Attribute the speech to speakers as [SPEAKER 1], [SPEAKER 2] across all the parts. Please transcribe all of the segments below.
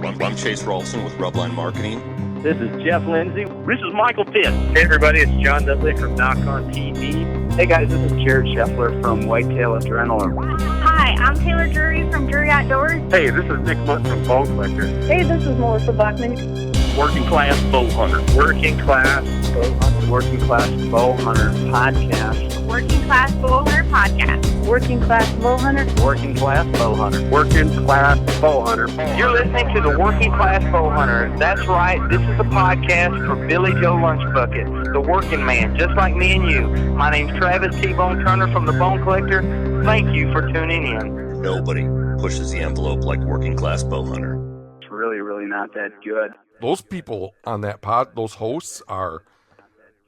[SPEAKER 1] I'm Chase Rolfson with Rubline Marketing.
[SPEAKER 2] This is Jeff Lindsay.
[SPEAKER 3] This is Michael Pitt.
[SPEAKER 4] Hey everybody, it's John Dudley from Knock on TV.
[SPEAKER 5] Hey guys, this is Jared Scheffler from Whitetail Adrenaline.
[SPEAKER 6] Hi, I'm Taylor Drury from Drury Outdoors.
[SPEAKER 7] Hey, this is Nick Mutt from Bone Collector.
[SPEAKER 8] Hey, this is Melissa Bachman.
[SPEAKER 3] Working Class Bow Hunter.
[SPEAKER 4] Working Class Bow Hunter. Working Class Bow Hunter Podcast.
[SPEAKER 6] Working Class Bow Hunter Podcast.
[SPEAKER 8] Working Class Bow Hunter.
[SPEAKER 4] Working Class Bow Hunter.
[SPEAKER 7] Working Class Bow Hunter.
[SPEAKER 2] You're listening to the Working Class Bow Hunter. That's right, this is the podcast for Billy Joe Lunchbucket, the working man, just like me and you. My name's Travis T-Bone Turner from the Bone Collector. Thank you for tuning in.
[SPEAKER 1] Nobody pushes the envelope like Working Class Bow Hunter.
[SPEAKER 5] It's really not that good.
[SPEAKER 9] Those people on that pod, those hosts are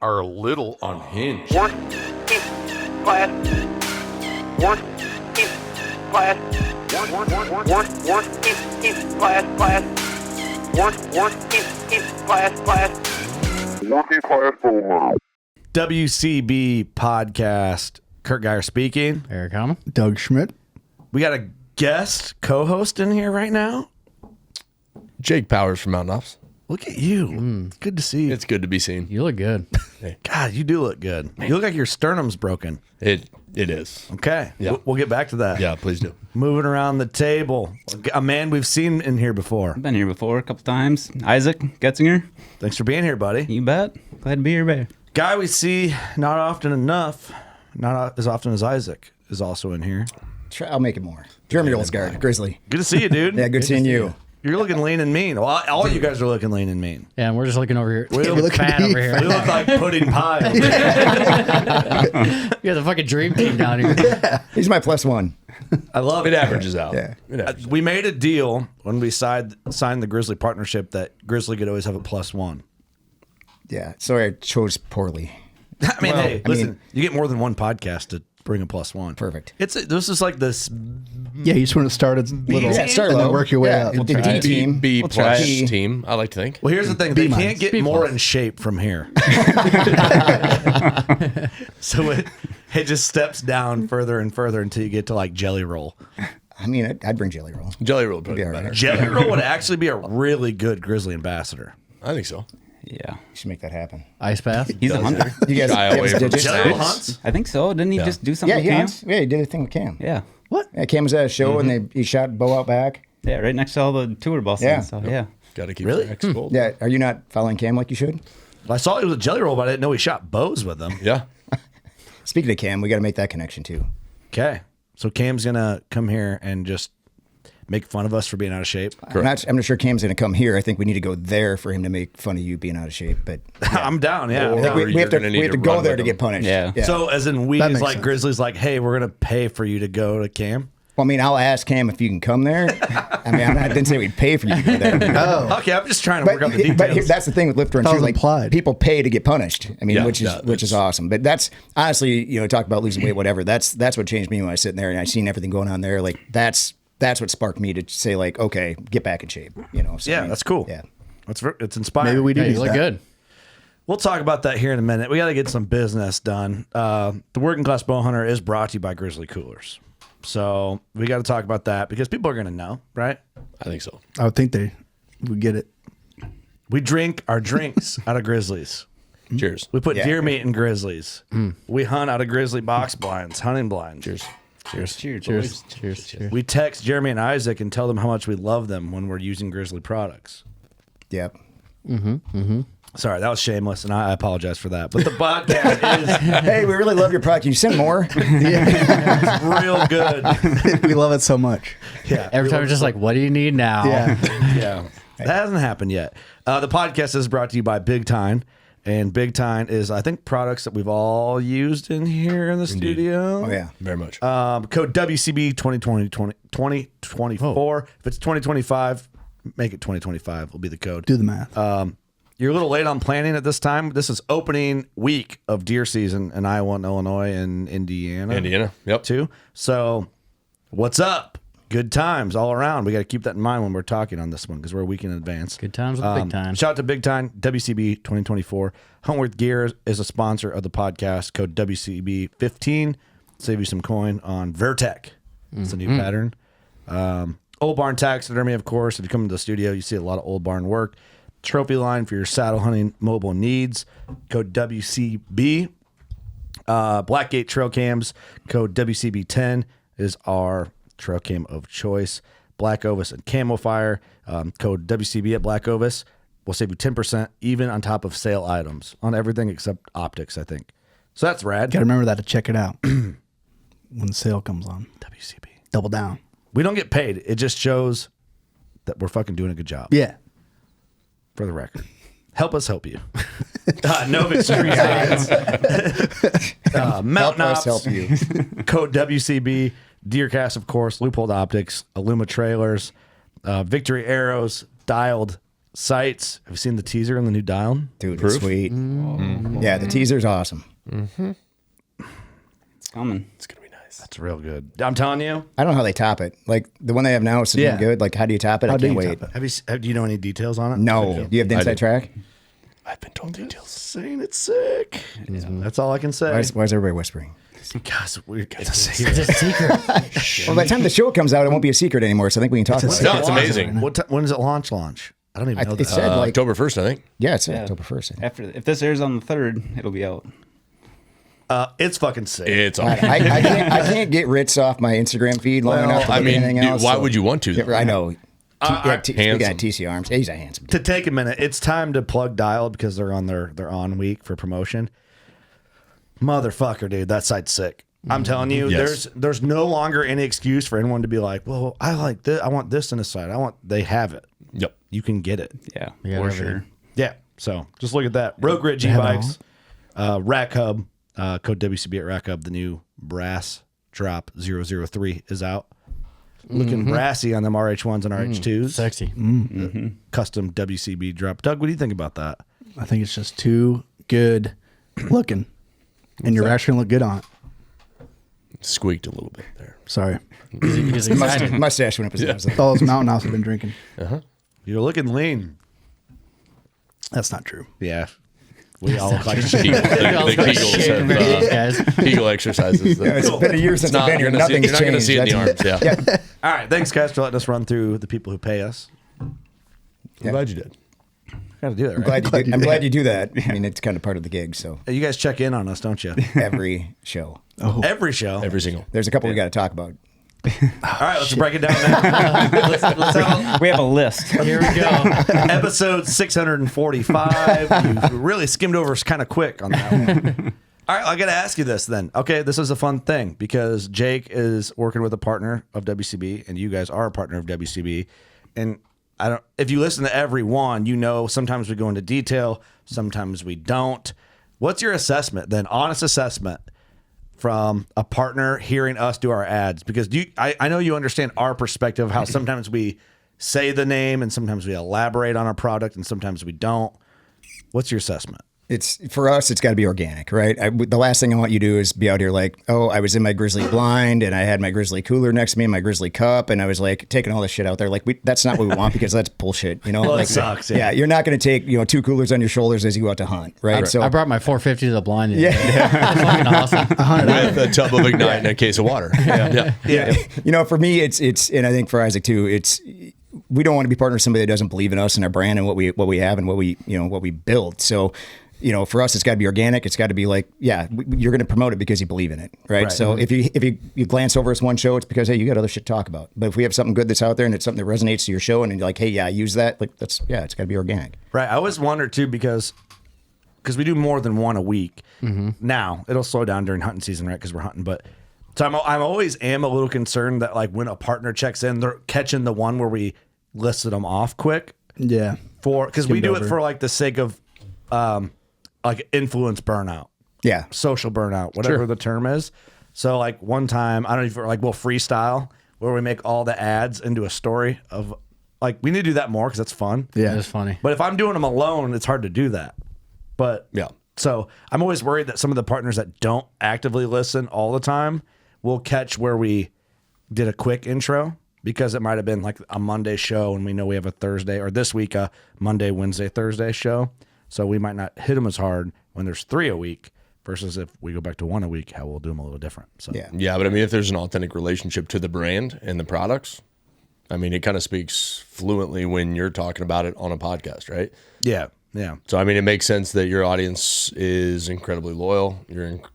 [SPEAKER 9] a little unhinged.
[SPEAKER 2] Working Class. Working Class. Working Class Bow Hunter.
[SPEAKER 10] WCB Podcast. Kurt Geyer speaking.
[SPEAKER 11] Eric Camo.
[SPEAKER 12] Doug Schmidt.
[SPEAKER 10] We got a guest co-host in here right now.
[SPEAKER 13] Jake Powers from Mountain Ops.
[SPEAKER 10] Look at you. It's good to see you.
[SPEAKER 13] It's good to be seen.
[SPEAKER 11] You look good.
[SPEAKER 10] God, you do look good. You look like your sternum's broken.
[SPEAKER 13] It is.
[SPEAKER 10] Okay.
[SPEAKER 13] Yeah.
[SPEAKER 10] We'll get back to that.
[SPEAKER 13] Yeah, please do.
[SPEAKER 10] Moving around the table. A man we've seen in here before.
[SPEAKER 14] Been here before a couple times. Isaac Getzinger.
[SPEAKER 10] Thanks for being here, buddy.
[SPEAKER 14] You bet. Glad to be here, babe.
[SPEAKER 10] Guy we see not often enough, not as often as Isaac, is also in here.
[SPEAKER 12] I'll make it more. Jeremy Oldsgaard, Grizzly.
[SPEAKER 10] Good to see you, dude.
[SPEAKER 12] Yeah, good seeing you.
[SPEAKER 10] You're looking lean and mean. Well, all you guys are looking lean and mean.
[SPEAKER 11] Yeah, and we're just looking over here.
[SPEAKER 10] We look
[SPEAKER 11] fat over here.
[SPEAKER 10] We look like pudding pie.
[SPEAKER 11] You got the fucking dream team down here.
[SPEAKER 12] He's my +1.
[SPEAKER 10] I love
[SPEAKER 13] It
[SPEAKER 10] it.
[SPEAKER 13] averages out.
[SPEAKER 12] Yeah.
[SPEAKER 13] It averages.
[SPEAKER 10] We made a deal when we signed the Grizzly partnership that Grizzly could always have a +1.
[SPEAKER 12] Yeah, sorry I chose poorly.
[SPEAKER 10] I mean, listen, you get more than one podcast to bring a +1.
[SPEAKER 12] Perfect.
[SPEAKER 10] This is like this.
[SPEAKER 12] Yeah, you just want to start at little, start and low. then work your way up.
[SPEAKER 14] We'll
[SPEAKER 12] The
[SPEAKER 14] try
[SPEAKER 12] D
[SPEAKER 14] it.
[SPEAKER 12] team.
[SPEAKER 13] B
[SPEAKER 14] We'll try
[SPEAKER 13] plus
[SPEAKER 14] it.
[SPEAKER 13] team, I like to think.
[SPEAKER 10] Well, here's the thing: they
[SPEAKER 12] B-minus.
[SPEAKER 10] can't get
[SPEAKER 11] B
[SPEAKER 10] more
[SPEAKER 11] plus.
[SPEAKER 10] in shape from here. So it just steps down further and further until you get to like Jelly Roll.
[SPEAKER 12] I mean, I'd bring Jelly Roll.
[SPEAKER 13] Jelly Roll would
[SPEAKER 12] Be
[SPEAKER 13] be
[SPEAKER 12] all right.
[SPEAKER 13] better.
[SPEAKER 10] Jelly Roll would actually be a really good Grizzly ambassador.
[SPEAKER 13] I think so.
[SPEAKER 14] Yeah.
[SPEAKER 12] You should make that happen.
[SPEAKER 11] Ice bath.
[SPEAKER 14] He's a hunter.
[SPEAKER 12] You guys
[SPEAKER 13] Shy
[SPEAKER 12] have
[SPEAKER 13] away
[SPEAKER 12] some
[SPEAKER 13] from
[SPEAKER 12] digits?
[SPEAKER 10] Jelly Roll hunts.
[SPEAKER 14] I think so. Didn't he just do something
[SPEAKER 12] Yeah,
[SPEAKER 14] with
[SPEAKER 12] he
[SPEAKER 14] Cam?
[SPEAKER 12] hunts. Yeah, he did a thing with Cam.
[SPEAKER 14] Yeah.
[SPEAKER 12] Yeah, Cam was at a show and he shot bow out back.
[SPEAKER 14] Yeah, right next to all the tour buses
[SPEAKER 12] Yeah.
[SPEAKER 14] and stuff. Yeah.
[SPEAKER 13] Got to keep
[SPEAKER 10] Really?
[SPEAKER 13] the X gold.
[SPEAKER 12] Yeah, are you not following Cam like you should?
[SPEAKER 10] I saw it was a Jelly Roll, but I didn't know he shot bows with them.
[SPEAKER 13] Yeah.
[SPEAKER 12] Speaking of Cam, we got to make that connection too.
[SPEAKER 10] Okay, so Cam's gonna come here and just make fun of us for being out of shape.
[SPEAKER 12] I'm not sure Cam's going to come here. I think we need to go there for him to make fun of you being out of shape. But
[SPEAKER 10] I'm down. Yeah.
[SPEAKER 13] Or
[SPEAKER 12] I think we have
[SPEAKER 13] you're
[SPEAKER 12] to,
[SPEAKER 13] gonna need
[SPEAKER 12] we have to
[SPEAKER 13] to
[SPEAKER 12] go
[SPEAKER 13] run
[SPEAKER 12] there
[SPEAKER 13] with
[SPEAKER 12] to
[SPEAKER 13] him.
[SPEAKER 12] get punished.
[SPEAKER 14] Yeah.
[SPEAKER 10] So as in we
[SPEAKER 12] That
[SPEAKER 10] is
[SPEAKER 12] makes
[SPEAKER 10] like
[SPEAKER 12] sense.
[SPEAKER 10] Grizzly's like, hey, we're gonna pay for you to go to Cam.
[SPEAKER 12] Well, I mean, I'll ask Cam if you can come there. I mean, I didn't say we'd pay for you to go there.
[SPEAKER 10] Okay, I'm just trying to work out the details.
[SPEAKER 12] But that's the thing with lift run too. Like people pay to get punished. I mean,
[SPEAKER 13] Yeah,
[SPEAKER 12] which is awesome. But that's honestly, talk about losing weight, whatever. That's what changed me when I was sitting there and I seen everything going on there. Like that's what sparked me to say like, okay, get back in shape. So,
[SPEAKER 10] yeah, that's cool.
[SPEAKER 12] Yeah,
[SPEAKER 10] it's inspiring.
[SPEAKER 12] Maybe we do.
[SPEAKER 11] Hey, you look good.
[SPEAKER 10] We'll talk about that here in a minute. We got to get some business done. The Working Class Bow Hunter is brought to you by Grizzly Coolers. So we got to talk about that because people are going to know, right?
[SPEAKER 13] I think so.
[SPEAKER 12] I would think they would get it.
[SPEAKER 10] We drink our drinks out of Grizzlies.
[SPEAKER 13] Cheers.
[SPEAKER 10] We put deer meat in Grizzlies. We hunt out of Grizzly box blinds, hunting blinds.
[SPEAKER 13] Cheers.
[SPEAKER 14] Cheers. Cheers.
[SPEAKER 10] We text Jeremy and Isaac and tell them how much we love them when we're using Grizzly products.
[SPEAKER 12] Yep.
[SPEAKER 10] Sorry, that was shameless, and I apologize for that. But the podcast is
[SPEAKER 12] Hey, we really love your product. Can you send more?
[SPEAKER 10] real good.
[SPEAKER 12] We love it so much.
[SPEAKER 10] Yeah,
[SPEAKER 11] Every time it's just like, what do you need now?
[SPEAKER 10] yeah. That hasn't happened yet. The podcast is brought to you by Big Tine. And Big Tine is, I think, products that we've all used in here in the studio.
[SPEAKER 12] Oh, yeah.
[SPEAKER 13] Very much.
[SPEAKER 10] Code WCB 2024. If it's 2025, make it 2025 will be the code.
[SPEAKER 12] Do the math.
[SPEAKER 10] You're a little late on planning at this time. This is opening week of deer season in Iowa and Illinois and Indiana.
[SPEAKER 13] Yep.
[SPEAKER 10] Too. So what's up? Good times all around. We got to keep that in mind when we're talking on this one because we're a week in advance.
[SPEAKER 11] Good times with Big Time.
[SPEAKER 10] Shout out to Big Time, WCB 2024. Huntworth Gear is a sponsor of the podcast. Code WCB15. Save you some coin on Vertec. It's a new pattern. Old Barn Taxidermy, of course. If you come to the studio, you see a lot of Old Barn work. Trophyline for your saddle hunting mobile needs. Code WCB. Blackgate trail cams. Code WCB10 is our trail cam of choice. Black Ovis and Camo Fire. Code WCB at Black Ovis. We'll save you 10% even on top of sale items on everything except optics, I think. So that's rad.
[SPEAKER 15] Got to remember that to check it out when the sale comes on.
[SPEAKER 10] WCB.
[SPEAKER 15] Double down.
[SPEAKER 10] We don't get paid. It just shows that we're fucking doing a good job.
[SPEAKER 15] Yeah.
[SPEAKER 10] For the record. Help us help you. Novix Treestands. Mountain Ops.
[SPEAKER 12] Help you.
[SPEAKER 10] Code WCB. DeerCast, of course. Leupold Optics. Aluma Trailers. Victory Arrows. Dialed sights. Have you seen the teaser on the new dial?
[SPEAKER 12] Dude, it's sweet. Mm-hmm. Yeah, the teaser's awesome.
[SPEAKER 14] Mm-hmm. It's coming.
[SPEAKER 13] It's going to be nice.
[SPEAKER 10] That's real good. I'm telling you.
[SPEAKER 12] I don't know how they top it. Like, the one they have now is so damn good. Like, how do you top it? I can't wait.
[SPEAKER 10] Do you know any details on it?
[SPEAKER 12] No. Do you have the inside track?
[SPEAKER 13] I've been told details.
[SPEAKER 10] Saying it's sick. That's all I can say.
[SPEAKER 12] Why is everybody whispering?
[SPEAKER 10] Because it's
[SPEAKER 11] a secret. It's a secret.
[SPEAKER 12] Well, by the time the show comes out, it won't be a secret anymore. So I think we can talk about it.
[SPEAKER 13] No, it's amazing.
[SPEAKER 10] When does it launch? I don't even know.
[SPEAKER 12] It said like
[SPEAKER 13] October 1st, I think.
[SPEAKER 12] Yeah, it's October 1st.
[SPEAKER 14] After, if this airs on the 3rd, it'll be out.
[SPEAKER 10] It's fucking sick.
[SPEAKER 13] It's
[SPEAKER 12] awesome. I can't get Ritz off my Instagram feed long enough to look at anything else.
[SPEAKER 13] Why would you want to?
[SPEAKER 12] I know. We got
[SPEAKER 13] handsome.
[SPEAKER 12] TC Arms. He's a handsome dude.
[SPEAKER 10] To take a minute, it's time to plug Dial because they're on their on week for promotion. Motherfucker, dude, that site's sick. I'm telling you, there's no longer any excuse for anyone to be like, well, I like this. I want this in the site. They have it.
[SPEAKER 13] Yep.
[SPEAKER 10] You can get it.
[SPEAKER 14] Yeah,
[SPEAKER 11] for
[SPEAKER 14] sure.
[SPEAKER 10] Yeah. So just look at that. Road Grit G Bikes, Rack Hub, code WCB at Rack Hub. The new brass drop 003 is out. Looking brassy on them RH1s and RH2s.
[SPEAKER 11] Sexy.
[SPEAKER 10] Custom WCB drop. Doug, what do you think about that?
[SPEAKER 15] I think it's just too good looking. And your rash can look good on it.
[SPEAKER 13] Squeaked a little bit there.
[SPEAKER 15] Sorry.
[SPEAKER 12] Mustache went up his nose.
[SPEAKER 15] All those Mountain House have been drinking.
[SPEAKER 10] You're looking lean.
[SPEAKER 15] That's not true.
[SPEAKER 10] Yeah. We all look like
[SPEAKER 13] Kegel exercises.
[SPEAKER 12] It's been a year since I've been here. Nothing's
[SPEAKER 13] changed. You're not going to see it in the arms. Yeah.
[SPEAKER 10] All right. Thanks, guys, for letting us run through the people who pay us.
[SPEAKER 13] I'm glad you did.
[SPEAKER 10] Got to do that, right?
[SPEAKER 12] I'm glad you do that. I mean, it's kind of part of the gig. So
[SPEAKER 10] you guys check in on us, don't you?
[SPEAKER 12] every show.
[SPEAKER 10] Every show.
[SPEAKER 13] Every single.
[SPEAKER 12] There's a couple we got to talk about.
[SPEAKER 10] All right, let's break it down now.
[SPEAKER 14] We have a list.
[SPEAKER 10] Here we go. Episode 645. You really skimmed over kind of quick on that one. All right, I got to ask you this then. Okay, this is a fun thing because Jake is working with a partner of WCB, and you guys are a partner of WCB. And if you listen to every one, you know sometimes we go into detail, sometimes we don't. What's your assessment then? Honest assessment from a partner hearing us do our ads? Because I know you understand our perspective, how sometimes we say the name and sometimes we elaborate on our product and sometimes we don't. What's your assessment?
[SPEAKER 12] For us, it's got to be organic, right? The last thing I want you to do is be out here like, oh, I was in my Grizzly blind and I had my Grizzly cooler next to me and my Grizzly cup and I was like taking all this shit out there. Like that's not what we want because that's bullshit, you know?
[SPEAKER 10] Well,
[SPEAKER 12] like,
[SPEAKER 10] it sucks.
[SPEAKER 12] Yeah, you're not going to take 2 coolers on your shoulders as you go out to hunt, right?
[SPEAKER 11] So I brought my 450 to the blind.
[SPEAKER 12] Yeah,
[SPEAKER 11] fucking awesome.
[SPEAKER 13] With a tub of Ignite and a case of water.
[SPEAKER 12] Yeah. For me, it's and I think for Isaac too, we don't want to be partners with somebody that doesn't believe in us and our brand and what we have and what we build. So. For us, it's got to be organic. It's got to be like, you're going to promote it because you believe in it, right? So if you glance over us one show, it's because, hey, you got other shit to talk about. But if we have something good that's out there and it's something that resonates to your show and you're like, hey, yeah, I use that, like it's got to be organic.
[SPEAKER 10] Right. I always wonder too because we do more than one a week. Now it'll slow down during hunting season, right? Because we're hunting, but so I'm always a little concerned that like when a partner checks in, they're catching the one where we listed them off quick.
[SPEAKER 15] Yeah.
[SPEAKER 10] Because we do it for like the sake of like influence burnout.
[SPEAKER 12] Yeah.
[SPEAKER 10] Social burnout, whatever the term is. So like one time, I don't even like we'll freestyle where we make all the ads into a story of like we need to do that more because that's fun.
[SPEAKER 11] Yeah, it's funny.
[SPEAKER 10] But if I'm doing them alone, it's hard to do that. But
[SPEAKER 13] yeah.
[SPEAKER 10] So I'm always worried that some of the partners that don't actively listen all the time will catch where we did a quick intro because it might have been like a Monday show and we know we have a Thursday or this week a Monday, Wednesday, Thursday show. So we might not hit them as hard when there's 3 a week versus if we go back to 1 a week, how we'll do them a little different. So
[SPEAKER 12] yeah,
[SPEAKER 13] but I mean, if there's an authentic relationship to the brand and the products, I mean, it kind of speaks fluently when you're talking about it on a podcast, right?
[SPEAKER 10] Yeah. Yeah.
[SPEAKER 13] So, I mean, it makes sense that your audience is incredibly loyal.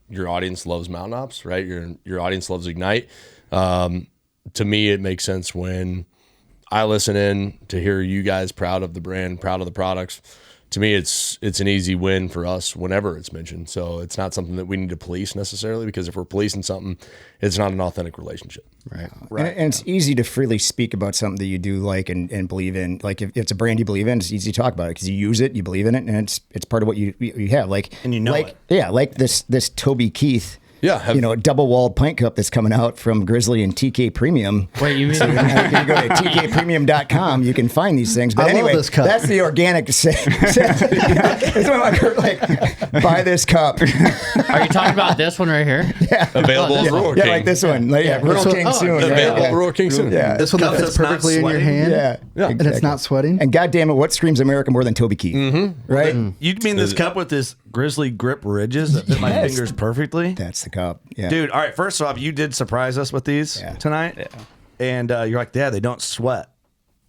[SPEAKER 13] Your audience loves Mountain Ops, right? Your audience loves Ignite. To me, it makes sense when I listen in to hear you guys proud of the brand, proud of the products. To me, it's an easy win for us whenever it's mentioned. So it's not something that we need to police necessarily, because if we're policing something, it's not an authentic relationship.
[SPEAKER 12] Right. And it's easy to freely speak about something that you do like and believe in. Like if it's a brand you believe in, it's easy to talk about it because you use it, you believe in it, and it's part of what you have. Like,
[SPEAKER 10] and you know
[SPEAKER 12] like,
[SPEAKER 10] it.
[SPEAKER 12] Yeah, like this Toby Keith.
[SPEAKER 13] Yeah,
[SPEAKER 12] a double-walled pint cup that's coming out from Grizzly and TK Premium.
[SPEAKER 11] Wait, you mean
[SPEAKER 12] so if you go to tkpremium.com, you can find these things. But
[SPEAKER 15] I
[SPEAKER 12] anyway,
[SPEAKER 15] love this cup.
[SPEAKER 12] that's the organic. It's when like buy this cup.
[SPEAKER 11] Are you talking about this one right here?
[SPEAKER 12] Yeah,
[SPEAKER 13] available at Rural King.
[SPEAKER 12] Yeah, like this one. Like, yeah, Rural King soon.
[SPEAKER 13] Available at Rural King soon.
[SPEAKER 12] Yeah,
[SPEAKER 15] This one that fits perfectly in your hand.
[SPEAKER 12] Yeah,
[SPEAKER 15] And it's not sweating.
[SPEAKER 12] And goddamn it, what screams America more than Toby Keith? Mm-hmm. Right?
[SPEAKER 10] You mean this cup with this Grizzly grip ridges that fit my fingers perfectly?
[SPEAKER 12] That's the cup. Yeah.
[SPEAKER 10] Dude, all right, first off, you did surprise us with these tonight. Yeah. And you're like, yeah, they don't sweat.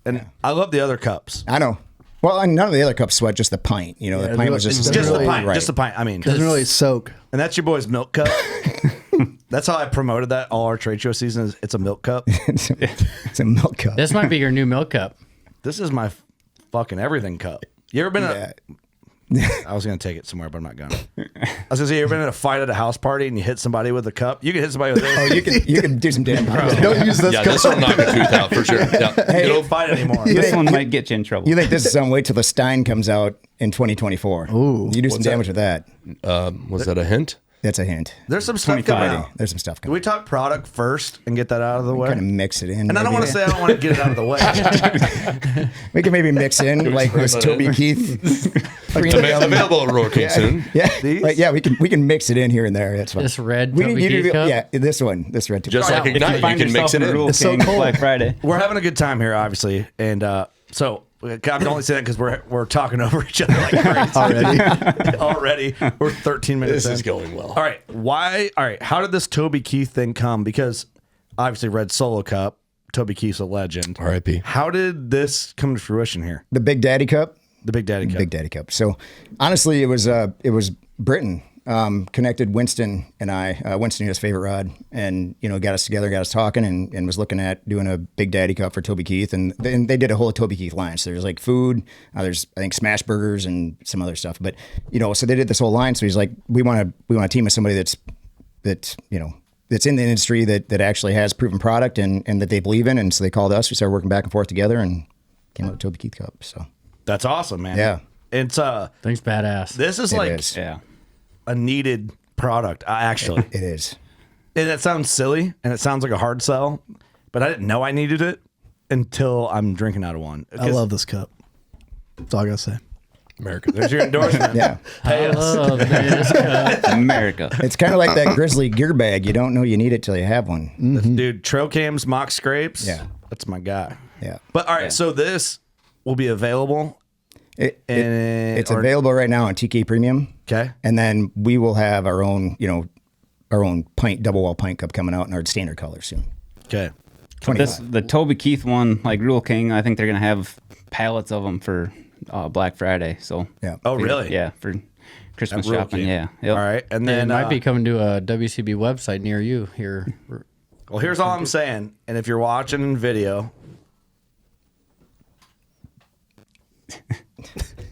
[SPEAKER 10] And I love the other cups.
[SPEAKER 12] I know. Well, none of the other cups sweat, just the pint. You know, the pint was just
[SPEAKER 10] the pint. Right. Just the pint. I mean,
[SPEAKER 15] doesn't really soak.
[SPEAKER 10] And that's your boy's milk cup. That's how I promoted that all our trade show season. It's a milk cup.
[SPEAKER 12] It's a milk cup.
[SPEAKER 11] This might be your new milk cup.
[SPEAKER 10] This is my fucking everything cup. You ever been I was going to take it somewhere, but I'm not going to. I was going to say, you ever been in a fight at a house party and you hit somebody with a cup? You can hit somebody with this.
[SPEAKER 12] Oh, you can do some damage.
[SPEAKER 15] Don't use this cup.
[SPEAKER 13] This will knock a tooth out for sure. Yeah.
[SPEAKER 10] Hey, you don't fight anymore.
[SPEAKER 14] This one might get you in trouble.
[SPEAKER 12] You think this is some wait till the Tine comes out in 2024.
[SPEAKER 15] Ooh.
[SPEAKER 12] You do some damage with that.
[SPEAKER 13] Was that a hint?
[SPEAKER 12] That's a hint.
[SPEAKER 10] There's some stuff coming out.
[SPEAKER 12] There's some stuff
[SPEAKER 10] Can
[SPEAKER 12] coming
[SPEAKER 10] we talk product first and get that out of the way?
[SPEAKER 12] Kind of mix it in.
[SPEAKER 10] And I don't want to say I don't want to get it out of the way.
[SPEAKER 12] We can maybe mix in like this Toby Keith.
[SPEAKER 13] Available at Rural King soon.
[SPEAKER 12] Yeah, yeah. We can mix it in here and there. That's fine.
[SPEAKER 11] This red Toby Keith cup?
[SPEAKER 12] Yeah, this one. This red.
[SPEAKER 13] Just like Ignite, you can mix it in.
[SPEAKER 14] It's so cool. Black Friday.
[SPEAKER 10] We're having a good time here, obviously, and so I'm only saying that because we're talking over each other like crazy already. We're 13 minutes.
[SPEAKER 13] This is going well.
[SPEAKER 10] All right, why? All right, how did this Toby Keith thing come? Because obviously, Red Solo Cup. Toby Keith's a legend.
[SPEAKER 13] R.I.P.
[SPEAKER 10] How did this come to fruition here?
[SPEAKER 12] The Big Daddy Cup.
[SPEAKER 10] The Big Daddy Cup.
[SPEAKER 12] Big Daddy Cup. So honestly, it was Britain connected Winston and I. Winston, his favorite rod, and got us together, got us talking, and was looking at doing a Big Daddy Cup for Toby Keith, and they did a whole Toby Keith line. So there's like food, there's I think smash burgers and some other stuff, but so they did this whole line. So he's like, we want to team with somebody that's in the industry that actually has proven product and that they believe in, and so they called us. We started working back and forth together and came up with Toby Keith Cup. So
[SPEAKER 10] that's awesome, man.
[SPEAKER 12] Yeah,
[SPEAKER 10] it's
[SPEAKER 11] thing's badass.
[SPEAKER 10] This is a needed product. Actually,
[SPEAKER 12] it is.
[SPEAKER 10] And it sounds silly and it sounds like a hard sell, but I didn't know I needed it until I'm drinking out of one.
[SPEAKER 15] I love this cup. That's all I gotta say.
[SPEAKER 13] America.
[SPEAKER 10] There's your endorsement.
[SPEAKER 12] Yeah.
[SPEAKER 10] Pay us.
[SPEAKER 14] America.
[SPEAKER 12] It's kind of like that Grizzly gear bag. You don't know you need it till you have one.
[SPEAKER 10] Mm-hmm. Dude, trail cams, mock scrapes.
[SPEAKER 12] Yeah.
[SPEAKER 10] That's my guy.
[SPEAKER 12] Yeah.
[SPEAKER 10] But all right, so this will be available.
[SPEAKER 12] It's available right now on TK Premium.
[SPEAKER 10] Okay.
[SPEAKER 12] And then we will have our own pint, double wall pint cup coming out in our standard color soon.
[SPEAKER 10] Okay.
[SPEAKER 14] The Toby Keith one, like Rural King, I think they're going to have pallets of them for Black Friday. So
[SPEAKER 12] yeah.
[SPEAKER 10] Oh, really?
[SPEAKER 14] Yeah, for Christmas shopping. Yeah. Yep.
[SPEAKER 10] All right. And then
[SPEAKER 11] it might be coming to a WCB website near you here.
[SPEAKER 10] Well, here's all I'm saying. And if you're watching in video,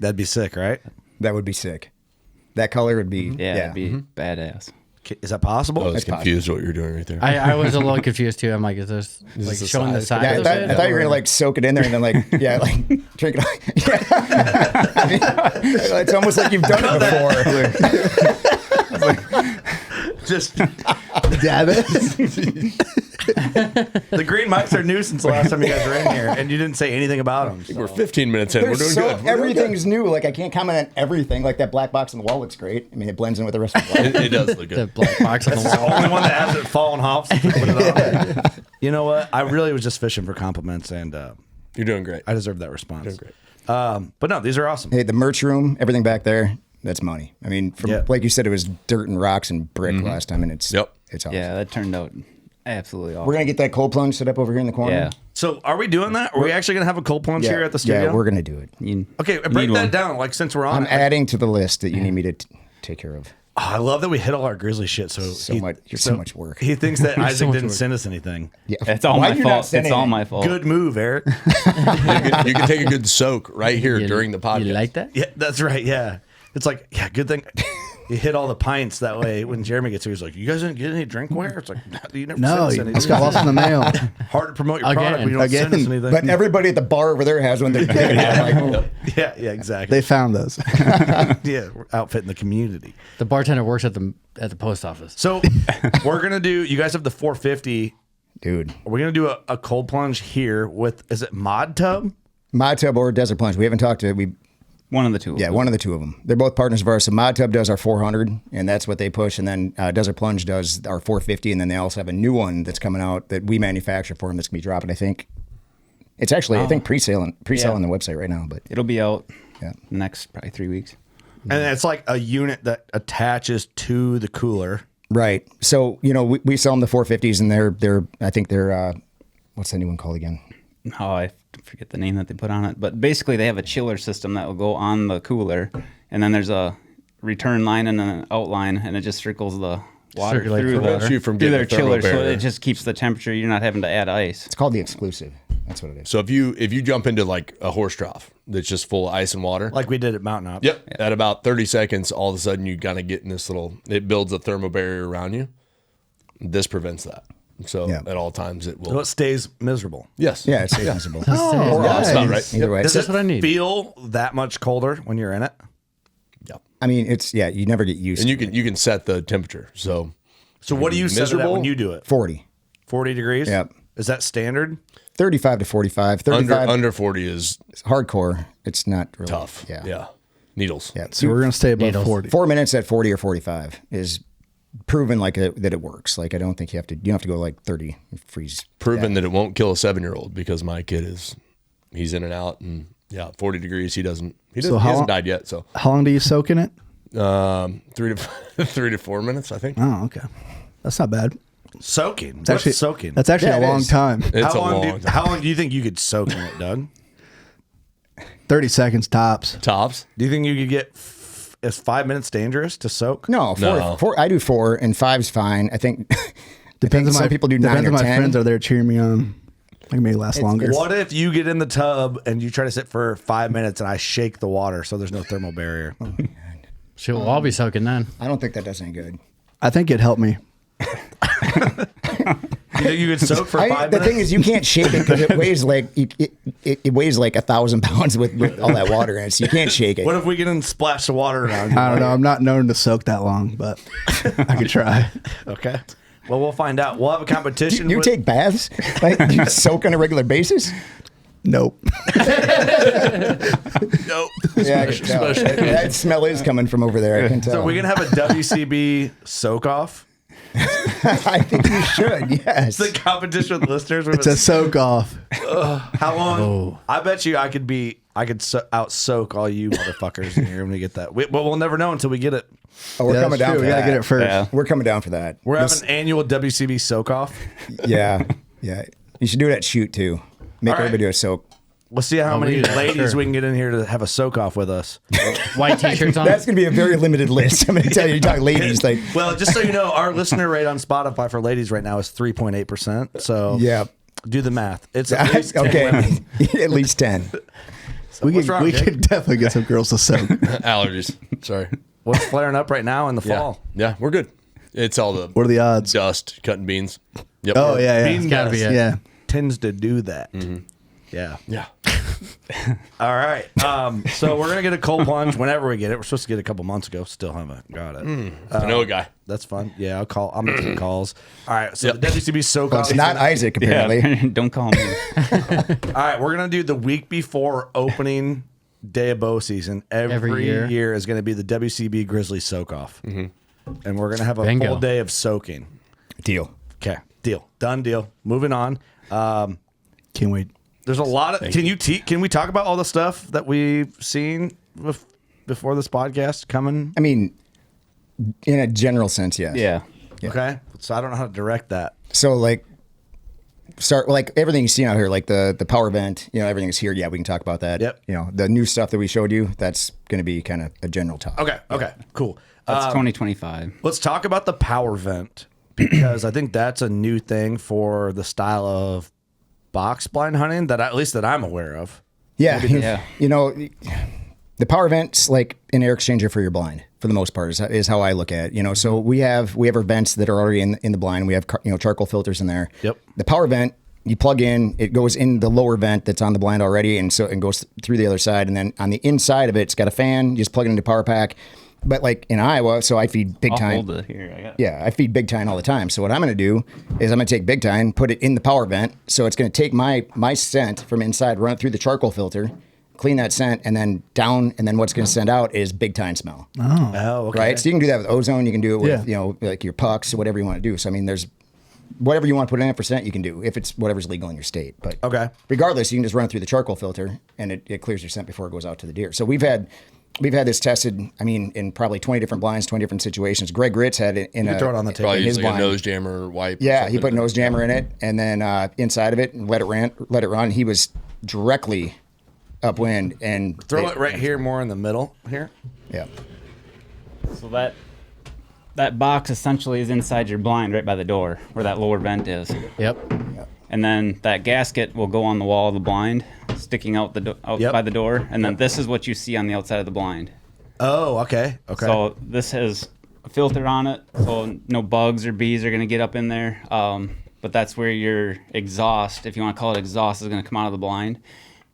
[SPEAKER 10] that'd be sick, right?
[SPEAKER 12] That would be sick. That color would be
[SPEAKER 14] it'd be badass.
[SPEAKER 10] Is that possible?
[SPEAKER 13] I was confused what you're doing right there.
[SPEAKER 11] I was a little confused too. I'm like, is this like showing the size of it?
[SPEAKER 12] I thought you were gonna like soak it in there and then like drink it. Yeah. I mean, it's almost like you've done it before.
[SPEAKER 10] Just
[SPEAKER 15] dab it.
[SPEAKER 10] The green mics are new since the last time you guys were in here, and you didn't say anything about them.
[SPEAKER 13] So. We're 15 minutes in. We're doing good.
[SPEAKER 12] Everything's new. Like I can't comment on everything. Like that black box on the wall looks great. I mean, it blends in with the rest of the wall.
[SPEAKER 13] It does look good.
[SPEAKER 11] The black box on the
[SPEAKER 10] That's
[SPEAKER 11] wall.
[SPEAKER 10] the only one that hasn't fallen off since we put it on. You know what? I really was just fishing for compliments, and
[SPEAKER 13] you're doing great.
[SPEAKER 10] I deserve that response.
[SPEAKER 13] You're doing great.
[SPEAKER 10] But no, these are awesome.
[SPEAKER 12] Hey, the merch room, everything back there, that's money. I mean, like you said, it was dirt and rocks and brick last time, and it's awesome.
[SPEAKER 14] Yeah, that turned out Absolutely awesome.
[SPEAKER 12] We're gonna get that cold plunge set up over here in the corner.
[SPEAKER 14] Yeah.
[SPEAKER 10] So are we doing that? Are we actually gonna have a cold plunge here at the studio?
[SPEAKER 12] Yeah, we're gonna do it.
[SPEAKER 10] Okay, break that down. Like since we're on,
[SPEAKER 12] I'm adding to the list that you need me to take care of.
[SPEAKER 10] Oh, I love that we hit all our Grizzly shit. So
[SPEAKER 12] much work.
[SPEAKER 10] He thinks that
[SPEAKER 12] You're so
[SPEAKER 10] Isaac
[SPEAKER 12] much
[SPEAKER 10] didn't
[SPEAKER 12] work.
[SPEAKER 10] send us anything.
[SPEAKER 12] Yeah,
[SPEAKER 14] it's all my fault. It's all my fault.
[SPEAKER 10] Good move, Eric.
[SPEAKER 13] You can take a good soak right here during the podcast.
[SPEAKER 11] You like that?
[SPEAKER 10] Yeah, that's right. Yeah, it's like good thing you hit all the pints that way. When Jeremy gets here, he's like, "You guys didn't get any drinkware?" It's like, you never sent us anything.
[SPEAKER 15] it's got lost in the mail.
[SPEAKER 10] Hard to promote your product, but you don't send us anything.
[SPEAKER 12] But everybody at the bar over there has one. They're taking it.
[SPEAKER 10] Yeah, exactly.
[SPEAKER 15] They found those.
[SPEAKER 10] Yeah, we're outfitting the community.
[SPEAKER 11] The bartender works at the post office.
[SPEAKER 10] So we're gonna do. You guys have the 450,
[SPEAKER 12] dude.
[SPEAKER 10] We're gonna do a cold plunge here with. Is it Mod Tub?
[SPEAKER 12] Mod Tub or Desert Plunge. We haven't talked to
[SPEAKER 14] one of the two.
[SPEAKER 12] Yeah, one of the two of them. They're both partners of ours. So Mod Tub does our 400, and that's what they push. And then Desert Plunge does our 450, and then they also have a new one that's coming out that we manufacture for them that's gonna be dropping. I think it's actually I think pre-sale on the website right now, but
[SPEAKER 14] it'll be out next probably 3 weeks.
[SPEAKER 10] And it's like a unit that attaches to the cooler.
[SPEAKER 12] Right. So we sell them the 450s, and they're I think they're what's the new one called again?
[SPEAKER 14] Oh, I forget the name that they put on it. But basically, they have a chiller system that will go on the cooler, and then there's a return line and an outline, and it just circles the water through their chiller, so it just keeps the temperature. You're not having to add ice.
[SPEAKER 12] It's called the exclusive. That's what it is.
[SPEAKER 13] So if you jump into like a horse trough that's just full of ice and water,
[SPEAKER 10] like we did at Mountain Ops.
[SPEAKER 13] Yep. At about 30 seconds, all of a sudden you kind of get in this it builds a thermal barrier around you. This prevents that. So at all times it will.
[SPEAKER 10] So it stays miserable.
[SPEAKER 13] Yes.
[SPEAKER 12] Yeah, it stays miserable.
[SPEAKER 10] Oh,
[SPEAKER 13] that's not right.
[SPEAKER 12] Either way.
[SPEAKER 10] Does
[SPEAKER 11] That's
[SPEAKER 10] it
[SPEAKER 11] what I need.
[SPEAKER 10] feel that much colder when you're in it?
[SPEAKER 13] Yep.
[SPEAKER 12] I mean, you never get used
[SPEAKER 13] and
[SPEAKER 12] to it.
[SPEAKER 13] You can set the temperature. So
[SPEAKER 10] what do you set it at when you do it?
[SPEAKER 12] 40.
[SPEAKER 10] 40 degrees?
[SPEAKER 12] Yep.
[SPEAKER 10] Is that standard?
[SPEAKER 12] 35 to 45. 35
[SPEAKER 13] under 40 is
[SPEAKER 12] hardcore. It's not really
[SPEAKER 13] tough. Yeah. Needles.
[SPEAKER 12] Yeah.
[SPEAKER 15] So we're gonna stay above 40.
[SPEAKER 12] 4 minutes at 40 or 45 is proven that it works. Like I don't think you don't have to go like 30 and freeze.
[SPEAKER 13] Proven that it won't kill a 7-year-old because my kid he's in and out, and 40 degrees he hasn't died yet. So
[SPEAKER 15] how long do you soak in it?
[SPEAKER 13] 3 to 4 minutes, I think.
[SPEAKER 15] Oh, okay, that's not bad.
[SPEAKER 10] Soaking.
[SPEAKER 15] It's actually
[SPEAKER 10] soaking?
[SPEAKER 15] That's actually a long time.
[SPEAKER 13] It's a long time.
[SPEAKER 10] How long do you think you could soak in it, Doug?
[SPEAKER 15] 30 seconds tops.
[SPEAKER 13] Tops?
[SPEAKER 10] Do you think you could get? Is 5 minutes dangerous to soak?
[SPEAKER 12] No, four. I do 4 and 5's fine. I think
[SPEAKER 15] Depends on
[SPEAKER 12] some
[SPEAKER 15] my
[SPEAKER 12] people do 9
[SPEAKER 15] depends
[SPEAKER 12] or
[SPEAKER 15] on my
[SPEAKER 12] 10.
[SPEAKER 15] friends are there cheering me on. I can make it last longer.
[SPEAKER 10] What if you get in the tub and you try to sit for 5 minutes and I shake the water so there's no thermal barrier?
[SPEAKER 11] Shit, well, I'll be soaking then.
[SPEAKER 12] I don't think that does any good.
[SPEAKER 15] I think it helped me.
[SPEAKER 10] You think you could soak for 5 minutes?
[SPEAKER 12] The thing is, you can't shake it because it weighs like it weighs like 1,000 pounds with all that water in it. So you can't shake it.
[SPEAKER 10] What if we get in and splash the water around you?
[SPEAKER 15] I don't know. I'm not known to soak that long, but I could try.
[SPEAKER 10] Okay. Well, we'll find out. We'll have a competition.
[SPEAKER 12] Do you take baths? Like, do you soak on a regular basis?
[SPEAKER 15] Nope.
[SPEAKER 10] Nope.
[SPEAKER 12] Yeah, I can tell. That smell is coming from over there. I can tell.
[SPEAKER 10] So we're gonna have a WCB soak off.
[SPEAKER 12] I think you should. Yes.
[SPEAKER 10] It's a competition with listeners.
[SPEAKER 15] It's a soak off.
[SPEAKER 10] How long? Oh. I bet you I could out soak all you motherfuckers, and you're gonna get that. But we'll never know until we get it.
[SPEAKER 12] Oh, we're coming down.
[SPEAKER 15] We gotta get it first.
[SPEAKER 12] Yeah. We're coming down for that.
[SPEAKER 10] We're having an annual WCB soak off.
[SPEAKER 12] Yeah. You should do it at shoot too. Make everybody do a soak.
[SPEAKER 10] We'll see how many ladies we can get in here to have a soak off with us.
[SPEAKER 11] White t-shirts on.
[SPEAKER 12] That's going to be a very limited list. I'm going to tell you talk ladies. Like,
[SPEAKER 10] well, just so you know, our listener rate on Spotify for ladies right now is 3.8%. So do the math. It's at least 10 women.
[SPEAKER 12] At least 10.
[SPEAKER 10] So
[SPEAKER 15] we could definitely get some girls to soak.
[SPEAKER 13] Allergies. Sorry.
[SPEAKER 10] What's flaring up right now in the fall?
[SPEAKER 13] Yeah, we're good. It's all the
[SPEAKER 15] what are the odds?
[SPEAKER 13] Dust, cutting beans. Yep.
[SPEAKER 15] Oh yeah.
[SPEAKER 10] Bean
[SPEAKER 11] gotta be it.
[SPEAKER 15] Yeah.
[SPEAKER 10] Tends to do that.
[SPEAKER 13] Mm-hmm.
[SPEAKER 10] Yeah. All right. So we're gonna get a cold plunge whenever we get it. We're supposed to get it a couple months ago. Still haven't got it.
[SPEAKER 13] I know a guy.
[SPEAKER 10] That's fun. Yeah, I'll call. I'll make some calls. All right. So the WCB soak off.
[SPEAKER 12] It's not Isaac apparently.
[SPEAKER 14] Yeah, don't call me.
[SPEAKER 10] All right, we're gonna do the week before opening day of bow season. Every year is gonna be the WCB Grizzly soak off, and we're gonna have a full day of soaking.
[SPEAKER 12] Deal.
[SPEAKER 10] Okay. Deal. Done. Deal. Moving on.
[SPEAKER 15] Can't wait.
[SPEAKER 10] There's a lot of. Can we talk about all the stuff that we've seen before this podcast coming?
[SPEAKER 12] I mean, in a general sense, yes.
[SPEAKER 14] Yeah.
[SPEAKER 12] Yeah.
[SPEAKER 10] Okay. So I don't know how to direct that.
[SPEAKER 12] So like everything you see out here, like the power vent, everything's here. Yeah, we can talk about that.
[SPEAKER 10] Yep.
[SPEAKER 12] The new stuff that we showed you, that's going to be kind of a general talk.
[SPEAKER 10] Okay. Cool.
[SPEAKER 14] That's 2025.
[SPEAKER 10] Let's talk about the power vent because I think that's a new thing for the style of box blind hunting that at least that I'm aware of.
[SPEAKER 12] Yeah. The power vent's like an air exchanger for your blind for the most part is how I look at it. So we have our vents that are already in the blind. We have charcoal filters in there.
[SPEAKER 10] Yep.
[SPEAKER 12] The power vent, you plug in, it goes in the lower vent that's on the blind already, and so it goes through the other side. And then on the inside of it, it's got a fan. You just plug it into power pack. But like in Iowa, so I feed Big Tine.
[SPEAKER 14] Hold it here.
[SPEAKER 12] I feed Big Tine all the time. So what I'm going to do is I'm going to take Big Tine, put it in the power vent. So it's going to take my scent from inside, run it through the charcoal filter, clean that scent, and then down. And then what's going to send out is Big Tine smell.
[SPEAKER 10] Oh, okay.
[SPEAKER 12] Right. So you can do that with ozone. You can do it with like your pucks, whatever you want to do. So I mean, there's whatever you want to put in it for scent, you can do if it's whatever's legal in your state. But regardless, you can just run it through the charcoal filter, and it clears your scent before it goes out to the deer. So we've had this tested, in probably 20 different blinds, 20 different situations. Greg Ritz had it in
[SPEAKER 10] throw it on the table.
[SPEAKER 13] Probably
[SPEAKER 12] his
[SPEAKER 13] use like
[SPEAKER 12] blind.
[SPEAKER 13] a nose jammer wipe.
[SPEAKER 12] Yeah, he put nose jammer in it, and then inside of it, and let it run. He was directly upwind, and
[SPEAKER 10] throw it right here, more in the middle here.
[SPEAKER 12] Yeah.
[SPEAKER 14] So that box essentially is inside your blind, right by the door, where that lower vent is.
[SPEAKER 11] Yep.
[SPEAKER 14] And then that gasket will go on the wall of the blind, sticking out by the door, and then this is what you see on the outside of the blind.
[SPEAKER 10] Oh, okay.
[SPEAKER 14] So this has a filter on it, so no bugs or bees are going to get up in there. But that's where your exhaust, if you want to call it exhaust, is going to come out of the blind.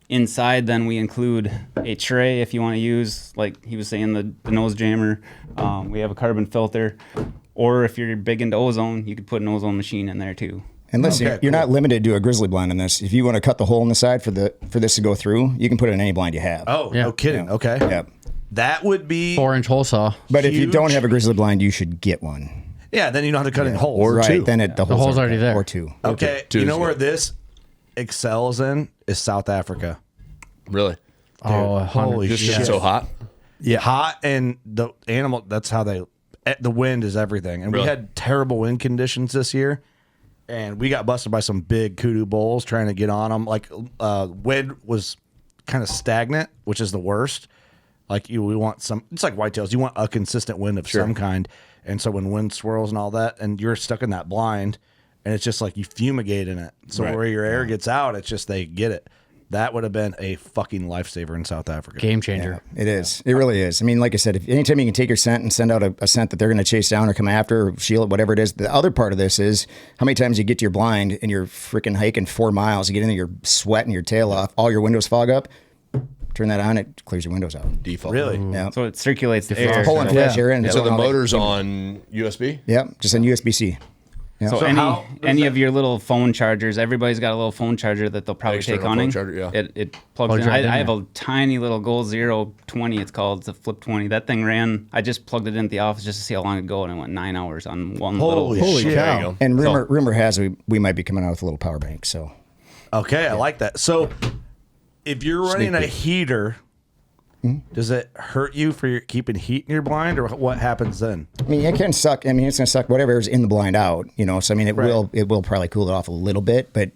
[SPEAKER 14] Inside, then we include a tray if you want to use, like he was saying, the nose jammer. We have a carbon filter, or if you're big into ozone, you could put an ozone machine in there too.
[SPEAKER 12] And listen, you're not limited to a grizzly blind in this. If you want to cut the hole in the side for this to go through, you can put it in any blind you have.
[SPEAKER 10] Oh, no kidding. Okay.
[SPEAKER 12] Yeah.
[SPEAKER 10] That would be
[SPEAKER 11] 4-inch hole saw.
[SPEAKER 12] But if you don't have a grizzly blind, you should get one.
[SPEAKER 10] Yeah, then you know how to cut in holes.
[SPEAKER 12] Or
[SPEAKER 10] two.
[SPEAKER 12] Right, then the
[SPEAKER 11] hole's already there.
[SPEAKER 12] Or two.
[SPEAKER 10] Okay, you know where this excels in is South Africa.
[SPEAKER 13] Really?
[SPEAKER 10] Dude, holy
[SPEAKER 13] Just 'cause
[SPEAKER 10] shit.
[SPEAKER 13] it's so hot?
[SPEAKER 10] Yeah. Hot, and the animal, that's how the wind is everything. And
[SPEAKER 13] Really?
[SPEAKER 10] we had terrible wind conditions this year. And we got busted by some big kudu bulls trying to get on them. Like, wind was kind of stagnant, which is the worst. Like, we want it's like whitetails. You want a consistent wind of some kind. And so when wind swirls and all that, and you're stuck in that blind, and it's just like you fumigate in it. So where your air gets out, it's just they get it. That would have been a fucking lifesaver in South Africa.
[SPEAKER 11] Game changer.
[SPEAKER 12] Yeah, it is. It really is. I mean, like I said, anytime you can take your scent and send out a scent that they're going to chase down or come after or shield, whatever it is. The other part of this is how many times you get to your blind and you're freaking hiking 4 miles, you get in there, you're sweating your tail off, all your windows fog up. Turn that on, it clears your windows out.
[SPEAKER 13] Default.
[SPEAKER 10] Really?
[SPEAKER 12] Yeah.
[SPEAKER 14] So it circulates the
[SPEAKER 12] It's
[SPEAKER 14] air.
[SPEAKER 12] pulling fresh air in.
[SPEAKER 13] So the motor's on USB?
[SPEAKER 12] Yep, just on USB-C. Yeah.
[SPEAKER 14] So any of your little phone chargers, everybody's got a little phone charger that they'll probably
[SPEAKER 13] External
[SPEAKER 14] take hunting.
[SPEAKER 13] phone charger, yeah.
[SPEAKER 14] It plugs in.
[SPEAKER 11] right in
[SPEAKER 14] I have
[SPEAKER 11] there.
[SPEAKER 14] a tiny little Gold Zero 20. It's called. It's a Flip 20. That thing ran. I just plugged it in at the office just to see how long it'd go, and it went 9 hours on one
[SPEAKER 10] Holy
[SPEAKER 14] little.
[SPEAKER 10] shit.
[SPEAKER 15] cow.
[SPEAKER 13] There you go.
[SPEAKER 12] And rumor has we might be coming out with a little power bank. So
[SPEAKER 10] Okay, I like that. So if you're running a heater, does it hurt you for keeping heat in your blind, or what happens then?
[SPEAKER 12] I mean, it can suck. I mean, it's going to suck whatever's in the blind out. So I mean, it will probably cool it off a little bit. But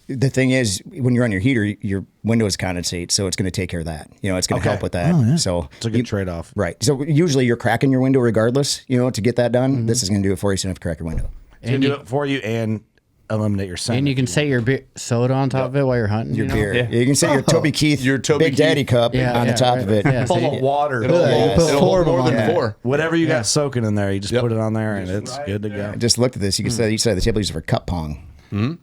[SPEAKER 12] the thing is, when you're on your heater, your windows condensate, so it's going to take care of that. It's going to help with that. So
[SPEAKER 10] It's a good trade-off.
[SPEAKER 12] right. So usually you're cracking your window regardless. To get that done, this is going to do it for you. So you don't have to crack your window.
[SPEAKER 10] It's going to do it for you and eliminate your scent.
[SPEAKER 11] And you can set your soda on top of it while you're hunting.
[SPEAKER 12] Your beer.
[SPEAKER 14] Yeah.
[SPEAKER 12] You can set your Toby Keith, Big Daddy cup on the top of it.
[SPEAKER 11] Yeah,
[SPEAKER 10] full
[SPEAKER 11] so
[SPEAKER 10] of water.
[SPEAKER 13] It'll hold more than
[SPEAKER 12] Yeah.
[SPEAKER 13] 4.
[SPEAKER 10] Whatever you got soaking in there, you just put it on there, and it's good to go.
[SPEAKER 12] I just looked at this. You can set each side of the table use it for cup pong.
[SPEAKER 10] I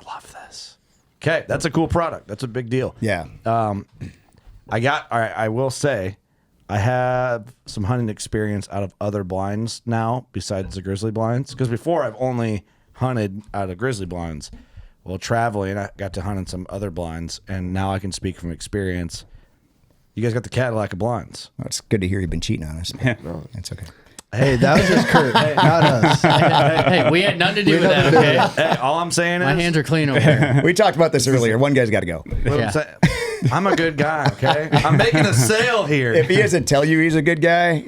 [SPEAKER 10] love this. Okay, that's a cool product. That's a big deal.
[SPEAKER 12] Yeah.
[SPEAKER 10] I will say, I have some hunting experience out of other blinds now besides the grizzly blinds. Because before I've only hunted out of grizzly blinds. Well, traveling, I got to hunt in some other blinds, and now I can speak from experience. You guys got the Cadillac of blinds.
[SPEAKER 12] Well, it's good to hear you've been cheating on us. No, it's okay.
[SPEAKER 15] Hey, that was just Kurt, not us.
[SPEAKER 11] Hey, we had nothing to do with that, okay?
[SPEAKER 10] Hey, all I'm saying is...
[SPEAKER 11] My hands are clean over here.
[SPEAKER 12] We talked about this earlier. One guy's got to go.
[SPEAKER 10] I'm a good guy, okay? I'm making a sale here.
[SPEAKER 12] If he doesn't tell you he's a good guy,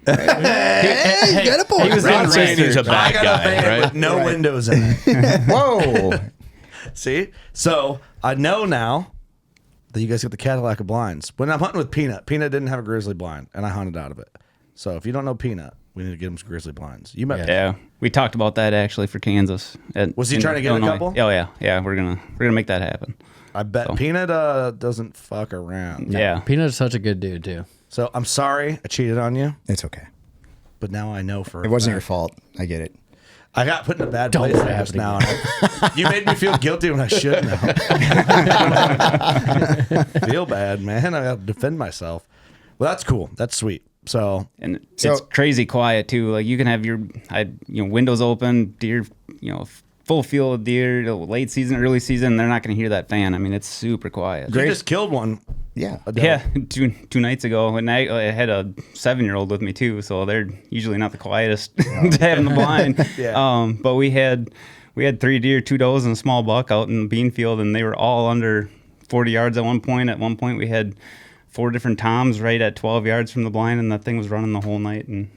[SPEAKER 15] Hey, get a point.
[SPEAKER 13] He was not saying he's a bad
[SPEAKER 10] I got
[SPEAKER 13] guy,
[SPEAKER 10] a van
[SPEAKER 13] right?
[SPEAKER 10] with no windows in it.
[SPEAKER 12] Whoa.
[SPEAKER 10] See? So I know now that you guys get the Cadillac of blinds. When I'm hunting with Peanut didn't have a Grizzly blind, and I hunted out of it. So if you don't know Peanut, we need to get him some Grizzly blinds. You met
[SPEAKER 14] Yeah, we talked about that actually for Kansas.
[SPEAKER 10] Was he trying to get a couple?
[SPEAKER 14] Oh yeah. We're gonna make that happen.
[SPEAKER 10] I bet Peanut doesn't fuck around.
[SPEAKER 14] Yeah,
[SPEAKER 11] Peanut's such a good dude too.
[SPEAKER 10] So I'm sorry I cheated on you,
[SPEAKER 12] It's okay.
[SPEAKER 10] but now I know for
[SPEAKER 12] It wasn't your fault. I get it.
[SPEAKER 10] I got put in a bad
[SPEAKER 11] Don't
[SPEAKER 10] place
[SPEAKER 11] let it
[SPEAKER 10] just
[SPEAKER 11] happen
[SPEAKER 10] now. You made me feel guilty when I shouldn't have. Feel bad, man. I got to defend myself. Well, that's cool. That's sweet. So
[SPEAKER 14] it's crazy quiet too. Like you can have your windows open, deer, full field of deer, late season, early season. They're not going to hear that fan. I mean, it's super quiet.
[SPEAKER 10] You just killed one.
[SPEAKER 12] Yeah.
[SPEAKER 14] Yeah, two nights ago, and I had a 7-year-old with me too, so they're usually not the quietest to have in the blind.
[SPEAKER 10] Yeah.
[SPEAKER 14] But we had 3 deer, 2 does, and a small buck out in the bean field, and they were all under 40 yards at one point. At one point, we had 4 different toms right at 12 yards from the blind, and that thing was running the whole night, and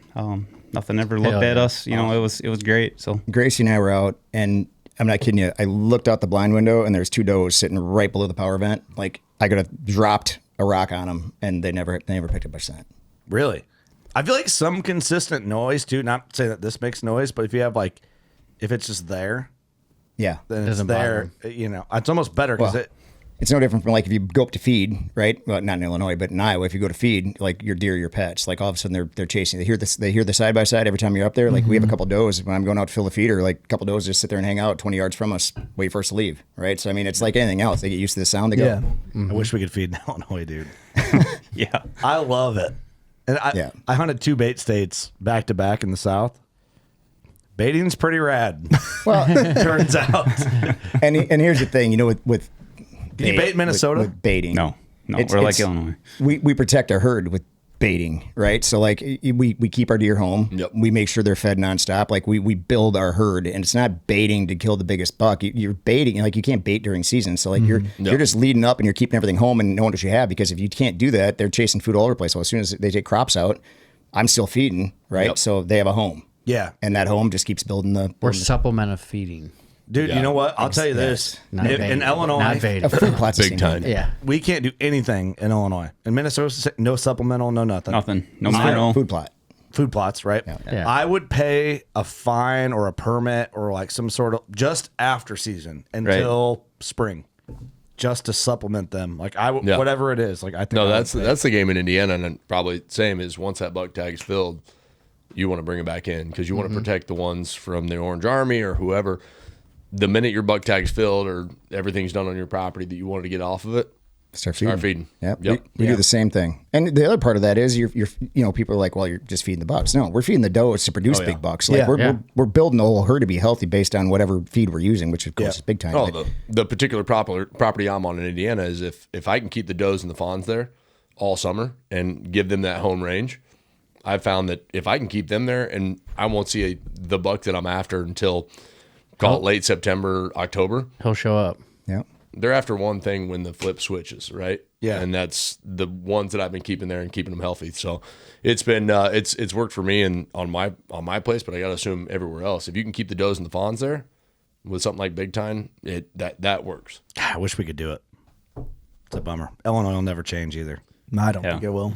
[SPEAKER 14] nothing ever looked at us. It was great. So
[SPEAKER 12] Gracie and I were out, and I'm not kidding you. I looked out the blind window, and there's 2 does sitting right below the power vent. Like I could have dropped a rock on them, and they never picked up a scent.
[SPEAKER 10] Really? I feel like some consistent noise too. Not saying that this makes noise, but if you have if it's just there,
[SPEAKER 12] Yeah,
[SPEAKER 10] then it's there. It's almost better because
[SPEAKER 12] it's no different from like if you go up to feed, right? Well, not in Illinois, but in Iowa, if you go to feed, like your deer, your pets, like all of a sudden they're chasing. They hear the side by side every time you're up there. Like we have a couple does when I'm going out to fill the feeder. Like a couple does just sit there and hang out 20 yards from us, wait for us to leave, right? So I mean, it's like anything else. They get used to the sound. They go.
[SPEAKER 10] I wish we could feed in Illinois, dude.
[SPEAKER 14] yeah,
[SPEAKER 10] I love it. And I hunted 2 bait states back to back in the South. Baiting's pretty rad.
[SPEAKER 12] Well,
[SPEAKER 10] turns out.
[SPEAKER 12] And here's the thing, with
[SPEAKER 10] Can you bait in Minnesota?
[SPEAKER 12] With baiting.
[SPEAKER 14] No, we're like Illinois.
[SPEAKER 12] We protect our herd with baiting, right? So like we keep our deer home.
[SPEAKER 13] Yep.
[SPEAKER 12] We make sure they're fed nonstop. Like we build our herd, and it's not baiting to kill the biggest buck. You're baiting, like you can't bait during season. So like you're just leading up and you're keeping everything home and knowing what you have, because if you can't do that, they're chasing food all over the place. So as soon as they take crops out, I'm still feeding, right?
[SPEAKER 13] Yep.
[SPEAKER 12] So they have a home.
[SPEAKER 10] Yeah.
[SPEAKER 12] And that home just keeps building the.
[SPEAKER 11] We're supplemental feeding.
[SPEAKER 10] Dude, you know what? I'll tell you this. In Illinois,
[SPEAKER 11] not baiting.
[SPEAKER 12] A food plot's
[SPEAKER 13] Big time.
[SPEAKER 11] Yeah.
[SPEAKER 10] we can't do anything in Illinois. In Minnesota, no supplemental, no nothing.
[SPEAKER 14] Nothing. No mineral.
[SPEAKER 12] Food plot.
[SPEAKER 10] Food plots, right?
[SPEAKER 11] Yeah.
[SPEAKER 10] I would pay a fine or a permit or like some sort of just after season until spring, just to supplement them. Like whatever it is. Like I think.
[SPEAKER 13] No, that's the game in Indiana, and probably same is once that buck tag's filled, you want to bring it back in because you want to protect the ones from the Orange Army or whoever. The minute your buck tag's filled or everything's done on your property that you wanted to get off of it,
[SPEAKER 12] Start feeding.
[SPEAKER 13] Yep.
[SPEAKER 12] We do the same thing. And the other part of that is you're people are like, well, you're just feeding the bucks. No, we're feeding the does to produce big bucks. Like we're building the whole herd to be healthy based on whatever feed we're using, which of course is big time.
[SPEAKER 13] Oh, the particular property I'm on in Indiana is if I can keep the does and the fawns there all summer and give them that home range, I've found that if I can keep them there, and I won't see the buck that I'm after until call it late September, October.
[SPEAKER 11] He'll show up.
[SPEAKER 12] Yeah.
[SPEAKER 13] They're after one thing when the flip switches, right?
[SPEAKER 10] Yeah.
[SPEAKER 13] And that's the ones that I've been keeping there and keeping them healthy. So it's been it's worked for me and on my place, but I gotta assume everywhere else. If you can keep the does and the fawns there with something like Big Tine, that works.
[SPEAKER 10] God, I wish we could do it. It's a bummer. Illinois will never change either.
[SPEAKER 15] No, I don't think it will.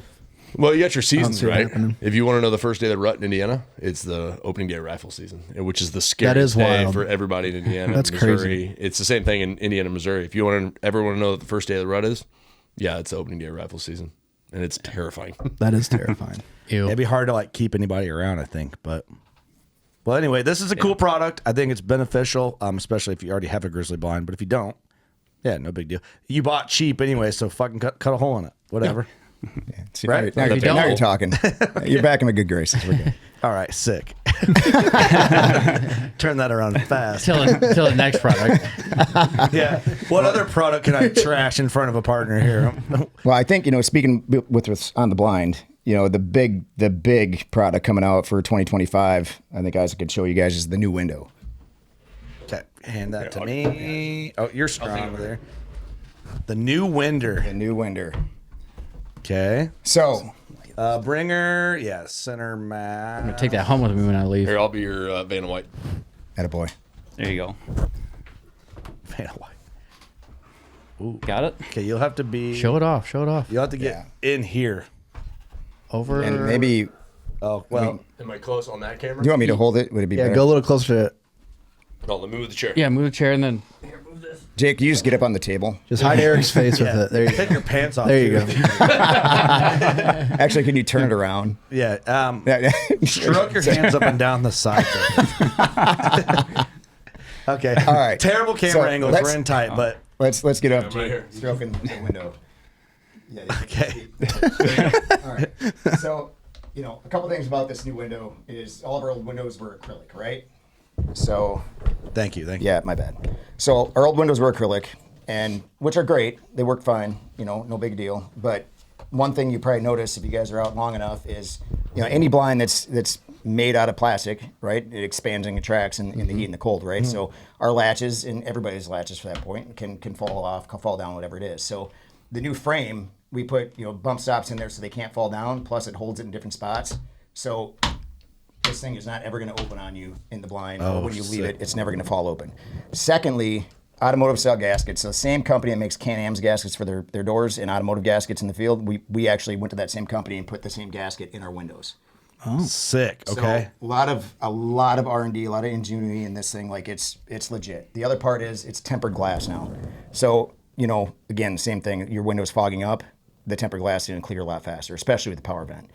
[SPEAKER 13] Well, you got your seasons,
[SPEAKER 15] see it
[SPEAKER 13] right?
[SPEAKER 15] happening.
[SPEAKER 13] If you want to know the first day of the rut in Indiana, it's the opening day rifle season, which is the
[SPEAKER 15] That
[SPEAKER 13] scariest
[SPEAKER 15] is
[SPEAKER 13] day
[SPEAKER 15] wild.
[SPEAKER 13] for everybody in Indiana.
[SPEAKER 15] That's
[SPEAKER 13] Missouri.
[SPEAKER 15] crazy.
[SPEAKER 13] It's the same thing in Indiana, Missouri. If you ever want to know what the first day of the rut is, it's the opening day of rifle season, and it's terrifying.
[SPEAKER 15] That is terrifying.
[SPEAKER 10] It'd be hard to keep anybody around, I think. But well, anyway, this is a cool product. I think it's beneficial, especially if you already have a Grizzly blind. But if you don't, no big deal. You bought cheap anyway, so fucking cut a hole in it. Whatever.
[SPEAKER 12] Yeah. See,
[SPEAKER 10] Right?
[SPEAKER 12] Now you're talking. You're back in my good graces. We're good.
[SPEAKER 10] All right, sick. Turn that around fast.
[SPEAKER 11] Till the next product.
[SPEAKER 10] Yeah. What other product can I trash in front of a partner here?
[SPEAKER 12] Well, I think, speaking with us on the blind, the big product coming out for 2025, I think Isaac could show you guys, is the new window.
[SPEAKER 10] Okay, hand that to me. Oh, you're strong over there. The new winder.
[SPEAKER 12] The new winder.
[SPEAKER 10] Okay.
[SPEAKER 12] So,
[SPEAKER 10] Bringer, center mass.
[SPEAKER 11] I'm gonna take that home with me when I leave.
[SPEAKER 13] Here, I'll be your Vanna White.
[SPEAKER 12] Attaboy.
[SPEAKER 14] There you go.
[SPEAKER 10] Vanna White. Ooh.
[SPEAKER 14] Got it?
[SPEAKER 10] Okay, you'll have to be...
[SPEAKER 11] Show it off. You'll
[SPEAKER 10] have to get in here.
[SPEAKER 11] Over...
[SPEAKER 12] And maybe...
[SPEAKER 10] Oh, well...
[SPEAKER 13] Am I close on that camera?
[SPEAKER 12] Do you want me to hold it? Would it be better?
[SPEAKER 15] Go a little closer to it.
[SPEAKER 13] No, let me move the chair.
[SPEAKER 11] Yeah, move the chair and then...
[SPEAKER 12] Jake, you just get up on the table.
[SPEAKER 15] Just hide Eric's face with it. There you
[SPEAKER 10] Take your pants off.
[SPEAKER 15] There you go.
[SPEAKER 12] Actually, can you turn it around?
[SPEAKER 10] Yeah. Stroke your hands up and down the side. Okay.
[SPEAKER 12] All right.
[SPEAKER 10] Terrible camera angles. We're in tight, but
[SPEAKER 12] let's get up.
[SPEAKER 13] right here.
[SPEAKER 12] Stroking the window. Yeah.
[SPEAKER 10] Okay.
[SPEAKER 12] All right. So, a couple things about this new window is all of our old windows were acrylic, right? So,
[SPEAKER 10] thank you.
[SPEAKER 12] Yeah, my bad. So our old windows were acrylic, and which are great. They work fine. No big deal. But one thing you probably notice if you guys are out long enough is, any blind that's made out of plastic, right? It expands and contracts in the heat and the cold, right? Mm-hmm. So our latches and everybody's latches for that point can fall off, can fall down, whatever it is. So the new frame, we put bump stops in there so they can't fall down. Plus it holds it in different spots. So this thing is not ever going to open on you in the blind. When you leave it, it's never going to fall open. Secondly, automotive style gaskets. So the same company that makes Can-Am's gaskets for their doors and automotive gaskets in the field, we actually went to that same company and put the same gasket in our windows.
[SPEAKER 10] Oh, sick. Okay.
[SPEAKER 12] So a lot of R&D, a lot of ingenuity in this thing. Like it's legit. The other part is it's tempered glass now. So again, same thing. Your window's fogging up. The tempered glass is going to clear a lot faster, especially with the power vent.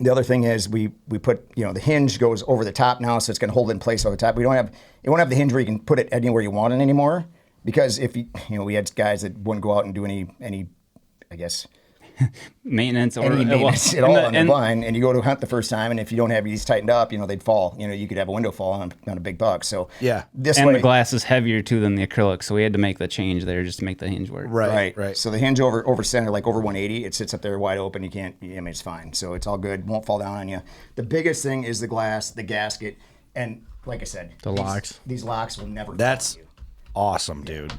[SPEAKER 12] The other thing is we put, the hinge goes over the top now, so it's going to hold it in place over the top. It won't have the hinge where you can put it anywhere you want it anymore, because if we had guys that wouldn't go out and do any I guess,
[SPEAKER 14] maintenance or
[SPEAKER 12] any maintenance at all on the blind, and you go to hunt the first time, and if you don't have these tightened up, they'd fall. You could have a window fall on a big buck. So
[SPEAKER 10] yeah,
[SPEAKER 14] the glass is heavier too than the acrylic, so we had to make the change there just to make the hinge work.
[SPEAKER 12] Right. So the hinge over center, like over 180, it sits up there wide open. You can't. It's fine. So it's all good. Won't fall down on you. The biggest thing is the glass, the gasket, and like I said,
[SPEAKER 11] locks.
[SPEAKER 12] These locks will never.
[SPEAKER 10] That's
[SPEAKER 12] fall on you.
[SPEAKER 10] Awesome, dude.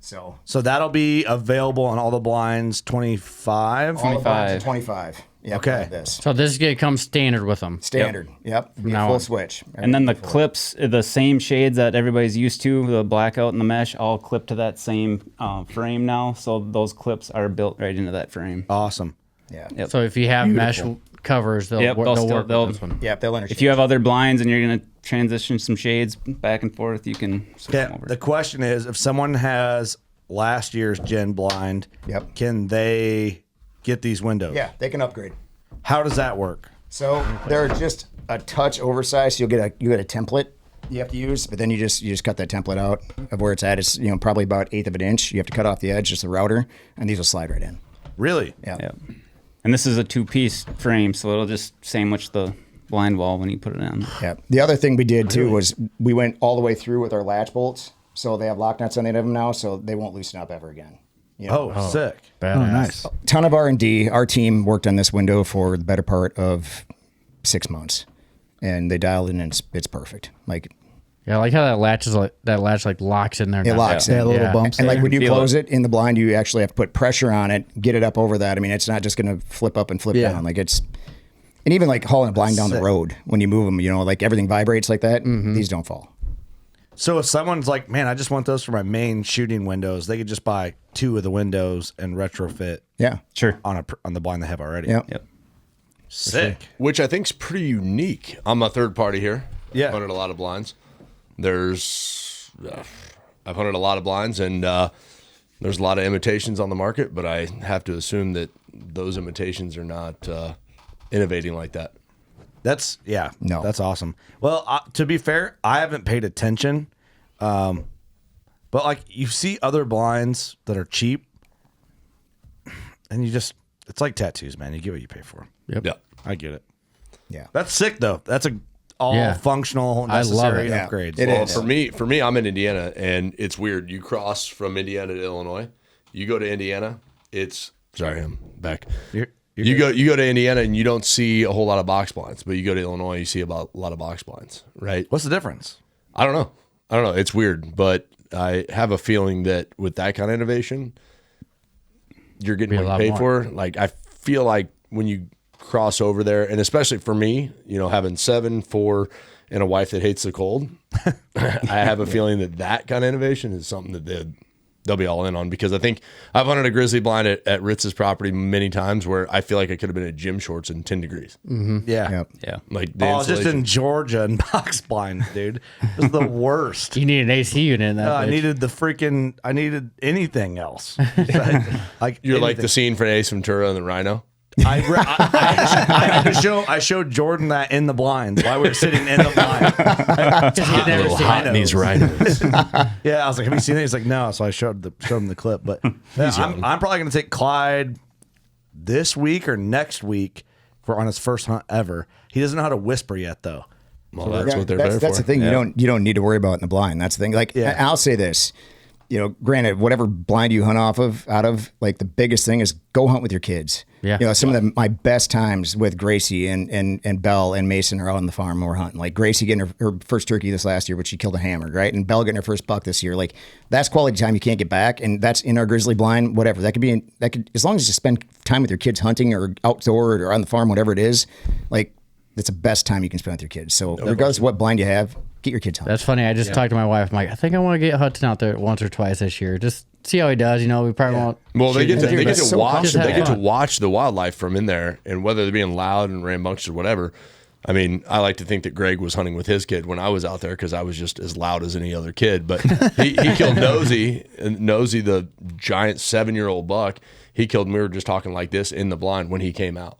[SPEAKER 12] So
[SPEAKER 10] that'll be available on all the blinds 25?
[SPEAKER 12] 25. Yep,
[SPEAKER 10] okay.
[SPEAKER 11] So this comes standard with them.
[SPEAKER 12] Standard. Yep. Full switch.
[SPEAKER 14] And then the clips, the same shades that everybody's used to, the blackout and the mesh, all clip to that same frame now. So those clips are built right into that frame.
[SPEAKER 10] Awesome.
[SPEAKER 12] Yeah.
[SPEAKER 14] Yep.
[SPEAKER 11] So if you have mesh covers, they'll work with this one.
[SPEAKER 12] Yep, they'll understand.
[SPEAKER 14] If you have other blinds and you're going to transition some shades back and forth, you can switch them over.
[SPEAKER 10] The question is, if someone has last year's gen blind, can they get these windows?
[SPEAKER 12] Yeah, they can upgrade.
[SPEAKER 10] How does that work?
[SPEAKER 12] So they're just a touch oversized. You'll get a template you have to use, but then you just cut that template out of where it's at. It's probably about 1/8 of an inch. You have to cut off the edge, just the router, and these will slide right in.
[SPEAKER 10] Really?
[SPEAKER 12] Yeah.
[SPEAKER 14] And this is a 2-piece frame, so it'll just sandwich the blind wall when you put it in.
[SPEAKER 12] Yeah. The other thing we did too was we went all the way through with our latch bolts, so they have lock nuts on the end of them now, so they won't loosen up ever again.
[SPEAKER 10] Sick.
[SPEAKER 11] Badass.
[SPEAKER 15] Oh, nice.
[SPEAKER 12] Ton of R&D. Our team worked on this window for the better part of 6 months, and they dialed in, and it's perfect.
[SPEAKER 11] Yeah, I like how that latch locks in there.
[SPEAKER 12] It locks in.
[SPEAKER 15] Little bumps.
[SPEAKER 12] And when you
[SPEAKER 14] Feel
[SPEAKER 12] close it in the blind, you actually have to put pressure on it, get it up over that. I mean, it's not just going to flip up and flip down. And even hauling a blind down the road when you move them, everything vibrates like that. Mm-hmm. These don't fall.
[SPEAKER 10] So if someone's like, man, I just want those for my main shooting windows, they could just buy 2 of the windows and retrofit.
[SPEAKER 12] Yeah,
[SPEAKER 14] sure.
[SPEAKER 10] On the blind they have already.
[SPEAKER 12] Yep.
[SPEAKER 10] Sick.
[SPEAKER 13] Sure. Which I think is pretty unique. I'm a third party here.
[SPEAKER 10] Yeah.
[SPEAKER 13] I've hunted a lot of blinds. I've hunted a lot of blinds, and there's a lot of imitations on the market, but I have to assume that those imitations are not innovating like that.
[SPEAKER 10] That's awesome. Well, to be fair, I haven't paid attention, but you see other blinds that are cheap, and it's like tattoos, man. You get what you pay for.
[SPEAKER 11] Yep.
[SPEAKER 13] Yeah,
[SPEAKER 10] I get it.
[SPEAKER 12] Yeah,
[SPEAKER 10] that's sick though. That's all functional, necessary upgrades.
[SPEAKER 12] It is.
[SPEAKER 13] For me, I'm in Indiana, and it's weird. You cross from Indiana to Illinois. You go to Indiana, I'm back. You go to Indiana and you don't see a whole lot of box blinds, but you go to Illinois, you see a lot of box blinds, right?
[SPEAKER 10] What's the difference?
[SPEAKER 13] I don't know. It's weird, but I have a feeling that with that kind of innovation, you're getting what you pay for. I feel like when you cross over there, and especially for me, you know, having 7, 4, and a wife that hates the cold, I have a feeling that kind of innovation is something that they'll be all in on, because I think I've hunted a grizzly blind at Ritz's property many times where I feel like I could have been in gym shorts in 10 degrees.
[SPEAKER 10] Mm-hmm. Yeah.
[SPEAKER 13] Like
[SPEAKER 10] I was just in Georgia in box blinds, dude. It was the worst.
[SPEAKER 11] You need an AC unit in that.
[SPEAKER 10] I needed anything else. Like
[SPEAKER 13] you're like the scene for Ace Ventura and the Rhino.
[SPEAKER 10] I showed Jordan that in the blinds while we were sitting in the blind.
[SPEAKER 13] It's a little hot in these rhinos.
[SPEAKER 10] Yeah, I was like, "Have you seen it?" He's like, "No." So I showed him the clip. But yeah, I'm probably going to take Clyde this week or next week on his first hunt ever. He doesn't know how to whisper yet, though.
[SPEAKER 13] Well, that's what they're there for.
[SPEAKER 12] That's the thing. Yeah. You don't need to worry about in the blind. That's the thing. Like I'll say this. You know, granted, whatever blind you hunt out of, like the biggest thing is go hunt with your kids.
[SPEAKER 11] Yeah.
[SPEAKER 12] You know, some of my best times with Gracie and Belle and Mason are out on the farm when we're hunting. Like Gracie getting her first turkey this last year, which she killed a hammered, right? And Belle getting her first buck this year. Like that's quality time you can't get back, and that's in our grizzly blind. Whatever that could as long as you spend time with your kids hunting or outdoor or on the farm, whatever it is, like that's the best time you can spend with your kids. So regardless of what blind you have, get your kids hunting.
[SPEAKER 11] That's funny. I just talked to my wife. I'm like, I think I want to get Hudson out there once or twice this year. Just see how he does. You know, we probably won't.
[SPEAKER 13] Well, they get to watch the wildlife from in there, and whether they're being loud and rambunctious or whatever. I mean, I like to think that Greg was hunting with his kid when I was out there because I was just as loud as any other kid. But he killed Nosy, the giant 7-year-old buck. He killed him. We were just talking like this in the blind when he came out.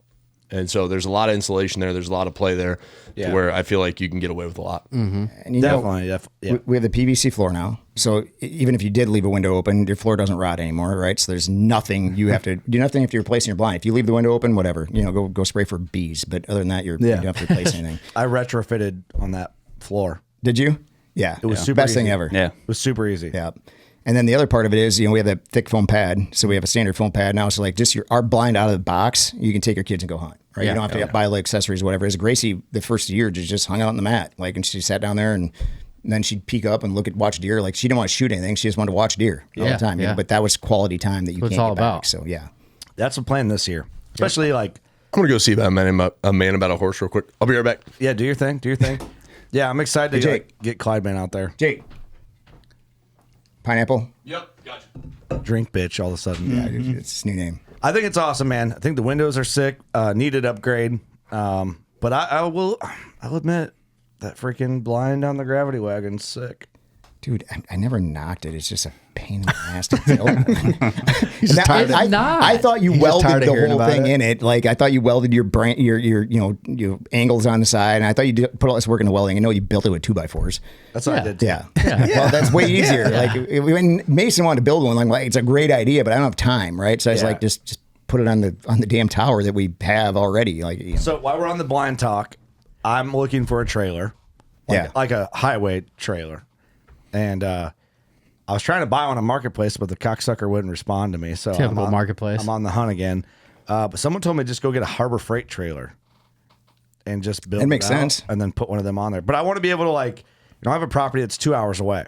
[SPEAKER 13] And so there's a lot of insulation there. There's a lot of play there where I feel like you can get away with a lot.
[SPEAKER 12] Mm-hmm. And definitely. We have the PVC floor now. So even if you did leave a window open, your floor doesn't rot anymore, right? So there's nothing you have to do. Nothing if you're replacing your blind. If you leave the window open, whatever, you know, go spray for bees. But other than that, you don't have to replace anything.
[SPEAKER 10] I retrofitted on that floor.
[SPEAKER 12] Did you? Yeah.
[SPEAKER 10] It was super
[SPEAKER 12] best
[SPEAKER 10] easy.
[SPEAKER 12] thing ever.
[SPEAKER 10] Yeah. It was super easy.
[SPEAKER 12] Yeah. And then the other part of it is, you know, we have that thick foam pad. So we have a standard foam pad now. So like just our blind out of the box, you can take your kids and go hunt, right? You don't have to buy like accessories or whatever. As Gracie, the first year, just hung out on the mat. Like, and she sat down there and then she'd peek up and watch deer. Like she didn't want to shoot anything. She just wanted to watch deer all the time. You know? But that was quality time that you can't get back. So yeah.
[SPEAKER 10] That's the plan this year. Especially like.
[SPEAKER 13] I'm going to go see a man about a horse real quick. I'll be right back.
[SPEAKER 10] Yeah, do your thing. Yeah, I'm excited to get Clyde Man out there.
[SPEAKER 12] Jake. Pineapple?
[SPEAKER 13] Yep, gotcha.
[SPEAKER 12] Drink bitch all of a sudden. Yeah, it's his new name.
[SPEAKER 10] I think it's awesome, man. I think the windows are sick. Needed upgrade. But I'll admit that freaking blind on the gravity wagon's sick.
[SPEAKER 12] Dude, I never knocked it. It's just a pain in the ass to build. I thought you welded the whole thing in it. Like I thought you welded your your angles on the side, and I thought you put all this work into welding. I know you built it with 2x4s.
[SPEAKER 10] That's what I did.
[SPEAKER 12] Yeah. Well, that's way easier. Like when Mason wanted to build one, like it's a great idea, but I don't have time, right? So I was like, just put it on the damn tower that we have already. Like
[SPEAKER 10] So while we're on the blind talk, I'm looking for a trailer, like a highway trailer. And I was trying to buy one on Marketplace, but the cocksucker wouldn't respond to me. So
[SPEAKER 11] Marketplace.
[SPEAKER 10] I'm on the hunt again. But someone told me just go get a Harbor Freight trailer and just build it.
[SPEAKER 12] Makes sense.
[SPEAKER 10] And then put one of them on there. But I want to be able to I have a property that's 2 hours away,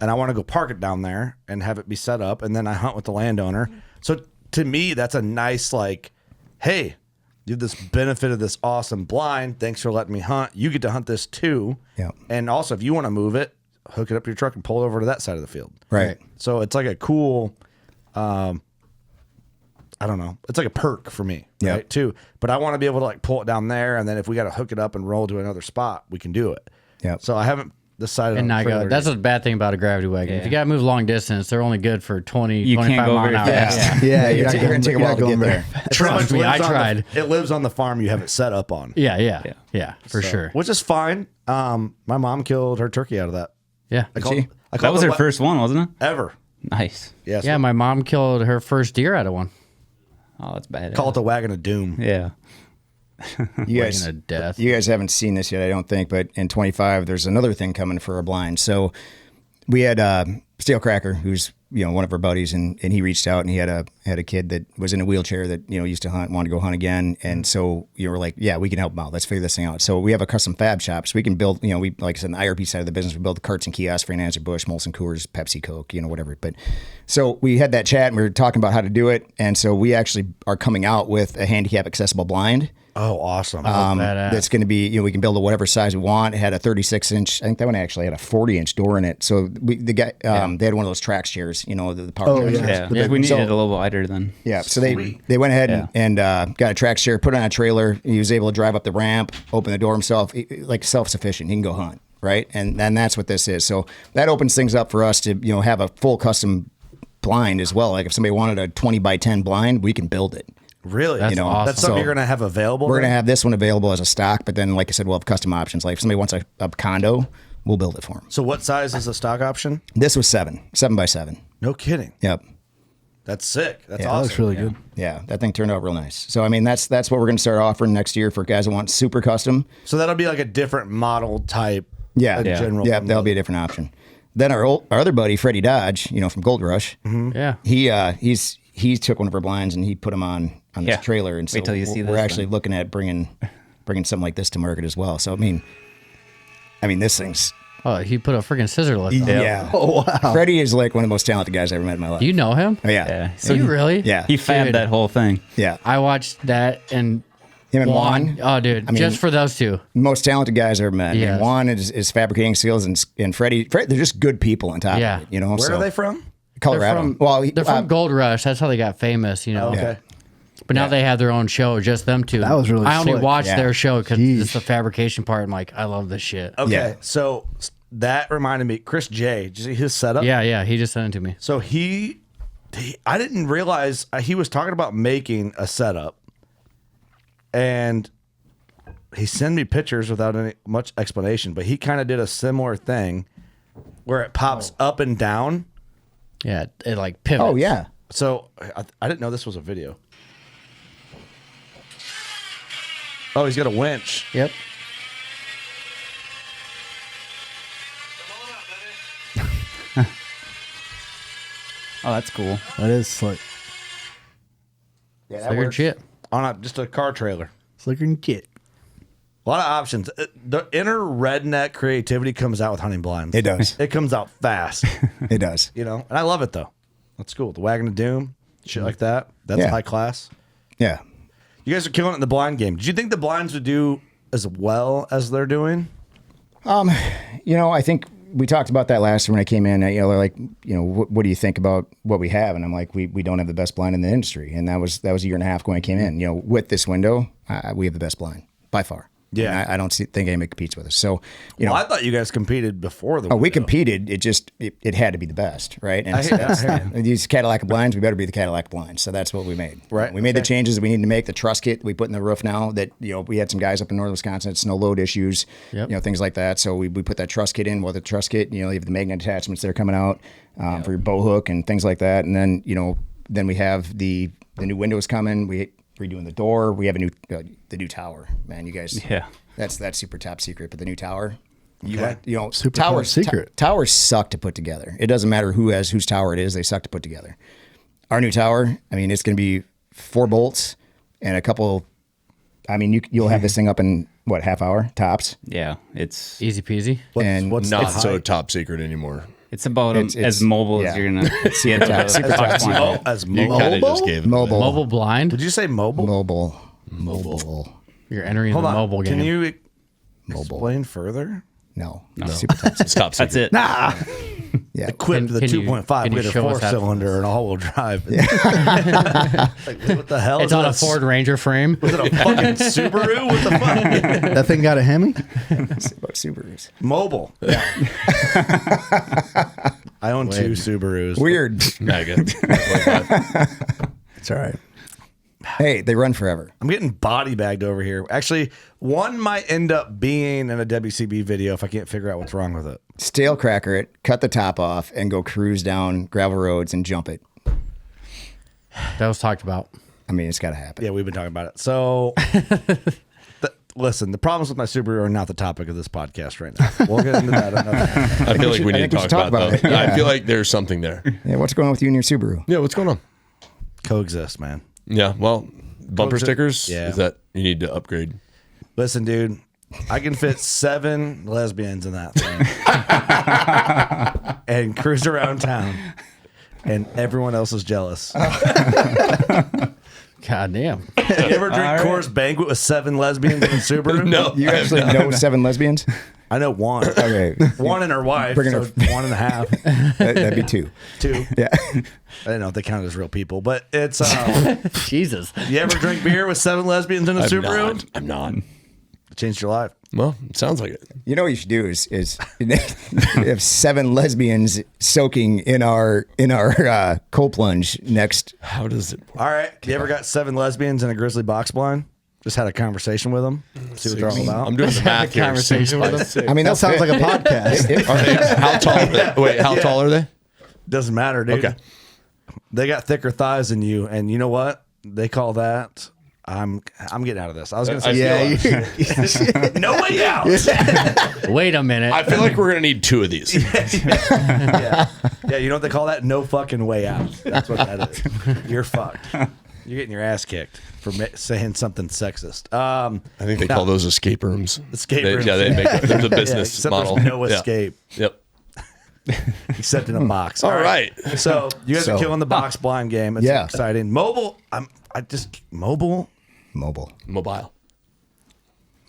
[SPEAKER 10] and I want to go park it down there and have it be set up, and then I hunt with the landowner. So to me, that's a nice hey, you have this benefit of this awesome blind. Thanks for letting me hunt. You get to hunt this too.
[SPEAKER 12] Yeah.
[SPEAKER 10] And also, if you want to move it, hook it up to your truck and pull it over to that side of the field.
[SPEAKER 12] Right.
[SPEAKER 10] So it's like a cool, I don't know. It's like a perk for me, right, too. But I want to be able to pull it down there, and then if we got to hook it up and roll to another spot, we can do it.
[SPEAKER 12] Yeah.
[SPEAKER 10] So I haven't decided
[SPEAKER 11] and
[SPEAKER 10] on
[SPEAKER 11] not that's a bad thing about a gravity wagon. If you got to move long distance, they're only good for 20, 25 mile an hour.
[SPEAKER 12] Yeah, you're going to take a while to get there.
[SPEAKER 11] Trust me, I tried.
[SPEAKER 10] It lives on the farm you have it set up on.
[SPEAKER 11] Yeah, for sure.
[SPEAKER 10] Which is fine. My mom killed her turkey out of that.
[SPEAKER 11] Yeah.
[SPEAKER 14] That was her first one, wasn't it?
[SPEAKER 10] Ever.
[SPEAKER 14] Nice.
[SPEAKER 10] Yeah,
[SPEAKER 11] my mom killed her first deer out of one.
[SPEAKER 14] Oh, that's bad.
[SPEAKER 10] Call it the wagon of doom.
[SPEAKER 14] Yeah.
[SPEAKER 12] You guys haven't seen this yet, I don't think, but in 25, there's another thing coming for our blind. So we had Steel Cracker, who's one of our buddies, and he reached out, and he had a kid that was in a wheelchair that used to hunt, wanted to go hunt again, and so we're like, yeah, we can help him out. Let's figure this thing out. So we have a custom fab shop, so we can build. We, like I said, in the IRP side of the business, we build the carts and kiosks for Anheuser-Busch, Molson Coors, Pepsi, Coke, whatever. But so we had that chat, and we were talking about how to do it, and so we actually are coming out with a handicap accessible blind.
[SPEAKER 10] Oh, awesome.
[SPEAKER 12] That's going to be, we can build it whatever size we want. It had a 36-inch, I think that one actually had a 40-inch door in it. So they had one of those track chairs, the power chairs.
[SPEAKER 14] Yeah, we needed a little wider then.
[SPEAKER 12] Yeah, so they went ahead and got a track chair, put it on a trailer. He was able to drive up the ramp, open the door himself, like self-sufficient. He can go hunt, right? And that's what this is. So that opens things up for us to, have a full custom blind as well. Like if somebody wanted a 20 by 10 blind, we can build it.
[SPEAKER 10] Really?
[SPEAKER 11] That's awesome.
[SPEAKER 10] That's something you're going to have available?
[SPEAKER 12] We're going to have this one available as a stock, but then, like I said, we'll have custom options. Like if somebody wants a condo, we'll build it for them.
[SPEAKER 10] So what size is the stock option?
[SPEAKER 12] This was 7 by 7.
[SPEAKER 10] No kidding.
[SPEAKER 12] Yep.
[SPEAKER 10] That's sick. That's
[SPEAKER 12] awesome.
[SPEAKER 15] That looks really good.
[SPEAKER 12] Yeah, that thing turned out real nice. So, I mean, that's what we're going to start offering next year for guys that want super custom.
[SPEAKER 10] So that'll be like a different model type.
[SPEAKER 12] Yeah.
[SPEAKER 10] General.
[SPEAKER 12] Yeah, that'll be a different option. Then our other buddy, Freddie Dodge, from Gold Rush.
[SPEAKER 11] Yeah.
[SPEAKER 12] He took one of our blinds and he put them on this trailer, and so
[SPEAKER 14] Wait till you see
[SPEAKER 12] we're
[SPEAKER 14] this
[SPEAKER 12] actually looking at bringing something like this to market as well. So I mean, this thing's.
[SPEAKER 11] Oh, he put a freaking scissor lift on.
[SPEAKER 12] Yeah. Oh wow. Freddie is like one of the most talented guys I ever met in my life.
[SPEAKER 11] Do you know him?
[SPEAKER 12] Oh, yeah.
[SPEAKER 11] So you really?
[SPEAKER 12] Yeah.
[SPEAKER 14] He fabbed that whole thing.
[SPEAKER 12] Yeah.
[SPEAKER 11] I watched that and.
[SPEAKER 12] Him and Juan.
[SPEAKER 11] Oh, dude, just for those two.
[SPEAKER 12] Most talented guys I ever met.
[SPEAKER 11] Yes.
[SPEAKER 12] And Juan is fabricating skills, and Freddie, they're just good people on top of it.
[SPEAKER 10] Where are they from?
[SPEAKER 12] Colorado.
[SPEAKER 11] They're from Gold Rush. That's how they got famous,
[SPEAKER 10] Okay.
[SPEAKER 11] But now they have their own show, just them two.
[SPEAKER 15] That was really
[SPEAKER 11] I only
[SPEAKER 15] slick.
[SPEAKER 11] watched
[SPEAKER 12] Yeah.
[SPEAKER 11] their show because it's the fabrication part. I'm like, I love this shit.
[SPEAKER 10] Okay.
[SPEAKER 12] Yeah.
[SPEAKER 10] So that reminded me, Chris J. Did you see his setup?
[SPEAKER 11] Yeah. He just sent it to me.
[SPEAKER 10] So I didn't realize he was talking about making a setup, and he sent me pictures without any much explanation, but he kind of did a similar thing where it pops up and down.
[SPEAKER 11] Yeah, it like pivots.
[SPEAKER 12] Oh yeah.
[SPEAKER 10] So I didn't know this was a video. Oh, he's got a winch.
[SPEAKER 11] Yep.
[SPEAKER 14] Oh, that's cool.
[SPEAKER 15] That is slick.
[SPEAKER 12] Yeah, that
[SPEAKER 11] Slicker
[SPEAKER 12] works.
[SPEAKER 11] shit.
[SPEAKER 10] On just a car trailer.
[SPEAKER 15] Slicker than kit.
[SPEAKER 10] A lot of options. The inner redneck creativity comes out with hunting blinds.
[SPEAKER 12] It does.
[SPEAKER 10] It comes out fast.
[SPEAKER 12] It does.
[SPEAKER 10] And I love it though. That's cool. The Wagon of Doom, shit like that. That's
[SPEAKER 12] Yeah.
[SPEAKER 10] high class.
[SPEAKER 12] Yeah.
[SPEAKER 10] You guys are killing it in the blind game. Did you think the blinds would do as well as they're doing?
[SPEAKER 12] I think we talked about that last year when I came in. They're like, what do you think about what we have? And I'm like, we don't have the best blind in the industry. And that was a year and a half when I came in. With this window, we have the best blind by far.
[SPEAKER 10] Yeah.
[SPEAKER 12] And I don't think anybody competes with us. So,
[SPEAKER 10] I thought you guys competed before the window.
[SPEAKER 12] we competed. It had to be the best, right? And these Cadillac blinds, we better be the Cadillac blinds. So that's what we made.
[SPEAKER 10] Right.
[SPEAKER 12] We made the changes that we need to make. The truss kit we put in the roof now that, we had some guys up in northern Wisconsin had snow load issues, things like that. So we put that truss kit in. Well, the truss kit, you have the magnet attachments that are coming out for your bow hook and things like that. And then, then we have the new windows coming. Redoing the door. We have the new tower. Man, you guys.
[SPEAKER 14] Yeah.
[SPEAKER 12] That's super top secret. But the new tower.
[SPEAKER 15] Super
[SPEAKER 12] towers,
[SPEAKER 15] top secret.
[SPEAKER 12] Towers suck to put together. It doesn't matter whose tower it is. They suck to put together. Our new tower. It's going to be 4 bolts and a couple. You'll have this thing up in what, half hour tops.
[SPEAKER 14] Yeah, it's
[SPEAKER 11] easy peasy.
[SPEAKER 10] What's
[SPEAKER 13] not so top secret anymore.
[SPEAKER 14] It's about as mobile as you're gonna see it.
[SPEAKER 10] As mobile.
[SPEAKER 13] Kinda just gave it away.
[SPEAKER 11] Mobile blind.
[SPEAKER 10] Did you say mobile?
[SPEAKER 12] Mobile.
[SPEAKER 11] You're entering
[SPEAKER 10] Hold
[SPEAKER 11] the
[SPEAKER 10] on.
[SPEAKER 11] mobile game.
[SPEAKER 10] Can you explain further?
[SPEAKER 12] No. Super top secret.
[SPEAKER 13] It's top secret.
[SPEAKER 14] That's it.
[SPEAKER 10] Nah.
[SPEAKER 12] Yeah.
[SPEAKER 10] Equipped with a
[SPEAKER 11] Can you-
[SPEAKER 10] 2.5
[SPEAKER 11] can you
[SPEAKER 10] liter
[SPEAKER 11] show us that?
[SPEAKER 10] 4-cylinder and all-wheel drive. Like, what the hell?
[SPEAKER 11] It's on a Ford Ranger frame.
[SPEAKER 10] Was it a fucking Subaru? What the fuck?
[SPEAKER 15] That thing got a Hemi?
[SPEAKER 12] It's about Subarus.
[SPEAKER 10] Mobile. Yeah. I own 2 Subarus.
[SPEAKER 12] Weird.
[SPEAKER 13] Mega.
[SPEAKER 15] It's all right.
[SPEAKER 12] Hey, they run forever.
[SPEAKER 10] I'm getting body bagged over here. Actually, one might end up being in a WCB video if I can't figure out what's wrong with it.
[SPEAKER 12] Stale cracker it, cut the top off, and go cruise down gravel roads and jump it.
[SPEAKER 11] That was talked about.
[SPEAKER 12] It's got to happen.
[SPEAKER 10] Yeah, we've been talking about it. So, Listen, the problems with my Subaru are not the topic of this podcast right now. We'll get into that another time.
[SPEAKER 13] I feel like we need to talk about it.
[SPEAKER 12] Yeah.
[SPEAKER 13] I feel like there's something there.
[SPEAKER 12] Yeah, what's going on with you and your Subaru?
[SPEAKER 13] Yeah, what's going on?
[SPEAKER 10] Coexist, man.
[SPEAKER 13] Yeah, well, bumper stickers,
[SPEAKER 10] Yeah.
[SPEAKER 13] is that you need to upgrade.
[SPEAKER 10] Listen, dude, I can fit 7 lesbians in that thing and cruise around town, and everyone else is jealous.
[SPEAKER 11] God damn.
[SPEAKER 10] You ever drink Coors Banquet with 7 lesbians in a Subaru?
[SPEAKER 13] No.
[SPEAKER 12] You actually know 7 lesbians?
[SPEAKER 10] I know one.
[SPEAKER 12] Okay.
[SPEAKER 10] One and her wife,
[SPEAKER 12] Bringing
[SPEAKER 10] so
[SPEAKER 12] her-
[SPEAKER 10] 1.5.
[SPEAKER 12] That'd be 2.
[SPEAKER 10] 2.
[SPEAKER 12] Yeah.
[SPEAKER 10] I didn't know if they count as real people, but it's...
[SPEAKER 11] Jesus.
[SPEAKER 10] You ever drink beer with 7 lesbians in a Subaru?
[SPEAKER 13] I'm not.
[SPEAKER 10] It changed your life.
[SPEAKER 13] Well, it sounds like it.
[SPEAKER 12] You know what you should do is we have 7 lesbians soaking in our cold plunge next.
[SPEAKER 13] How does it work?
[SPEAKER 10] All right. You ever got 7 lesbians in a Grizzly box blind? Just had a conversation with them. See what they're all about.
[SPEAKER 13] I'm doing the math here.
[SPEAKER 11] Conversation with them.
[SPEAKER 13] 6 by 6.
[SPEAKER 15] I mean, that sounds like a podcast.
[SPEAKER 13] Are they, how tall are they? Wait, how tall are they?
[SPEAKER 10] Doesn't matter, dude.
[SPEAKER 13] Okay.
[SPEAKER 10] They got thicker thighs than you, and you know what? They call that... I'm getting out of this. I was going to say, no way out.
[SPEAKER 11] Wait a minute.
[SPEAKER 13] I feel like we're going to need 2 of these.
[SPEAKER 10] Yeah, you know what they call that? No fucking way out. That's what that is. You're fucked. You're getting your ass kicked for saying something sexist.
[SPEAKER 13] I think they call those escape rooms.
[SPEAKER 10] Escape rooms.
[SPEAKER 13] Yeah, they make there's a business
[SPEAKER 10] except
[SPEAKER 13] model.
[SPEAKER 10] There's no
[SPEAKER 13] Yeah.
[SPEAKER 10] escape.
[SPEAKER 13] Yep.
[SPEAKER 10] Except in a box.
[SPEAKER 13] All right.
[SPEAKER 10] So you guys are killing the box blind game. It's exciting. Mobile. Mobile.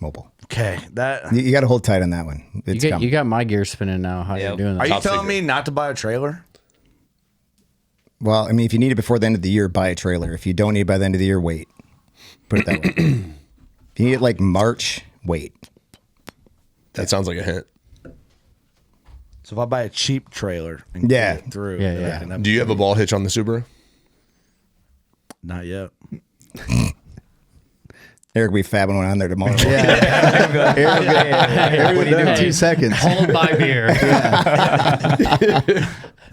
[SPEAKER 12] Mobile.
[SPEAKER 10] Okay, that
[SPEAKER 12] You got to hold tight on that one. It's coming.
[SPEAKER 11] you got my gear spinning now. How you doing that?
[SPEAKER 10] Are you telling me not to buy a trailer?
[SPEAKER 12] Well, I mean, if you need it before the end of the year, buy a trailer. If you don't need it by the end of the year, wait. Put it that way. If you need it like March, wait.
[SPEAKER 13] That sounds like a hint.
[SPEAKER 10] So if I buy a cheap trailer and
[SPEAKER 12] Yeah.
[SPEAKER 10] get it through,
[SPEAKER 11] Yeah.
[SPEAKER 13] Do you have a ball hitch on the Subaru?
[SPEAKER 10] Not yet.
[SPEAKER 12] Eric will be fabbing one on there tomorrow.
[SPEAKER 15] Eric, what do you do in 2 seconds?
[SPEAKER 11] Hold my beer.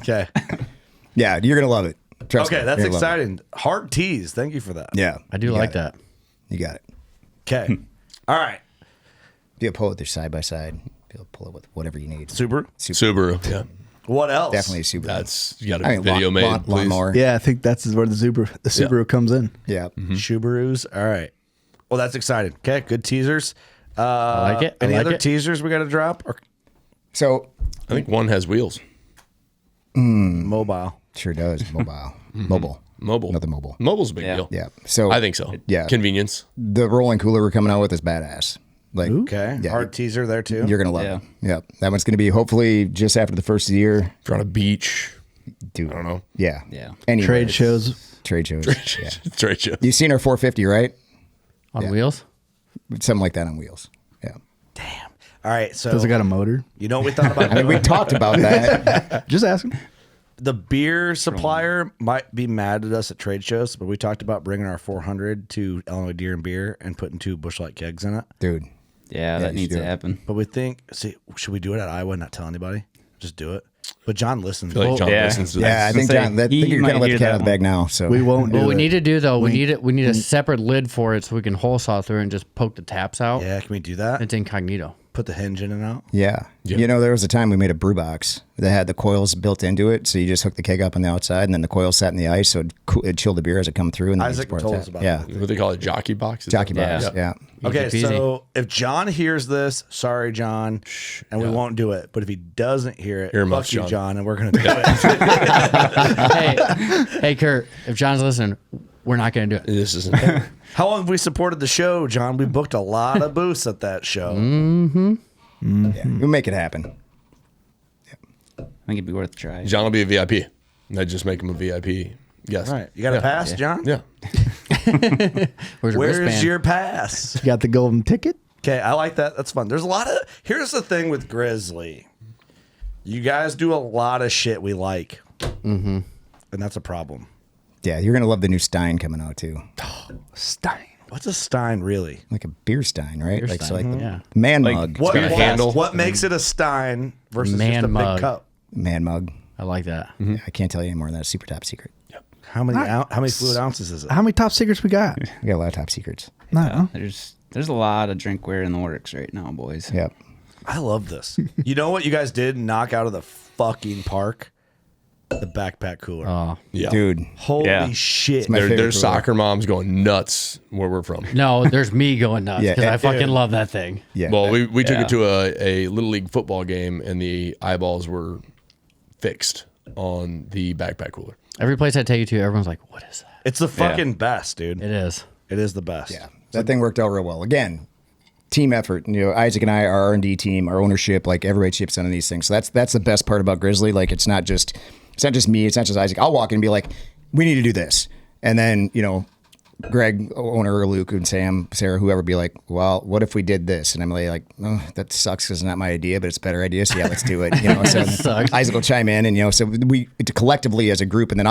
[SPEAKER 10] Okay.
[SPEAKER 12] Yeah, you're going to love it. Trust me.
[SPEAKER 10] Okay, that's
[SPEAKER 12] You're gonna love it.
[SPEAKER 10] exciting. Hard tease. Thank you for that.
[SPEAKER 12] Yeah.
[SPEAKER 11] I do
[SPEAKER 12] you
[SPEAKER 11] like
[SPEAKER 12] got it.
[SPEAKER 11] that.
[SPEAKER 12] You got it.
[SPEAKER 10] Okay. All right.
[SPEAKER 12] You'll pull it there side by side. You'll pull it with whatever you need.
[SPEAKER 10] Subaru?
[SPEAKER 13] Subaru. Yeah.
[SPEAKER 10] What else?
[SPEAKER 12] Definitely a Subaru.
[SPEAKER 13] That's you got a video made. Please.
[SPEAKER 12] Lawnmower.
[SPEAKER 15] Yeah, I think that's where the Subaru comes in.
[SPEAKER 12] Yeah.
[SPEAKER 10] Subarus. All right. Well, that's exciting. Okay, good teasers.
[SPEAKER 11] I like it. I
[SPEAKER 10] Any
[SPEAKER 11] like
[SPEAKER 10] other
[SPEAKER 11] it.
[SPEAKER 10] teasers we got to drop? Or
[SPEAKER 12] So,
[SPEAKER 13] I think one has wheels.
[SPEAKER 10] mobile?
[SPEAKER 12] sure does. Mobile. Mobile. Another mobile.
[SPEAKER 13] Mobile's a big deal.
[SPEAKER 12] Yeah. So,
[SPEAKER 13] I think so.
[SPEAKER 12] Yeah.
[SPEAKER 13] Convenience.
[SPEAKER 12] the rolling cooler we're coming out with is badass. Like,
[SPEAKER 10] Okay.
[SPEAKER 12] Yeah.
[SPEAKER 10] Hard teaser there too.
[SPEAKER 12] you're going to love it. Yeah. That one's going to be hopefully just after the first of the year.
[SPEAKER 13] If you're on a beach.
[SPEAKER 12] Dude.
[SPEAKER 13] I don't know.
[SPEAKER 12] Yeah.
[SPEAKER 14] Yeah.
[SPEAKER 12] Anywhere.
[SPEAKER 15] Trade shows.
[SPEAKER 12] Trade shows. Yeah.
[SPEAKER 13] Trade shows.
[SPEAKER 12] You've seen our 450, right?
[SPEAKER 11] On wheels?
[SPEAKER 12] Something like that on wheels. Yeah.
[SPEAKER 10] All right. So
[SPEAKER 15] Does it got a motor?
[SPEAKER 10] you know what we thought about?
[SPEAKER 12] I mean, we talked about that.
[SPEAKER 15] Just asking.
[SPEAKER 10] The beer supplier might be mad at us at trade shows, but we talked about bringing our 400 to Illinois Deer and Beer and putting 2 Busch Light kegs in it.
[SPEAKER 12] Dude.
[SPEAKER 14] Yeah, that
[SPEAKER 12] you
[SPEAKER 14] needs
[SPEAKER 12] should
[SPEAKER 14] to
[SPEAKER 12] do it.
[SPEAKER 14] happen.
[SPEAKER 10] But we think, should we do it at Iowa and not tell anybody? Just do it. But John listens.
[SPEAKER 13] I feel like John
[SPEAKER 14] yeah.
[SPEAKER 13] listens to
[SPEAKER 12] Yeah, I
[SPEAKER 13] this.
[SPEAKER 12] think John, I think
[SPEAKER 14] he
[SPEAKER 12] you're going to
[SPEAKER 14] might
[SPEAKER 12] let the
[SPEAKER 14] hear
[SPEAKER 12] cat
[SPEAKER 14] that
[SPEAKER 12] out of the bag now. So
[SPEAKER 15] We won't do
[SPEAKER 11] What we
[SPEAKER 15] it.
[SPEAKER 11] need to do though, we need a separate lid for it so we can hole saw through and just poke the taps out.
[SPEAKER 10] Yeah, can we do that?
[SPEAKER 11] It's incognito.
[SPEAKER 10] Put the hinge in and out.
[SPEAKER 12] Yeah. You know, there was a time we made a brew box that had the coils built into it. So you just hook the keg up on the outside and then the coils sat in the ice. So it'd chill the beer as it come through. And then
[SPEAKER 10] Isaac
[SPEAKER 12] you just
[SPEAKER 10] told
[SPEAKER 12] pour
[SPEAKER 10] us
[SPEAKER 12] it
[SPEAKER 10] about
[SPEAKER 12] out.
[SPEAKER 10] that.
[SPEAKER 13] What they call it, jockey box?
[SPEAKER 12] Jockey box. Yeah.
[SPEAKER 10] Okay,
[SPEAKER 11] Easy peasy.
[SPEAKER 10] so if John hears this, sorry, John, and we won't do it. But if he doesn't hear it,
[SPEAKER 13] Earmuffs,
[SPEAKER 10] fuck you,
[SPEAKER 13] John.
[SPEAKER 10] John, and we're going to do it.
[SPEAKER 11] Hey, Kurt, if John's listening, we're not going to do it.
[SPEAKER 13] This isn't.
[SPEAKER 10] How long have we supported the show, John? We booked a lot of booths at that show.
[SPEAKER 12] Yeah. We'll make it happen.
[SPEAKER 14] I think it'd be worth a try.
[SPEAKER 13] John will be a VIP. I'd just make him a VIP. Yes.
[SPEAKER 10] Right. You got a pass, John?
[SPEAKER 13] Yeah.
[SPEAKER 11] Where's your
[SPEAKER 10] Where's
[SPEAKER 11] wristband?
[SPEAKER 10] your pass?
[SPEAKER 15] You got the golden ticket?
[SPEAKER 10] Okay, I like that. That's fun. There's a lot of. Here's the thing with Grizzly. You guys do a lot of shit we like. Mm-hmm. And that's a problem.
[SPEAKER 12] Yeah. You're going to love the new Stein coming out too.
[SPEAKER 10] Stein. What's a Stein really?
[SPEAKER 12] Like a beer Stein, right?
[SPEAKER 11] Beer
[SPEAKER 12] like, so
[SPEAKER 11] Stein,
[SPEAKER 12] like
[SPEAKER 11] yeah.
[SPEAKER 12] the man mug.
[SPEAKER 10] What,
[SPEAKER 13] got a handle.
[SPEAKER 10] what makes it a Stein versus
[SPEAKER 11] Man
[SPEAKER 10] just a
[SPEAKER 11] mug.
[SPEAKER 10] big cup?
[SPEAKER 12] Man mug.
[SPEAKER 11] I like that.
[SPEAKER 12] I can't tell you any more than that. Super top secret.
[SPEAKER 10] How many fluid ounces is it?
[SPEAKER 15] How many top secrets we got?
[SPEAKER 12] We got a lot of top secrets.
[SPEAKER 15] No.
[SPEAKER 14] There's There's a lot of drinkware in the works right now, boys.
[SPEAKER 12] Yep.
[SPEAKER 10] I love this. You know what you guys did knock out of the fucking park? The backpack cooler.
[SPEAKER 11] Oh,
[SPEAKER 13] yeah.
[SPEAKER 12] Dude.
[SPEAKER 10] Holy shit.
[SPEAKER 13] There's soccer moms going nuts where we're from.
[SPEAKER 11] No, there's me going nuts because I fucking
[SPEAKER 10] dude.
[SPEAKER 11] love that thing.
[SPEAKER 12] Yeah.
[SPEAKER 13] Well, we took it to a Little League football game, and the eyeballs were fixed on the backpack cooler.
[SPEAKER 11] Every place I take you to, everyone's like, what is that?
[SPEAKER 10] It's the fucking best, dude.
[SPEAKER 11] It is.
[SPEAKER 10] It is the best.
[SPEAKER 12] Yeah. That thing worked out real well. Again, team effort. You know, Isaac and I, our R&D team, our ownership, like everybody chips in on these things. So that's the best part about Grizzly. Like it's not just me, it's not just Isaac. I'll walk in and be like, we need to do this. And then, you know, Greg, owner, or Luke and Sam, Sarah, whoever be like, well, what if we did this? And I'm like, oh, that sucks because it's not my idea, but it's a better idea. So yeah, let's do it. You know, so Isaac will chime in and, you know, so we collectively as a group. And then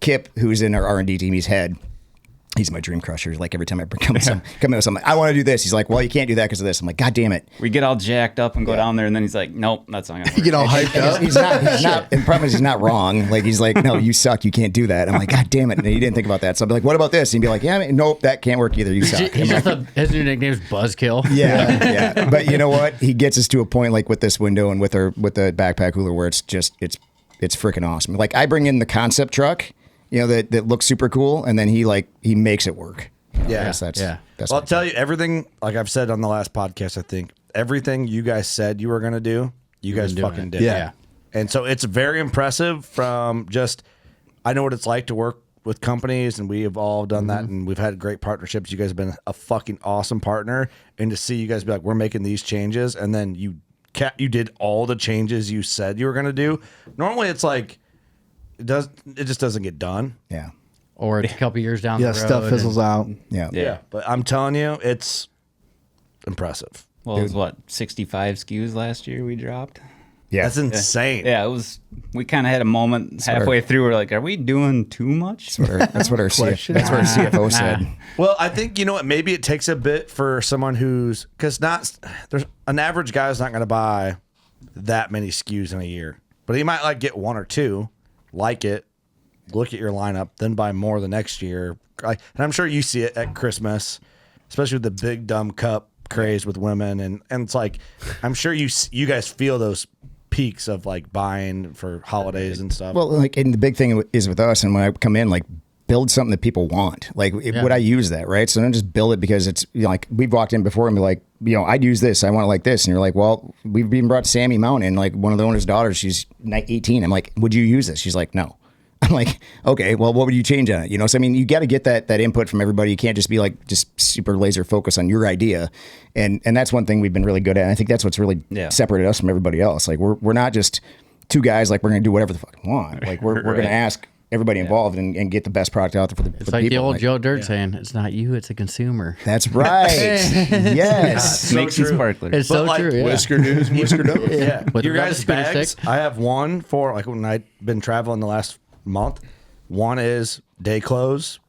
[SPEAKER 12] Kip, who's in our R&D team, he's my dream crusher. Like every time I come in with something, I want to do this. He's like, well, you can't do that because of this. I'm like, God damn it.
[SPEAKER 14] We get all jacked up and go down there, and then he's like, nope, that's not going to work.
[SPEAKER 15] You get all hyped up.
[SPEAKER 12] He's not, and the problem is he's not wrong. Like, he's like, no, you suck. You can't do that. I'm like, God damn it. And he didn't think about that. So I'll be like, what about this? And he'd be like, yeah, nope, that can't work either. You suck.
[SPEAKER 11] His new nickname's Buzzkill.
[SPEAKER 12] Yeah. But you know what? He gets us to a point like with this window and with the backpack cooler where it's freaking awesome. Like, I bring in the concept truck, you know, that looks super cool, and then he makes it work.
[SPEAKER 10] Yeah.
[SPEAKER 12] That's
[SPEAKER 10] well, I'll tell you everything, like I've said on the last podcast, I think everything you guys said you were going to do, you guys fucking did.
[SPEAKER 15] Yeah.
[SPEAKER 10] And so it's very impressive from just, I know what it's like to work with companies, and we have all done that, and we've had great partnerships. You guys have been a fucking awesome partner. And to see you guys be like, we're making these changes, and then you did all the changes you said you were going to do. Normally it's like, it just doesn't get done.
[SPEAKER 12] Yeah.
[SPEAKER 11] Or it's a couple years down the road.
[SPEAKER 15] Yeah, stuff fizzles out.
[SPEAKER 12] Yeah.
[SPEAKER 10] But I'm telling you, it's impressive.
[SPEAKER 14] Well, it was what, 65 SKUs last year we dropped?
[SPEAKER 12] Yeah.
[SPEAKER 10] That's insane.
[SPEAKER 14] Yeah, it was. We kind of had a moment halfway through. We're like, are we doing too much?
[SPEAKER 12] That's what our CFO said.
[SPEAKER 10] Well, I think, you know what, maybe it takes a bit for someone who's, because there's an average guy's not going to buy that many SKUs in a year, but he might like get one or two, like it, look at your lineup, then buy more the next year. And I'm sure you see it at Christmas, especially with the big dumb cup craze with women, and it's like, I'm sure you guys feel those peaks of like buying for holidays and stuff.
[SPEAKER 12] Well, like, and the big thing is with us, and when I come in, like, build something that people want. Like, would I use that, right? So don't just build it because it's, you know, like, we've walked in before and be like, you know, I'd use this, I want it like this, and you're like, well, we've been brought Sammy Mountain, like one of the owner's daughters, she's 18. I'm like, would you use this? She's like, no. I'm like, okay, well, what would you change on it? You know, so I mean, you got to get that input from everybody. You can't just be like just super laser focused on your idea, and that's one thing we've been really good at. And I think that's what's really separated us from everybody else. Like, we're not just two guys like we're gonna do whatever the fuck we want. Like, we're gonna ask everybody involved and get the best product out there for the
[SPEAKER 11] It's
[SPEAKER 12] for
[SPEAKER 11] like
[SPEAKER 12] the people.
[SPEAKER 11] the old Joe Dirt saying, "It's not you, it's a consumer."
[SPEAKER 12] That's right. Yes,
[SPEAKER 14] so makes you sparkler.
[SPEAKER 11] It's so
[SPEAKER 10] like,
[SPEAKER 11] true. Yeah.
[SPEAKER 13] Whisker news, whisker nose.
[SPEAKER 10] Yeah,
[SPEAKER 11] With
[SPEAKER 10] your
[SPEAKER 11] the
[SPEAKER 10] guys'
[SPEAKER 11] spinner
[SPEAKER 10] bags.
[SPEAKER 11] stick.
[SPEAKER 10] I have one for like when I've been traveling the last month. One is day clothes,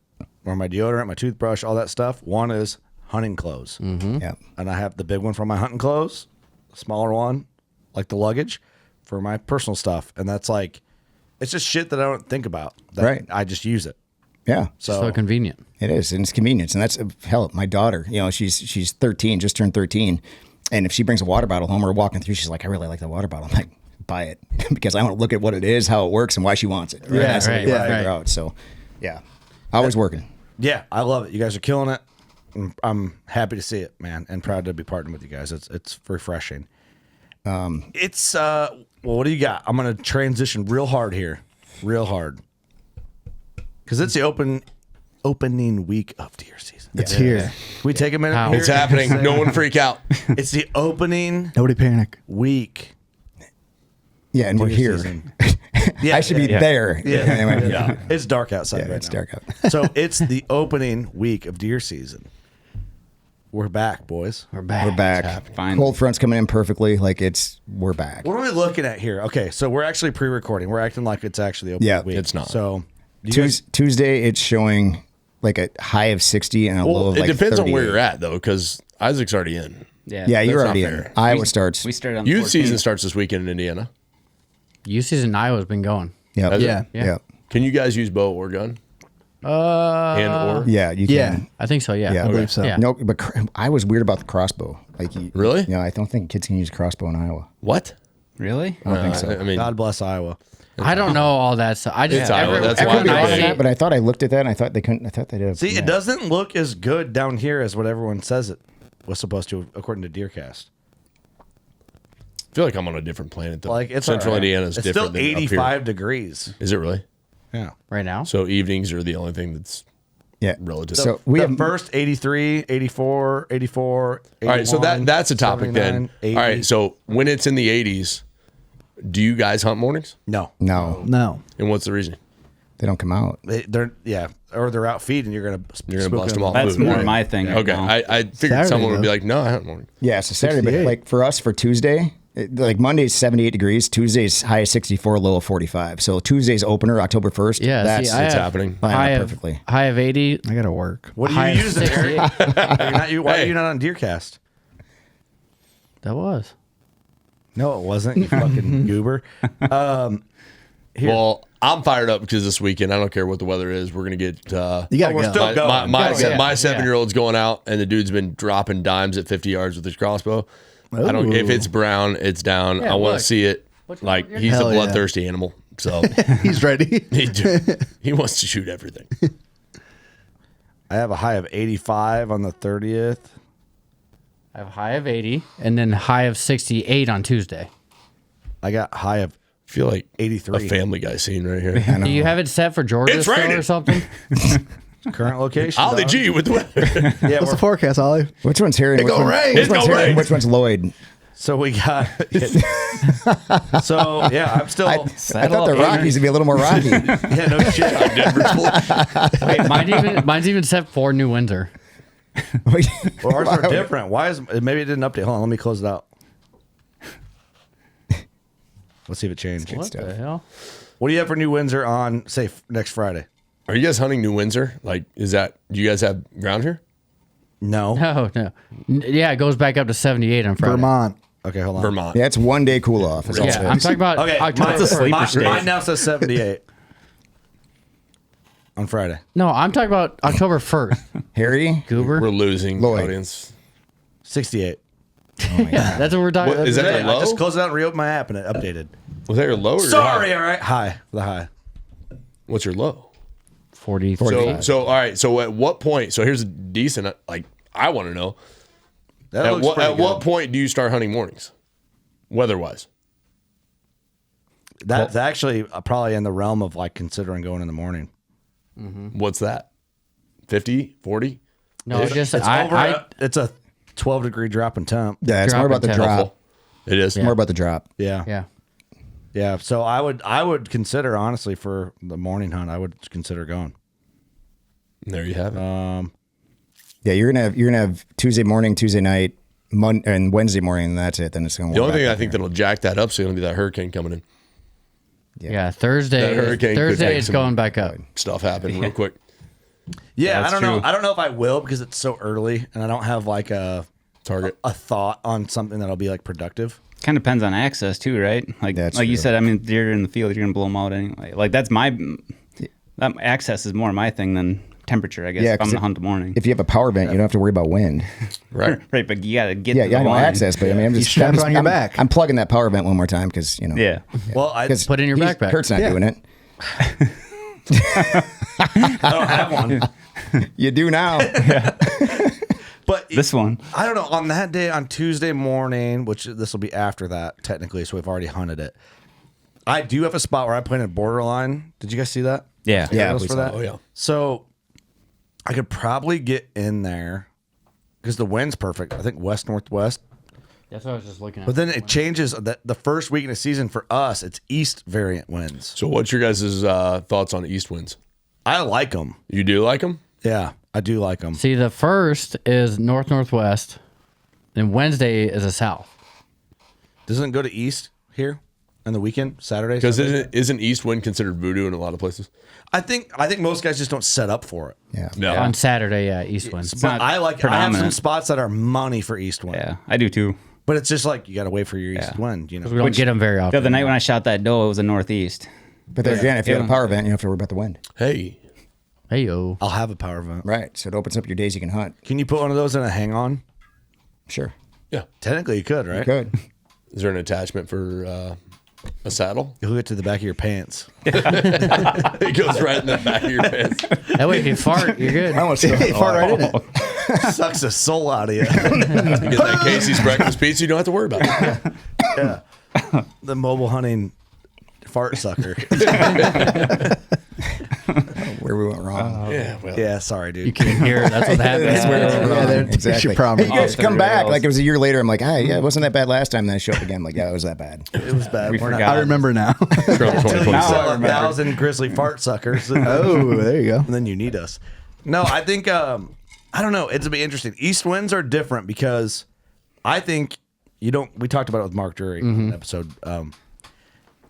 [SPEAKER 10] or my deodorant, my toothbrush, all that stuff. One is hunting clothes.
[SPEAKER 11] Mm-hmm.
[SPEAKER 12] Yeah,
[SPEAKER 10] and I have the big one for my hunting clothes, the smaller one, like the luggage, for my personal stuff. And that's like, it's just shit that I don't think about. Right. I just use it.
[SPEAKER 12] Yeah.
[SPEAKER 11] So convenient.
[SPEAKER 12] It is, and it's convenience, and that's hell. My daughter, you know, she's 13, just turned 13, and if she brings a water bottle home, we're walking through, she's like, I really like the water bottle. I'm like, buy it because I want to look at what it is, how it works, and why she wants it. Right?
[SPEAKER 11] Yeah,
[SPEAKER 12] right. Out. So, yeah, always working.
[SPEAKER 10] Yeah, I love it. You guys are killing it. I'm happy to see it, man, and proud to be partnering with you guys. It's refreshing. It's well, what do you got? I'm gonna transition real hard here, real hard, because it's the opening week of deer season.
[SPEAKER 15] It's here.
[SPEAKER 10] We take a minute. Here.
[SPEAKER 13] It's happening. No one freak out.
[SPEAKER 10] It's the opening.
[SPEAKER 15] Nobody panic.
[SPEAKER 10] Week.
[SPEAKER 12] Yeah, and we're here. I should be there.
[SPEAKER 10] Yeah. It's dark outside right
[SPEAKER 12] it's
[SPEAKER 10] now.
[SPEAKER 12] dark out.
[SPEAKER 10] So it's the opening week of deer season. We're back, boys.
[SPEAKER 11] We're back.
[SPEAKER 12] We're back.
[SPEAKER 14] Fine.
[SPEAKER 12] Cold front's coming in perfectly. Like, we're back.
[SPEAKER 10] What are we looking at here? Okay, so we're actually pre-recording. We're acting like it's actually opening week.
[SPEAKER 13] It's not.
[SPEAKER 10] So
[SPEAKER 12] Tuesday, it's showing like a high of 60 and a low of like 38.
[SPEAKER 13] It depends on where you're at, though, because Isaac's already in.
[SPEAKER 12] Yeah, you're already in. Iowa starts.
[SPEAKER 14] We started on the
[SPEAKER 13] Youth
[SPEAKER 14] 14th.
[SPEAKER 13] season starts this weekend in Indiana.
[SPEAKER 11] Youth season in Iowa's been going.
[SPEAKER 12] Yep.
[SPEAKER 13] Has it?
[SPEAKER 12] Yeah.
[SPEAKER 11] Yeah.
[SPEAKER 13] Can you guys use bow or gun? And or
[SPEAKER 12] Yeah, you can.
[SPEAKER 11] I think so. Yeah,
[SPEAKER 12] Yeah,
[SPEAKER 15] I believe so.
[SPEAKER 11] Yeah.
[SPEAKER 12] No, but I was weird about the crossbow. Like,
[SPEAKER 13] Really?
[SPEAKER 12] Yeah, I don't think kids can use crossbow in Iowa.
[SPEAKER 13] what?
[SPEAKER 14] Really?
[SPEAKER 12] I don't think so.
[SPEAKER 13] I mean,
[SPEAKER 10] God bless Iowa.
[SPEAKER 11] I don't know all that stuff. I just
[SPEAKER 13] It's Iowa. That's why
[SPEAKER 11] everyone
[SPEAKER 13] they
[SPEAKER 11] I
[SPEAKER 13] say
[SPEAKER 11] see-
[SPEAKER 13] it.
[SPEAKER 12] But I thought I looked at that and I thought they couldn't. I thought they did.
[SPEAKER 10] See, it doesn't look as good down here as what everyone says it was supposed to, according to DeerCast.
[SPEAKER 13] I feel like I'm on a different planet though.
[SPEAKER 10] Like, it's
[SPEAKER 13] Central
[SPEAKER 10] all right.
[SPEAKER 13] Indiana is
[SPEAKER 10] It's
[SPEAKER 13] different
[SPEAKER 10] still
[SPEAKER 13] than up
[SPEAKER 10] 85
[SPEAKER 13] here.
[SPEAKER 10] degrees.
[SPEAKER 13] Is it really?
[SPEAKER 10] Yeah.
[SPEAKER 11] right now.
[SPEAKER 13] So evenings are the only thing that's
[SPEAKER 12] Yeah.
[SPEAKER 13] relative.
[SPEAKER 12] So we
[SPEAKER 10] the
[SPEAKER 12] have
[SPEAKER 10] first 83, 84, 84, 81,
[SPEAKER 13] all right, so that's a topic then.
[SPEAKER 10] 79,
[SPEAKER 13] All right,
[SPEAKER 10] 80.
[SPEAKER 13] so when it's in the 80s, do you guys hunt mornings?
[SPEAKER 10] No.
[SPEAKER 15] No.
[SPEAKER 13] And what's the reason?
[SPEAKER 12] They don't come out.
[SPEAKER 10] They're or they're out feeding. You're gonna
[SPEAKER 13] bust them off.
[SPEAKER 14] That's
[SPEAKER 13] food.
[SPEAKER 14] more my thing.
[SPEAKER 13] Okay,
[SPEAKER 14] now.
[SPEAKER 13] I figured
[SPEAKER 15] Saturday,
[SPEAKER 13] someone would be
[SPEAKER 15] though.
[SPEAKER 13] like, "No, I hunt morning."
[SPEAKER 12] Yeah, so Saturday, but
[SPEAKER 15] 68.
[SPEAKER 12] like for us for Tuesday, like Monday's 78 degrees, Tuesday's high of 64, low of 45. So Tuesday's opener, October 1st.
[SPEAKER 11] Yeah,
[SPEAKER 12] that's
[SPEAKER 11] see, I
[SPEAKER 13] It's
[SPEAKER 11] have
[SPEAKER 13] happening.
[SPEAKER 12] lined
[SPEAKER 11] high
[SPEAKER 12] up
[SPEAKER 11] of
[SPEAKER 12] perfectly.
[SPEAKER 11] high of 80.
[SPEAKER 15] I got to work.
[SPEAKER 10] What are
[SPEAKER 11] high
[SPEAKER 10] you
[SPEAKER 11] of
[SPEAKER 10] using, Harry?
[SPEAKER 11] 68.
[SPEAKER 10] Why are
[SPEAKER 13] Hey.
[SPEAKER 10] you not on DeerCast?
[SPEAKER 11] That was.
[SPEAKER 10] No, it wasn't. You fucking goober. Here.
[SPEAKER 13] Well, I'm fired up because this weekend, I don't care what the weather is, we're gonna get.
[SPEAKER 15] You got to
[SPEAKER 10] we're
[SPEAKER 15] go.
[SPEAKER 10] still going.
[SPEAKER 13] My
[SPEAKER 11] Go, yeah,
[SPEAKER 13] 7-year-old's going out, and the dude's been dropping dimes at 50 yards with his crossbow. I don't. If
[SPEAKER 15] Ooh.
[SPEAKER 13] it's brown, it's down.
[SPEAKER 11] Yeah,
[SPEAKER 13] I want
[SPEAKER 11] look.
[SPEAKER 13] to see it. Like he's
[SPEAKER 15] Hell
[SPEAKER 13] a
[SPEAKER 15] yeah.
[SPEAKER 13] bloodthirsty animal, so
[SPEAKER 15] He's ready.
[SPEAKER 13] he wants to shoot everything.
[SPEAKER 10] I have a high of 85 on the 30th.
[SPEAKER 11] I have high of 80 and then high of 68 on Tuesday.
[SPEAKER 10] I got high of
[SPEAKER 13] I feel like
[SPEAKER 10] 83.
[SPEAKER 13] a Family Guy scene right here.
[SPEAKER 11] Do you have it set for Georgia
[SPEAKER 13] It's
[SPEAKER 11] still
[SPEAKER 13] raining.
[SPEAKER 11] or something?
[SPEAKER 10] Current location.
[SPEAKER 13] Ollie
[SPEAKER 10] dog.
[SPEAKER 13] G with the weather.
[SPEAKER 10] Yeah,
[SPEAKER 15] What's the forecast, Ollie?
[SPEAKER 12] Which one's Harry?
[SPEAKER 13] It's gonna rain.
[SPEAKER 12] Which
[SPEAKER 13] It's
[SPEAKER 12] one's
[SPEAKER 13] gonna
[SPEAKER 12] Harry?
[SPEAKER 13] rain.
[SPEAKER 12] Which one's Lloyd?
[SPEAKER 10] so we got. So yeah, I'm still.
[SPEAKER 12] I thought the Rockies would be a little more rocky.
[SPEAKER 10] Yeah, no shit.
[SPEAKER 11] Wait, mine's even set for New Windsor.
[SPEAKER 10] Well, ours are different. Why is maybe it didn't update? Hold on, let me close it out. Let's see if it changed.
[SPEAKER 11] What the hell?
[SPEAKER 10] What do you have for New Windsor on, say, next Friday?
[SPEAKER 13] Are you guys hunting New Windsor? Like, is that? Do you guys have ground here?
[SPEAKER 10] No.
[SPEAKER 11] No. Yeah, it goes back up to 78 on Friday.
[SPEAKER 15] Vermont.
[SPEAKER 10] Okay, hold on.
[SPEAKER 13] Vermont.
[SPEAKER 12] Yeah, it's 1 day cool off. is all it
[SPEAKER 11] Yeah, I'm
[SPEAKER 12] is.
[SPEAKER 11] talking about
[SPEAKER 10] Okay,
[SPEAKER 11] October
[SPEAKER 10] mine,
[SPEAKER 11] 1st.
[SPEAKER 10] mine now says 78 on Friday.
[SPEAKER 11] No, I'm talking about October 1st.
[SPEAKER 12] Harry?
[SPEAKER 11] Goober.
[SPEAKER 13] We're losing
[SPEAKER 12] Lloyd.
[SPEAKER 13] audience.
[SPEAKER 10] 68.
[SPEAKER 11] Yeah, that's what we're talking about.
[SPEAKER 13] Is that
[SPEAKER 10] Hey,
[SPEAKER 13] your low?
[SPEAKER 10] I just closed it out and reopened my app and it updated.
[SPEAKER 13] Was that your low? Or your
[SPEAKER 10] Sorry,
[SPEAKER 13] high?
[SPEAKER 10] all right. High. The high.
[SPEAKER 13] What's your low?
[SPEAKER 11] 40.
[SPEAKER 13] So all right. So at what point? So here's a decent. Like I want to know.
[SPEAKER 10] That
[SPEAKER 13] At
[SPEAKER 10] looks
[SPEAKER 13] what
[SPEAKER 10] pretty
[SPEAKER 13] what
[SPEAKER 10] good.
[SPEAKER 13] point do you start hunting mornings, weather-wise?
[SPEAKER 10] That's actually probably in the realm of like considering going in the morning.
[SPEAKER 13] What's that? 50, 40?
[SPEAKER 11] No, it's just
[SPEAKER 10] It's a 12-degree drop in temp.
[SPEAKER 12] Yeah, it's more about the
[SPEAKER 11] Drop in
[SPEAKER 12] drop.
[SPEAKER 13] It is.
[SPEAKER 12] It's more about the drop.
[SPEAKER 10] Yeah.
[SPEAKER 11] Yeah.
[SPEAKER 10] Yeah. So I would consider, honestly, for the morning hunt, I would consider going.
[SPEAKER 13] There you have it.
[SPEAKER 12] Yeah, you're gonna have Tuesday morning, Tuesday night, and Wednesday morning, and that's it. Then it's gonna.
[SPEAKER 13] The only thing I think that'll jack that up is going to be that hurricane coming in.
[SPEAKER 11] Yeah, Thursday.
[SPEAKER 13] That hurricane could
[SPEAKER 11] Thursday
[SPEAKER 13] make
[SPEAKER 11] it's
[SPEAKER 13] some
[SPEAKER 11] going back up.
[SPEAKER 13] Stuff happen real quick.
[SPEAKER 10] Yeah,
[SPEAKER 14] that's
[SPEAKER 10] I don't know.
[SPEAKER 14] true.
[SPEAKER 10] I don't know if I will because it's so early, and I don't have like a
[SPEAKER 13] Target.
[SPEAKER 10] a thought on something that'll be like productive.
[SPEAKER 14] Kind of depends on access too, right? Like
[SPEAKER 12] That's
[SPEAKER 14] you
[SPEAKER 12] true.
[SPEAKER 14] said, I mean, deer in the field, you're gonna blow them out anyway. Like that access is more my thing than temperature, I guess.
[SPEAKER 12] Yeah,
[SPEAKER 14] if I'm
[SPEAKER 12] 'cause
[SPEAKER 14] gonna hunt the morning.
[SPEAKER 12] If you have a power vent, you don't have to worry about wind.
[SPEAKER 13] Right.
[SPEAKER 14] Right, but you gotta get
[SPEAKER 12] Yeah,
[SPEAKER 14] to
[SPEAKER 12] yeah,
[SPEAKER 14] the
[SPEAKER 12] I know
[SPEAKER 14] line.
[SPEAKER 12] access, but I mean, I'm
[SPEAKER 15] You
[SPEAKER 12] just
[SPEAKER 15] strap
[SPEAKER 12] I'm
[SPEAKER 15] it
[SPEAKER 12] just-
[SPEAKER 15] on your
[SPEAKER 12] I'm-
[SPEAKER 15] back.
[SPEAKER 12] I'm plugging that power vent one more time because you know.
[SPEAKER 14] Yeah.
[SPEAKER 10] Well, I
[SPEAKER 12] 'cause
[SPEAKER 11] Put it in your backpack.
[SPEAKER 12] Kurt's not
[SPEAKER 10] Yeah.
[SPEAKER 12] doing it.
[SPEAKER 10] don't have one.
[SPEAKER 12] You do now.
[SPEAKER 10] But
[SPEAKER 14] This one.
[SPEAKER 10] I don't know. On that day, on Tuesday morning, which this will be after that technically, so we've already hunted it. I do have a spot where I planted borderline. Did you guys see that?
[SPEAKER 14] Yeah.
[SPEAKER 12] Yeah,
[SPEAKER 10] Arrows
[SPEAKER 12] we
[SPEAKER 10] for
[SPEAKER 12] saw
[SPEAKER 10] that.
[SPEAKER 13] Oh, yeah.
[SPEAKER 10] So I could probably get in there because the wind's perfect. I think west northwest.
[SPEAKER 11] That's what I was just looking at.
[SPEAKER 10] But then it changes. The first week in the season for us, it's east variant winds.
[SPEAKER 13] So what's your guys' thoughts on east winds?
[SPEAKER 10] I like them.
[SPEAKER 13] You do like them?
[SPEAKER 10] Yeah, I do like them.
[SPEAKER 11] See, the first is north-northwest, and Wednesday is a south.
[SPEAKER 10] Doesn't it go to east here on the weekend, Saturday?
[SPEAKER 13] Because
[SPEAKER 10] Sunday?
[SPEAKER 13] isn't east wind considered voodoo in a lot of places?
[SPEAKER 10] I think most guys just don't set up for it.
[SPEAKER 12] Yeah.
[SPEAKER 13] No.
[SPEAKER 11] On Saturday, yeah, east winds.
[SPEAKER 10] But I have some
[SPEAKER 14] predominant.
[SPEAKER 10] spots that are money for east wind.
[SPEAKER 14] Yeah, I do too.
[SPEAKER 10] But it's just like you got to wait for your east wind, you know.
[SPEAKER 11] We don't get them very often.
[SPEAKER 14] The other night when I shot that doe, it was a northeast.
[SPEAKER 12] But then again, if you have a power vent, you don't have to worry about the wind.
[SPEAKER 13] Hey,
[SPEAKER 11] Hey-yo.
[SPEAKER 10] I'll have a power vent.
[SPEAKER 12] Right. So it opens up your days you can hunt.
[SPEAKER 10] Can you put one of those in a hang-on?
[SPEAKER 12] Sure.
[SPEAKER 13] Yeah.
[SPEAKER 10] Technically, you could, right?
[SPEAKER 12] You could.
[SPEAKER 13] Is there an attachment for a saddle?
[SPEAKER 10] You'll hook it to the back of your pants.
[SPEAKER 13] It goes right in the back of your pants.
[SPEAKER 11] That way, if you fart, you're good.
[SPEAKER 12] I almost fart right in it.
[SPEAKER 10] Sucks the soul out of you.
[SPEAKER 13] You get that Casey's breakfast pizza, you don't have to worry about it.
[SPEAKER 10] Yeah. The mobile hunting fart sucker.
[SPEAKER 12] Where we went wrong.
[SPEAKER 10] Yeah, sorry, dude.
[SPEAKER 11] You can't hear it. That's what happens.
[SPEAKER 12] That's where it went wrong. Exactly.
[SPEAKER 15] It's your problem.
[SPEAKER 12] You guys come back like it was a year later. I'm like, it wasn't that bad last time. Then I show up again. I'm like, yeah, it was that bad.
[SPEAKER 10] It was bad.
[SPEAKER 14] We
[SPEAKER 10] We're not-
[SPEAKER 14] forgot.
[SPEAKER 15] I remember now.
[SPEAKER 10] Sell 1,000 Grizzly fart suckers.
[SPEAKER 15] Oh, there you go.
[SPEAKER 10] And then you need us. No, I think I don't know. It's gonna be interesting. East winds are different because I think you don't. We talked about it with Mark Drury in an episode.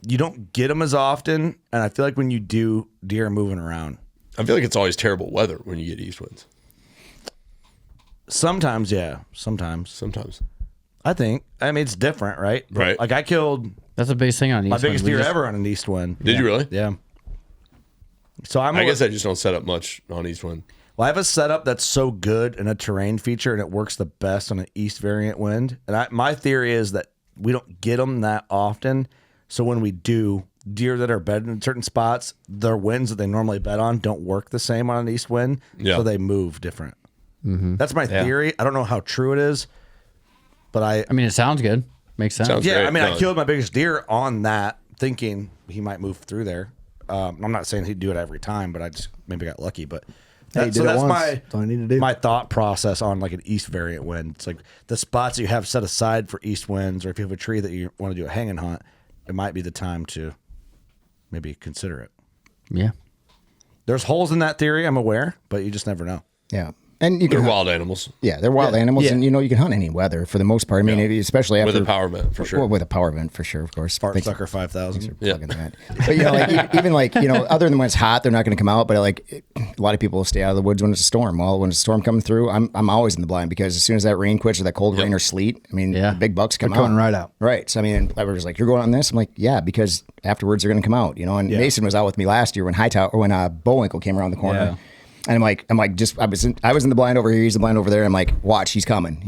[SPEAKER 10] You don't get them as often, and I feel like when you do, deer are moving around.
[SPEAKER 13] I feel like it's always terrible weather when you get east winds.
[SPEAKER 10] Sometimes, yeah. Sometimes. I think. I mean, it's different, right?
[SPEAKER 13] Right.
[SPEAKER 10] Like I killed
[SPEAKER 11] That's the biggest thing on east
[SPEAKER 10] my biggest
[SPEAKER 11] wind.
[SPEAKER 10] deer ever on an east wind.
[SPEAKER 13] Did you really?
[SPEAKER 10] Yeah. So
[SPEAKER 13] I guess I just don't set up much on east wind.
[SPEAKER 10] Well, I have a setup that's so good and a terrain feature, and it works the best on an east variant wind. And my theory is that we don't get them that often. So when we do, deer that are bedded in certain spots, their winds that they normally bed on don't work the same on an east wind.
[SPEAKER 13] Yeah.
[SPEAKER 10] So they move different. That's my theory. I don't know how true it is, but I
[SPEAKER 11] mean, it sounds good. Makes sense.
[SPEAKER 13] Sounds
[SPEAKER 10] yeah,
[SPEAKER 13] great.
[SPEAKER 10] I mean,
[SPEAKER 13] No.
[SPEAKER 10] I killed my biggest deer on that, thinking he might move through there. I'm not saying he'd do it every time, but I just maybe got lucky. But
[SPEAKER 15] Hey, you did it
[SPEAKER 10] that's
[SPEAKER 15] once.
[SPEAKER 10] my
[SPEAKER 15] That's all you need to do.
[SPEAKER 10] my thought process on like an east variant wind. It's like the spots that you have set aside for east winds, or if you have a tree that you want to do a hanging hunt, it might be the time to maybe consider it.
[SPEAKER 11] Yeah.
[SPEAKER 10] There's holes in that theory, I'm aware, but you just never know.
[SPEAKER 12] Yeah. And you
[SPEAKER 13] They're
[SPEAKER 12] can
[SPEAKER 13] wild animals.
[SPEAKER 12] Yeah, they're wild animals,
[SPEAKER 10] Yeah.
[SPEAKER 12] and you can hunt any weather for the most part. I mean, especially after
[SPEAKER 13] With a power vent, for sure.
[SPEAKER 12] Well, with a power vent, for sure, of course.
[SPEAKER 10] Fart
[SPEAKER 12] Thanks-
[SPEAKER 10] sucker 5,000.
[SPEAKER 12] thanks for
[SPEAKER 13] Yeah.
[SPEAKER 12] plugging that. But even like other than when it's hot, they're not going to come out. But like a lot of people stay out of the woods when it's a storm. Well, when it's a storm coming through, I'm always in the blind because as soon as that rain quits or that cold rain or sleet, I mean, the big bucks come
[SPEAKER 15] They're coming right out.
[SPEAKER 12] Right. So I mean, I was like, "You're going on this?" I'm like, "Yeah," because afterwards they're going to come out. And Mason was out with me last year when Bullwinkle came around the corner.
[SPEAKER 14] Yeah.
[SPEAKER 12] And I'm like, I was in the blind over here. He's the blind over there. I'm like, watch, he's coming.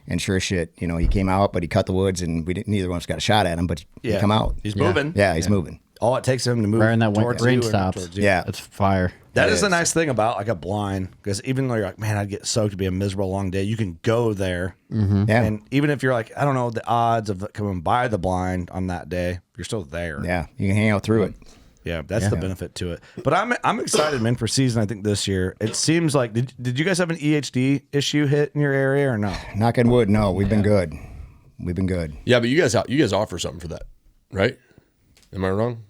[SPEAKER 12] And sure as shit, he came out, but he cut the woods, and neither one of us got a shot at him. But he come out.
[SPEAKER 10] He's moving.
[SPEAKER 12] Yeah, he's moving.
[SPEAKER 10] All it takes him to move
[SPEAKER 11] Right when that
[SPEAKER 10] towards
[SPEAKER 11] rain
[SPEAKER 10] you and
[SPEAKER 11] stops.
[SPEAKER 10] towards you.
[SPEAKER 12] Yeah.
[SPEAKER 11] It's fire.
[SPEAKER 10] That is the nice thing about like a blind, because even though you're like, man, I'd get soaked, it'd be a miserable long day. You can go there,
[SPEAKER 12] Yeah.
[SPEAKER 10] and even if you're like, I don't know the odds of coming by the blind on that day, you're still there.
[SPEAKER 12] Yeah, you can hang out through it.
[SPEAKER 10] Yeah, that's the benefit to it. But I'm excited, man, for season. I think this year it seems like did you guys have an EHD issue hit in your area or no?
[SPEAKER 12] Knock on wood, no, we've been good. We've been good.
[SPEAKER 13] Yeah, but you guys offer something for that, right? Am I wrong?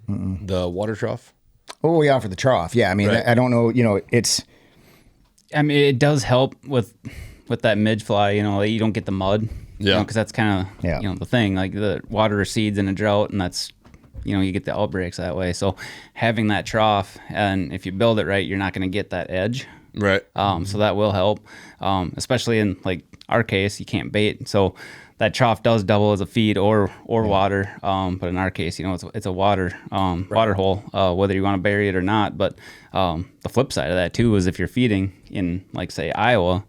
[SPEAKER 13] The water trough?
[SPEAKER 12] Oh, we offer the trough. Yeah, I mean,
[SPEAKER 13] Right.
[SPEAKER 12] I don't know. It's
[SPEAKER 14] I mean, it does help with that midge fly. You don't get the mud.
[SPEAKER 13] Yeah.
[SPEAKER 14] Because that's kind of the thing. Like the water recedes in a drought, and that's you get the outbreaks that way. So having that trough, and if you build it right, you're not going to get that edge.
[SPEAKER 13] Right.
[SPEAKER 14] So that will help, especially in like our case, you can't bait. So that trough does double as a feed or water. But in our case, it's a water hole, whether you want to bury it or not. But the flip side of that too is if you're feeding in like say Iowa,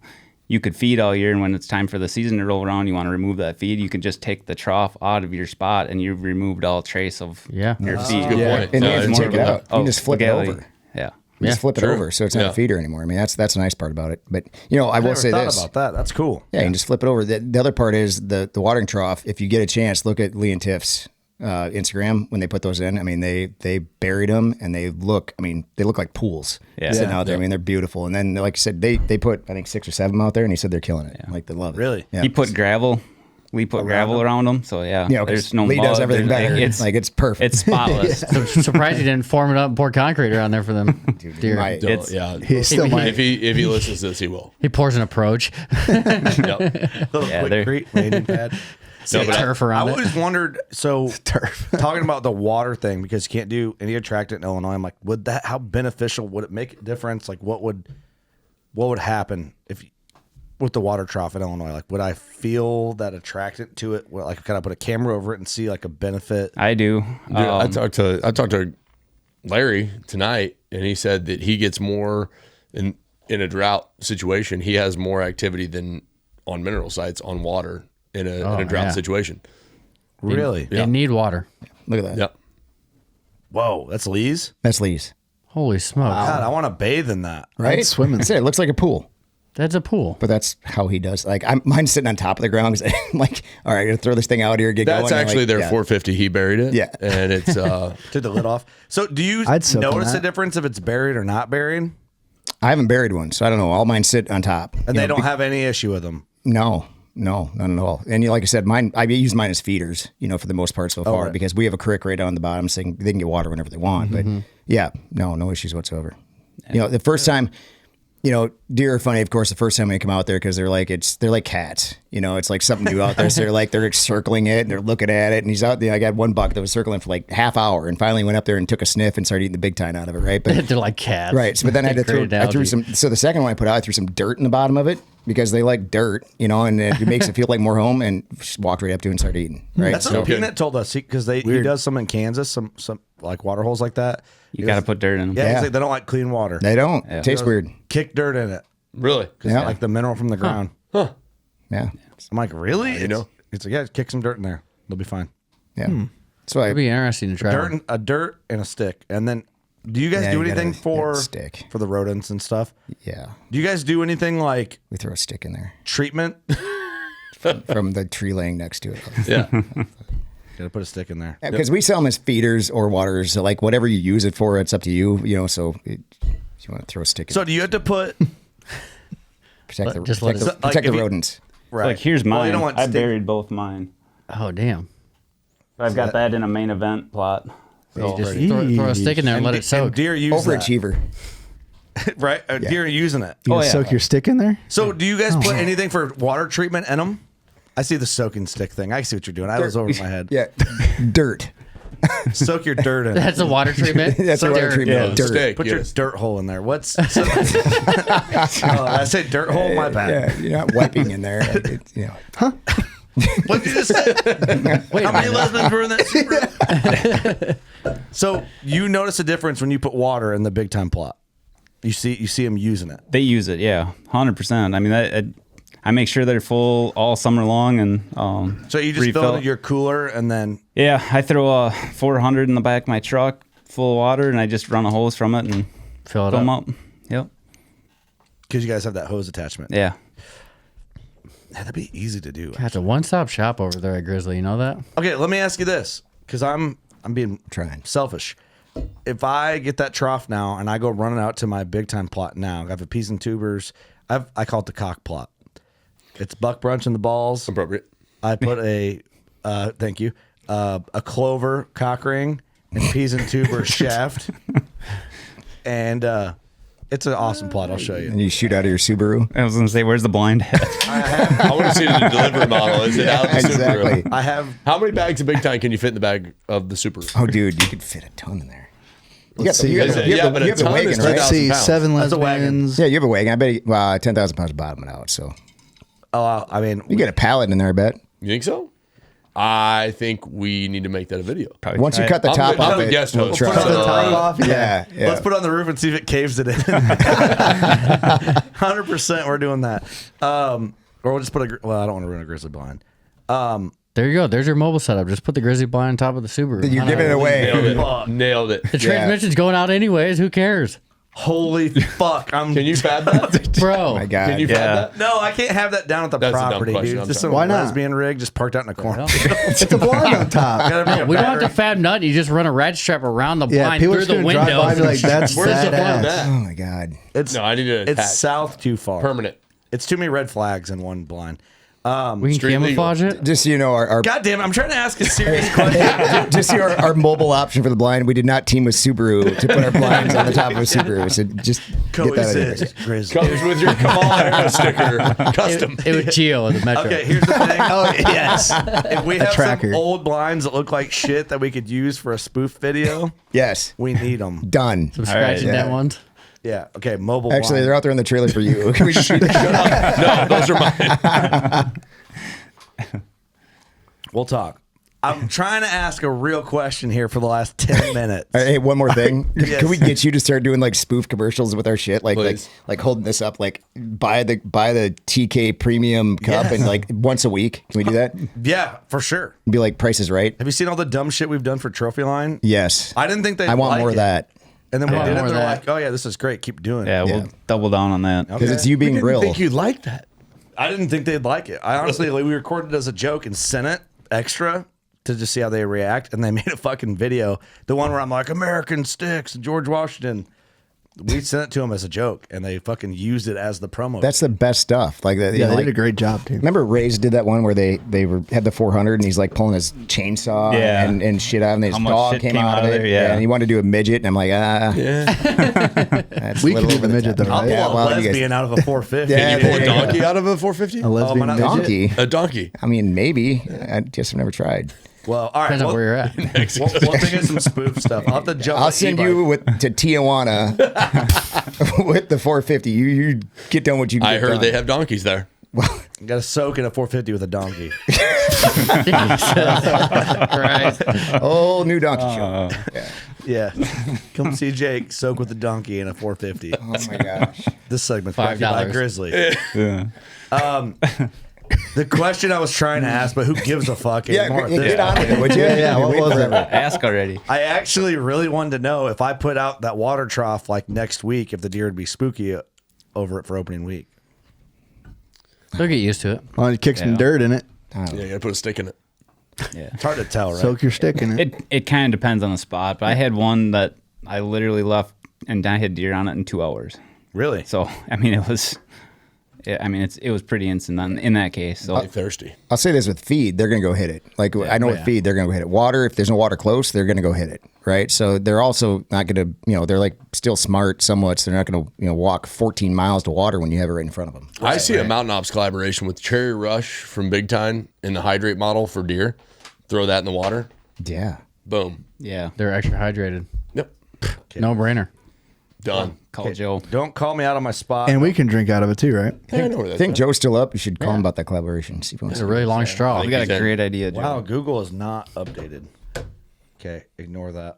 [SPEAKER 14] you could feed all year, and when it's time for the season to roll around, you want to remove that feed, you can just take the trough out of your spot, and you've removed all trace of your feed.
[SPEAKER 13] Good point.
[SPEAKER 12] and
[SPEAKER 13] Yeah,
[SPEAKER 12] you can
[SPEAKER 13] it's
[SPEAKER 12] take it out. You can just flip it
[SPEAKER 14] legality.
[SPEAKER 12] over.
[SPEAKER 14] Yeah.
[SPEAKER 12] You just flip it
[SPEAKER 13] Sure.
[SPEAKER 12] over, so it's not a feeder anymore. I mean, that's the nice part about it. But I will say
[SPEAKER 10] thought
[SPEAKER 12] this
[SPEAKER 10] about that. That's cool.
[SPEAKER 12] Yeah, you can just flip it over. The other part is the watering trough. If you get a chance, look at Lee and Tiff's Instagram when they put those in. I mean, they buried them, and they look like pools sitting out there. I mean, they're beautiful. And then, like I said, they put I think 6 or 7 out there, and he said they're killing it. Like they love it.
[SPEAKER 10] Really?
[SPEAKER 12] Yeah.
[SPEAKER 14] He put gravel. We put gravel around them, so yeah.
[SPEAKER 12] Yeah,
[SPEAKER 14] there's no
[SPEAKER 12] Lee
[SPEAKER 14] mud.
[SPEAKER 12] does everything better.
[SPEAKER 14] It's
[SPEAKER 12] perfect.
[SPEAKER 14] It's spotless.
[SPEAKER 11] So surprised he didn't form it up and pour concrete around there for them. Deer.
[SPEAKER 12] He still might.
[SPEAKER 13] If he listens to this, he will.
[SPEAKER 11] He pours an approach.
[SPEAKER 10] Little
[SPEAKER 14] Yeah,
[SPEAKER 10] quick
[SPEAKER 14] they're-
[SPEAKER 10] creek landing pad.
[SPEAKER 11] Some turf around
[SPEAKER 10] I
[SPEAKER 11] it.
[SPEAKER 10] always wondered. So talking about the water thing, because you can't do any attractant in Illinois. I'm like, how beneficial would it make a difference? Like, what would happen if with the water trough in Illinois? Like, would I feel that attractant to it? Like, kind of put a camera over it and see like a benefit?
[SPEAKER 14] I do.
[SPEAKER 13] Dude, I talked to Larry tonight, and he said that he gets more in a drought situation. He has more activity than on mineral sites on water in a drought situation.
[SPEAKER 10] Really?
[SPEAKER 11] They need water.
[SPEAKER 12] Look at that.
[SPEAKER 13] Yep.
[SPEAKER 10] Whoa, that's Lee's?
[SPEAKER 12] That's Lee's.
[SPEAKER 11] Holy smokes.
[SPEAKER 10] God, I want to bathe in that.
[SPEAKER 12] Right?
[SPEAKER 15] Swimming.
[SPEAKER 12] It looks like a pool.
[SPEAKER 11] That's a pool.
[SPEAKER 12] But that's how he does. Like mine's sitting on top of the ground. 'Cause I'm like, all right, I'm gonna throw this thing out here. Get
[SPEAKER 13] That's
[SPEAKER 12] going.
[SPEAKER 13] actually
[SPEAKER 12] like,
[SPEAKER 13] their
[SPEAKER 12] yeah.
[SPEAKER 13] 450. He buried it.
[SPEAKER 12] Yeah.
[SPEAKER 13] And it's
[SPEAKER 10] Took the lid off. So do you
[SPEAKER 15] I'd soak in
[SPEAKER 10] notice
[SPEAKER 15] that.
[SPEAKER 10] a difference if it's buried or not buried?
[SPEAKER 12] I haven't buried one, so I don't know. All mine sit on top.
[SPEAKER 10] And they don't have any issue with them?
[SPEAKER 12] No, none at all. And like I said, mine, I use mine as feeders, for the most part so far,
[SPEAKER 10] right.
[SPEAKER 12] because we have a creek right on the bottom, so they can get water whenever they want. But yeah, no issues whatsoever. The first time, deer are funny, of course, the first time they come out there, because they're like cats. It's like something new out there. So they're circling it and they're looking at it. And he's out there. I got one buck that was circling for like half hour and finally went up there and took a sniff and started eating the big tine out of it. Right. But
[SPEAKER 11] They're like cats.
[SPEAKER 12] right. So, but then I threw some, so the second one I put out, I threw some dirt in the bottom of it because they like dirt, and it makes it feel like more home, and just walked right up to it and started eating. Right.
[SPEAKER 10] That's what Peanut told us, because he does some in Kansas, some like water holes like that.
[SPEAKER 14] You got to put dirt in them.
[SPEAKER 10] Yeah, he's like, they don't like clean water.
[SPEAKER 12] They don't. It tastes weird.
[SPEAKER 10] Kick dirt in it.
[SPEAKER 13] Really?
[SPEAKER 12] Yeah.
[SPEAKER 10] Like the mineral from the ground.
[SPEAKER 13] Huh.
[SPEAKER 12] Yeah.
[SPEAKER 10] I'm like, really? It's like, yeah, kick some dirt in there. They'll be fine.
[SPEAKER 12] Yeah. So
[SPEAKER 11] It'd be interesting to try.
[SPEAKER 10] Dirt and a stick. And then, do you guys do anything for the rodents and stuff?
[SPEAKER 12] Yeah.
[SPEAKER 10] Do you guys do anything like
[SPEAKER 12] we throw a stick in there?
[SPEAKER 10] Treatment
[SPEAKER 12] from the tree laying next to it.
[SPEAKER 13] Yeah.
[SPEAKER 10] Gotta put a stick in there.
[SPEAKER 12] Because we sell them as feeders or waters. So like whatever you use it for, it's up to you. So if you want to throw a stick in.
[SPEAKER 10] So do you have to put
[SPEAKER 12] protect the
[SPEAKER 10] the
[SPEAKER 12] rodents?
[SPEAKER 14] Right. Like here's mine.
[SPEAKER 10] you don't want
[SPEAKER 14] I
[SPEAKER 10] stick-
[SPEAKER 14] buried both mine.
[SPEAKER 11] Oh, damn.
[SPEAKER 14] I've got that in a main event plot.
[SPEAKER 11] So just throw a stick in there and let it soak.
[SPEAKER 10] And deer use
[SPEAKER 12] Overachiever.
[SPEAKER 10] that. Right? Deer are using it.
[SPEAKER 15] You soak your stick in there?
[SPEAKER 10] So do you guys put anything for water treatment in them? I see the soaking stick thing. I see what you're doing. I was over my head.
[SPEAKER 12] Yeah. Dirt.
[SPEAKER 10] Soak your dirt in.
[SPEAKER 11] That's a water treatment.
[SPEAKER 12] That's a water treatment.
[SPEAKER 13] Yeah,
[SPEAKER 12] Dirt.
[SPEAKER 13] steak,
[SPEAKER 10] Put your dirt hole in there. What's? I say dirt hole. My bad.
[SPEAKER 12] Yeah, you're not wiping in there.
[SPEAKER 10] Huh? What did you just say? Wait, how many lesbians were in that Subaru? So you notice a difference when you put water in the big time plot. You see them using it.
[SPEAKER 14] They use it, yeah, 100%. I mean, I make sure they're full all summer long, and
[SPEAKER 10] so you just fill your cooler and then
[SPEAKER 14] I throw a 400 in the back of my truck full of water, and I just run a hose from it and
[SPEAKER 11] fill
[SPEAKER 14] them up. Yep.
[SPEAKER 10] Because you guys have that hose attachment.
[SPEAKER 14] Yeah.
[SPEAKER 10] That'd be easy to do.
[SPEAKER 11] God, it's a one-stop shop over there at Grizzly. You know that?
[SPEAKER 10] Okay, let me ask you this, because I'm being selfish. If I get that trough now and I go running out to my big time plot now, I have a peas and tubers. I call it the cock plot. It's buck brunch in the balls.
[SPEAKER 13] Appropriate.
[SPEAKER 10] I put a thank you, a clover cock ring and peas and tubers shaft, and it's an awesome plot. I'll show you.
[SPEAKER 12] And you shoot out of your Subaru.
[SPEAKER 14] I was going to say, where's the blind head?
[SPEAKER 13] I want to see the delivery model. Is it out of the
[SPEAKER 12] exactly.
[SPEAKER 13] Subaru?
[SPEAKER 10] I have.
[SPEAKER 13] How many bags of big time can you fit in the bag of the Subaru?
[SPEAKER 12] Oh, dude, you could fit a ton in there. You
[SPEAKER 13] Let's
[SPEAKER 12] have
[SPEAKER 13] see.
[SPEAKER 12] you have
[SPEAKER 13] But a
[SPEAKER 12] the
[SPEAKER 13] ton
[SPEAKER 12] wagon,
[SPEAKER 13] is
[SPEAKER 12] right?
[SPEAKER 13] 10,000 pounds.
[SPEAKER 15] 7
[SPEAKER 10] That's a wagon.
[SPEAKER 15] lesbians.
[SPEAKER 12] Yeah, you have a wagon. I bet 10,000 pounds bottoming out. So
[SPEAKER 10] I mean,
[SPEAKER 12] you get a pallet in there, I bet.
[SPEAKER 13] You think so? I think we need to make that a video.
[SPEAKER 12] Once you cut the top off
[SPEAKER 13] I'm a
[SPEAKER 12] it,
[SPEAKER 13] guest
[SPEAKER 12] we'll
[SPEAKER 13] host.
[SPEAKER 12] try
[SPEAKER 10] Cut
[SPEAKER 12] it.
[SPEAKER 10] the top off?
[SPEAKER 12] Yeah.
[SPEAKER 10] Let's put it on the roof and see if it caves it in. 100% we're doing that. Or we'll just put I don't want to ruin a grizzly blind.
[SPEAKER 11] There you go. There's your mobile setup. Just put the Grizzly blind on top of the Subaru.
[SPEAKER 12] You're giving it away.
[SPEAKER 13] Nailed it.
[SPEAKER 11] The transmission's going out anyways. Who cares?
[SPEAKER 10] Holy fuck.
[SPEAKER 13] Can you fab that?
[SPEAKER 11] Bro.
[SPEAKER 12] Oh my God.
[SPEAKER 13] Can you fab that?
[SPEAKER 10] No, I can't have that down at the
[SPEAKER 13] That's a dumb
[SPEAKER 10] property,
[SPEAKER 13] question,
[SPEAKER 10] dude.
[SPEAKER 13] I'm
[SPEAKER 10] Just
[SPEAKER 13] sorry.
[SPEAKER 10] some
[SPEAKER 15] Why not?
[SPEAKER 10] lesbian rig just parked out in a corner.
[SPEAKER 15] It's a blind on top.
[SPEAKER 10] Gotta be a
[SPEAKER 11] We don't have
[SPEAKER 10] battery.
[SPEAKER 11] to fab nut. You just run a rat strap around the
[SPEAKER 15] Yeah,
[SPEAKER 11] blind
[SPEAKER 15] people
[SPEAKER 11] through
[SPEAKER 15] are
[SPEAKER 11] the
[SPEAKER 15] just gonna drive
[SPEAKER 11] window.
[SPEAKER 15] by and be like, that's
[SPEAKER 13] Where's the blind
[SPEAKER 15] badass.
[SPEAKER 13] at?
[SPEAKER 12] Oh my God.
[SPEAKER 10] It's
[SPEAKER 13] No, I need to
[SPEAKER 10] It's
[SPEAKER 13] attach.
[SPEAKER 10] south too far.
[SPEAKER 13] Permanent.
[SPEAKER 10] It's too many red flags in one blind.
[SPEAKER 11] We can
[SPEAKER 13] Street
[SPEAKER 11] camouflage it.
[SPEAKER 12] Just so you know, our
[SPEAKER 10] God damn it, I'm trying to ask a serious question.
[SPEAKER 12] just so our mobile option for the blind, we did not team with Subaru to put our blinds on the top of a Subaru. So just get that out of here.
[SPEAKER 10] Coexist, Grizzly.
[SPEAKER 13] Comes with your Come On Arrow sticker. Custom.
[SPEAKER 11] It was Geo in the Metro.
[SPEAKER 10] Okay, here's the thing.
[SPEAKER 12] Oh yes,
[SPEAKER 10] If we have some
[SPEAKER 15] tracker.
[SPEAKER 10] old blinds that look like shit that we could use for a spoof video,
[SPEAKER 12] yes,
[SPEAKER 10] we need them.
[SPEAKER 12] done.
[SPEAKER 11] Some scratch and dent ones.
[SPEAKER 10] Yeah. Okay. Mobile.
[SPEAKER 12] Actually,
[SPEAKER 10] blind.
[SPEAKER 12] they're out there in the trailer for you. Can we just
[SPEAKER 13] No, those are mine.
[SPEAKER 10] We'll talk. I'm trying to ask a real question here for the last 10 minutes.
[SPEAKER 12] Hey, one more thing.
[SPEAKER 10] Yes.
[SPEAKER 12] Can we get you to start doing like spoof commercials with our shit? Like holding this up, like buy the TK premium cup and like once a week. Can we do that?
[SPEAKER 10] Yeah, for sure.
[SPEAKER 12] Be like Price is Right.
[SPEAKER 10] Have you seen all the dumb shit we've done for Trophyline?
[SPEAKER 12] Yes.
[SPEAKER 10] I didn't think they'd
[SPEAKER 12] I want
[SPEAKER 10] like
[SPEAKER 12] more
[SPEAKER 10] it.
[SPEAKER 12] of that.
[SPEAKER 10] And then we did it.
[SPEAKER 11] more
[SPEAKER 10] They're
[SPEAKER 11] of
[SPEAKER 10] like, "Oh yeah, this is great. Keep doing it."
[SPEAKER 14] Yeah, we'll double down on that.
[SPEAKER 12] Because it's you being
[SPEAKER 13] I
[SPEAKER 12] real.
[SPEAKER 13] think you'd like that.
[SPEAKER 10] I didn't think they'd like it. I honestly, like, we recorded it as a joke and sent it extra to just see how they react. And they made a fucking video. The one where I'm like, American sticks, George Washington. We sent it to them as a joke, and they fucking used it as the promo.
[SPEAKER 12] That's the best stuff. Like that.
[SPEAKER 15] Yeah, they did a great job too.
[SPEAKER 12] Remember Ray's did that one where they had the 400 and he's like pulling his chainsaw and shit out, and his
[SPEAKER 14] How much
[SPEAKER 12] dog
[SPEAKER 14] shit
[SPEAKER 12] came out of it.
[SPEAKER 14] there, yeah.
[SPEAKER 12] And he wanted to do a midget, and I'm like, that's
[SPEAKER 15] We
[SPEAKER 12] a
[SPEAKER 15] could
[SPEAKER 12] little
[SPEAKER 15] do
[SPEAKER 12] over
[SPEAKER 15] the midget
[SPEAKER 12] top.
[SPEAKER 15] though,
[SPEAKER 10] I'll
[SPEAKER 15] right?
[SPEAKER 10] pull a
[SPEAKER 12] well, you guys-
[SPEAKER 10] lesbian out of a 450.
[SPEAKER 12] Yeah,
[SPEAKER 13] Can you pull
[SPEAKER 12] there
[SPEAKER 13] a
[SPEAKER 12] you go.
[SPEAKER 13] donkey out of a 450?
[SPEAKER 15] A lesbian
[SPEAKER 10] my
[SPEAKER 15] midget.
[SPEAKER 12] Donkey.
[SPEAKER 13] A donkey.
[SPEAKER 12] I mean, maybe. I just have never tried.
[SPEAKER 10] Well, all right.
[SPEAKER 11] Depends on
[SPEAKER 10] Well,
[SPEAKER 11] where you're at.
[SPEAKER 10] we'll think of some spoof stuff. I'll have to jump.
[SPEAKER 12] I'll
[SPEAKER 10] on
[SPEAKER 12] send
[SPEAKER 10] e-bike.
[SPEAKER 12] you to Tijuana with the 450. You get done what you.
[SPEAKER 13] I
[SPEAKER 12] get
[SPEAKER 13] heard
[SPEAKER 12] done.
[SPEAKER 13] they have donkeys there.
[SPEAKER 10] You got to soak in a 450 with a donkey.
[SPEAKER 11] Christ.
[SPEAKER 12] Oh, new donkey show.
[SPEAKER 10] Yeah. Come see Jake soak with a donkey in a 450.
[SPEAKER 12] Oh my gosh.
[SPEAKER 10] This segment's brought to you by
[SPEAKER 11] $5.
[SPEAKER 10] Grizzly. The question I was trying to ask, but who gives a fuck anymore? at this
[SPEAKER 12] get on
[SPEAKER 10] point?
[SPEAKER 12] with it, would you?
[SPEAKER 15] Yeah, what was it?
[SPEAKER 14] Ask already.
[SPEAKER 10] I actually really wanted to know if I put out that water trough like next week, if the deer would be spooky over it for opening week.
[SPEAKER 11] They'll get used to it.
[SPEAKER 15] Why don't you kick some dirt in it?
[SPEAKER 13] Yeah, you got to put a stick in it.
[SPEAKER 14] Yeah.
[SPEAKER 10] It's hard to tell, right?
[SPEAKER 15] Soak your stick in it.
[SPEAKER 14] It kind of depends on the spot, but I had one that I literally left and I had deer on it in 2 hours.
[SPEAKER 10] Really?
[SPEAKER 14] So I mean, it was pretty instant in that case. So
[SPEAKER 13] Thirsty.
[SPEAKER 12] I'll say this with feed, they're going to go hit it. Like I know with feed, they're going to go hit it. Water, if there's no water close, they're going to go hit it. Right. So they're also not going to, they're like still smart somewhat. So they're not going to, walk 14 miles to water when you have it right in front of them.
[SPEAKER 13] I see a Mountain Ops collaboration with Cherry Rush from Big Tine in the hydrate model for deer. Throw that in the water.
[SPEAKER 12] Yeah.
[SPEAKER 13] Boom.
[SPEAKER 14] yeah,
[SPEAKER 11] They're extra hydrated.
[SPEAKER 13] Yep.
[SPEAKER 11] No brainer.
[SPEAKER 13] Done.
[SPEAKER 14] call Joe.
[SPEAKER 10] Don't call me out on my spot.
[SPEAKER 15] And we can drink out of it too, right?
[SPEAKER 13] Yeah, I know where that's
[SPEAKER 12] I think
[SPEAKER 13] at.
[SPEAKER 12] Joe's still up. You should call him about that collaboration. See if he wants
[SPEAKER 11] It's a really long straw.
[SPEAKER 14] We got a great idea, Joe.
[SPEAKER 10] Wow, Google is not updated. Okay, ignore that.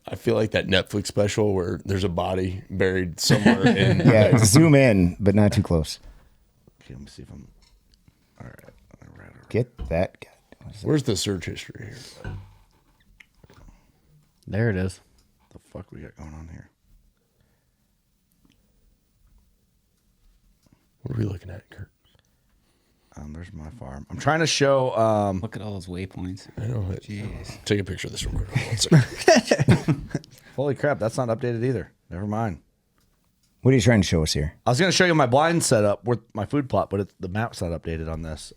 [SPEAKER 13] I feel like that Netflix special where there's a body buried somewhere in.
[SPEAKER 12] Yeah, zoom in, but not too close.
[SPEAKER 10] Okay, let me see if I'm. All right.
[SPEAKER 12] Get that guy.
[SPEAKER 13] Where's the search history here?
[SPEAKER 11] There it is.
[SPEAKER 10] The fuck we got going on here?
[SPEAKER 13] What are we looking at, Kurt?
[SPEAKER 10] There's my farm. I'm trying to show.
[SPEAKER 14] Look at all those waypoints.
[SPEAKER 13] I know.
[SPEAKER 14] Jeez.
[SPEAKER 13] Take a picture of this real quick. One second.
[SPEAKER 10] Holy crap, that's not updated either. Never mind.
[SPEAKER 12] What are you trying to show us here?
[SPEAKER 10] I was going to show you my blind setup with my food plot, but the map's not updated on this,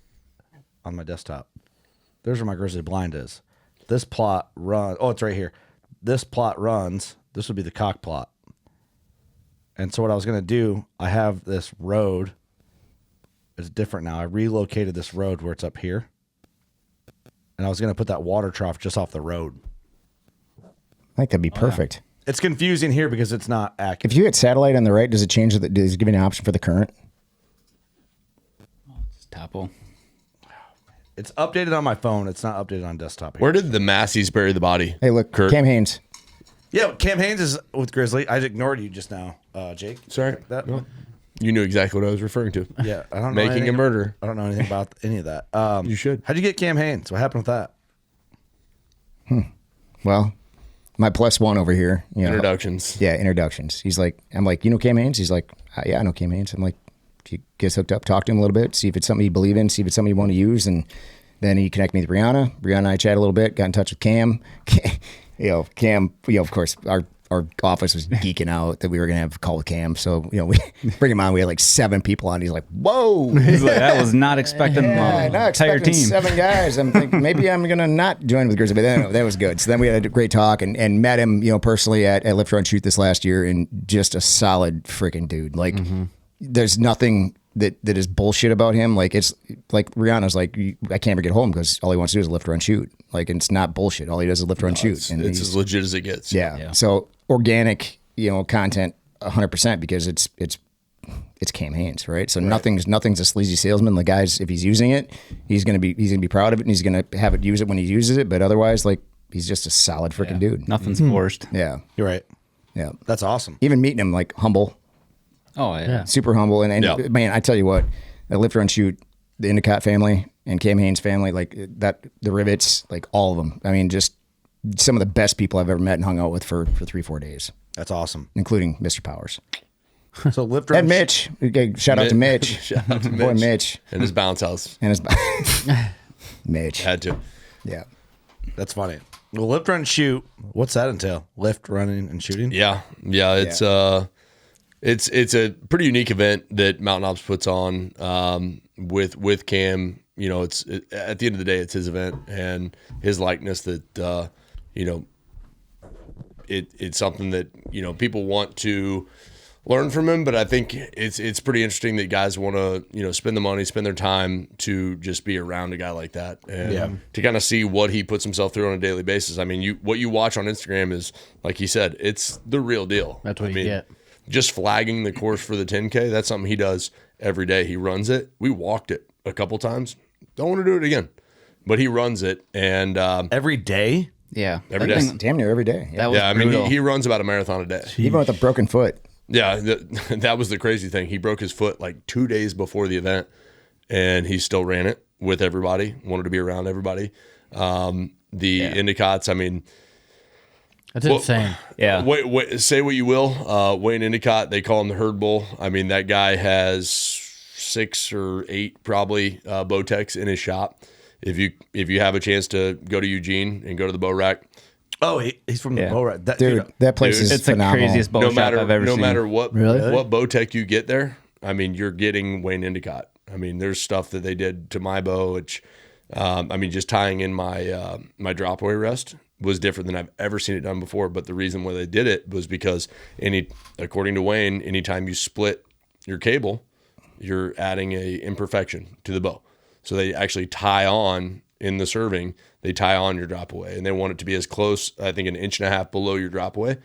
[SPEAKER 10] on my desktop. There's where my grizzly blind is. This plot runs. Oh, it's right here. This plot runs. This would be the cock plot. And so what I was going to do, I have this road. It's different now. I relocated this road where it's up here. And I was going to put that water trough just off the road.
[SPEAKER 12] I think that'd be perfect.
[SPEAKER 10] It's confusing here because it's not accurate.
[SPEAKER 12] If you hit satellite on the right, does it change? Does it give you an option for the current?
[SPEAKER 14] It's topo.
[SPEAKER 10] It's updated on my phone. It's not updated on desktop here.
[SPEAKER 13] Where did the Massies bury the body?
[SPEAKER 12] Hey, look,
[SPEAKER 13] Kurt.
[SPEAKER 12] Cam Haynes.
[SPEAKER 10] Yeah, Cam Haynes is with Grizzly. I ignored you just now, Jake.
[SPEAKER 13] Sorry.
[SPEAKER 10] That.
[SPEAKER 13] No. You knew exactly what I was referring to.
[SPEAKER 10] Yeah, I don't know
[SPEAKER 13] Making
[SPEAKER 10] anything-
[SPEAKER 13] a murder.
[SPEAKER 10] I don't know anything about any of that.
[SPEAKER 13] You should.
[SPEAKER 10] How'd you get Cam Haynes? What happened with that?
[SPEAKER 12] Well, my +1 over here.
[SPEAKER 13] Introductions.
[SPEAKER 12] Yeah, introductions. He's like, I'm like, you know Cam Haynes? He's like, yeah, I know Cam Haynes. I'm like, he gets hooked up, talk to him a little bit, see if it's something you believe in, see if it's something you want to use, and then he connected me with Brianna. Brianna and I chat a little bit, got in touch with Cam. Cam, of course, our office was geeking out that we were going to have a call with Cam. So, we bring him on. We had like 7 people on. He's like, whoa.
[SPEAKER 14] He's like, I was not expecting
[SPEAKER 12] Not
[SPEAKER 14] entire
[SPEAKER 12] expecting
[SPEAKER 14] team.
[SPEAKER 12] 7 guys. I'm thinking maybe I'm going to not join with Grizzly, but then that was good. So then we had a great talk and met him, personally at Lift Run Shoot this last year, and just a solid freaking dude. Like, there's nothing that is bullshit about him. Like, it's like Rihanna's like, I can't ever get home because all he wants to do is lift, run, shoot. Like, and it's not bullshit. All he does is lift, run, shoot. And
[SPEAKER 13] It's as legit as it gets.
[SPEAKER 12] Yeah. So organic, content 100% because it's it's Cam Haynes, right? So nothing's a sleazy salesman. The guy's, if he's using it, he's gonna be proud of it, and he's gonna use it when he uses it. But otherwise, like, he's just a solid freaking dude.
[SPEAKER 14] Nothing's forced.
[SPEAKER 12] Yeah,
[SPEAKER 10] you're right.
[SPEAKER 12] Yeah,
[SPEAKER 10] that's awesome.
[SPEAKER 12] Even meeting him, like, humble.
[SPEAKER 14] Oh yeah,
[SPEAKER 12] super humble. And man, I tell you what, the lift run shoot, the Endicott family and Cam Haynes family, like that, the Rivets, like all of them. I mean, just some of the best people I've ever met and hung out with for 3-4 days.
[SPEAKER 10] That's awesome,
[SPEAKER 12] including Mr. Powers.
[SPEAKER 10] So lift
[SPEAKER 12] and Mitch. Shout out to Mitch.
[SPEAKER 13] Shout out to
[SPEAKER 12] Boy,
[SPEAKER 13] Mitch.
[SPEAKER 12] Mitch
[SPEAKER 13] And his bounce house.
[SPEAKER 12] And his Mitch
[SPEAKER 13] had to.
[SPEAKER 12] Yeah,
[SPEAKER 10] that's funny. Well, lift run shoot. What's that entail? Lift, running, and shooting.
[SPEAKER 13] Yeah. It's a pretty unique event that Mountain Ops puts on with Cam. You know, it's at the end of the day, it's his event and his likeness that it's something that, you know, people want to learn from him. But I think it's pretty interesting that guys want to, you know, spend the money, spend their time to just be around a guy like that and to kind of see what he puts himself through on a daily basis. I mean, what you watch on Instagram is, like he said, it's the real deal.
[SPEAKER 11] That's what you get.
[SPEAKER 13] Just flagging the course for the 10K, that's something he does every day. He runs it. We walked it a couple times. Don't want to do it again. But he runs it. And
[SPEAKER 10] every day?
[SPEAKER 14] Yeah.
[SPEAKER 13] Every day.
[SPEAKER 12] Damn near every day.
[SPEAKER 14] That was
[SPEAKER 13] I mean, he runs about a marathon a day.
[SPEAKER 12] Even with a broken foot.
[SPEAKER 13] Yeah, that was the crazy thing. He broke his foot like 2 days before the event, and he still ran it with everybody, wanted to be around everybody. Endicotts, I mean...
[SPEAKER 11] That's insane.
[SPEAKER 14] Yeah.
[SPEAKER 13] Wait, say what you will. Wayne Endicott, they call him the herd bull. I mean, that guy has 6 or 8 probably Bowtechs in his shop. If you have a chance to go to Eugene and go to the bow rack.
[SPEAKER 10] Oh, he's from the bow rack.
[SPEAKER 12] That place is
[SPEAKER 14] it's
[SPEAKER 12] phenomenal.
[SPEAKER 14] the craziest bow shop I've ever seen.
[SPEAKER 13] No matter what Bowtech you get there, I mean, you're getting Wayne Endicott. I mean, there's stuff that they did to my bow, which, I mean, just tying in my my drop away rest was different than I've ever seen it done before. But the reason why they did it was because according to Wayne, anytime you split your cable, you're adding a imperfection to the bow. So they actually tie on in the serving, they tie on your drop away, and they want it to be as close, I think, 1.5 inches below your drop away.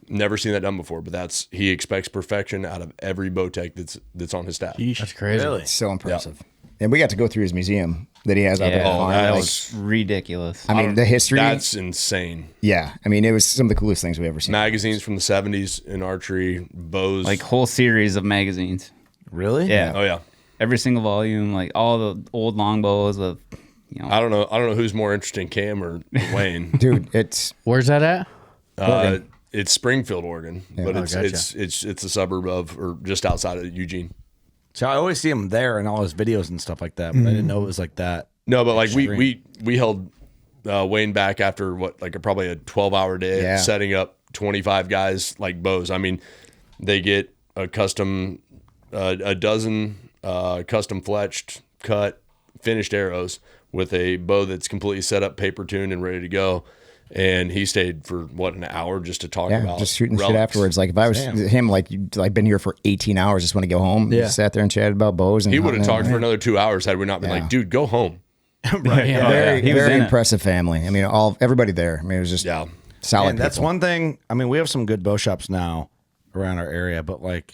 [SPEAKER 13] Never seen that done before, but he expects perfection out of every Bowtech that's on his staff.
[SPEAKER 11] That's crazy.
[SPEAKER 10] Really?
[SPEAKER 12] It's so impressive. And we got to go through his museum that he has out there.
[SPEAKER 13] That
[SPEAKER 14] was ridiculous.
[SPEAKER 12] I mean, the history.
[SPEAKER 13] That's insane.
[SPEAKER 12] Yeah. I mean, it was some of the coolest things we've ever seen.
[SPEAKER 13] Magazines from the 70s in archery, bows.
[SPEAKER 14] Like whole series of magazines.
[SPEAKER 10] Really?
[SPEAKER 14] Yeah.
[SPEAKER 13] Oh, yeah.
[SPEAKER 14] Every single volume, like all the old longbows with, you know.
[SPEAKER 13] I don't know who's more interesting, Cam or Wayne.
[SPEAKER 12] Dude, it's...
[SPEAKER 11] Where's that at?
[SPEAKER 13] It's Springfield, Oregon, but it's a suburb of, or just outside of Eugene.
[SPEAKER 10] So I always see him there in all his videos and stuff like that, but I didn't know it was like that.
[SPEAKER 13] No, but like we held Wayne back after probably a 12-hour day setting up 25 guys like bows. I mean, they get a custom, a dozen custom fletched, cut, finished arrows with a bow that's completely set up, paper tuned, and ready to go. And he stayed for an hour just to talk about
[SPEAKER 12] just shooting
[SPEAKER 13] relics.
[SPEAKER 12] shit afterwards. Like if I was him, like I've been here for 18 hours, just want to go home.
[SPEAKER 10] Yeah.
[SPEAKER 12] Just sat there and chatted about bows. And
[SPEAKER 13] He would have talked for another 2 hours had we not been like, dude, go home.
[SPEAKER 10] Right.
[SPEAKER 11] Yeah.
[SPEAKER 12] Very impressive family. I mean, everybody there. I mean, it was just solid.
[SPEAKER 10] And that's
[SPEAKER 12] people.
[SPEAKER 10] one thing. I mean, we have some good bow shops now around our area, but like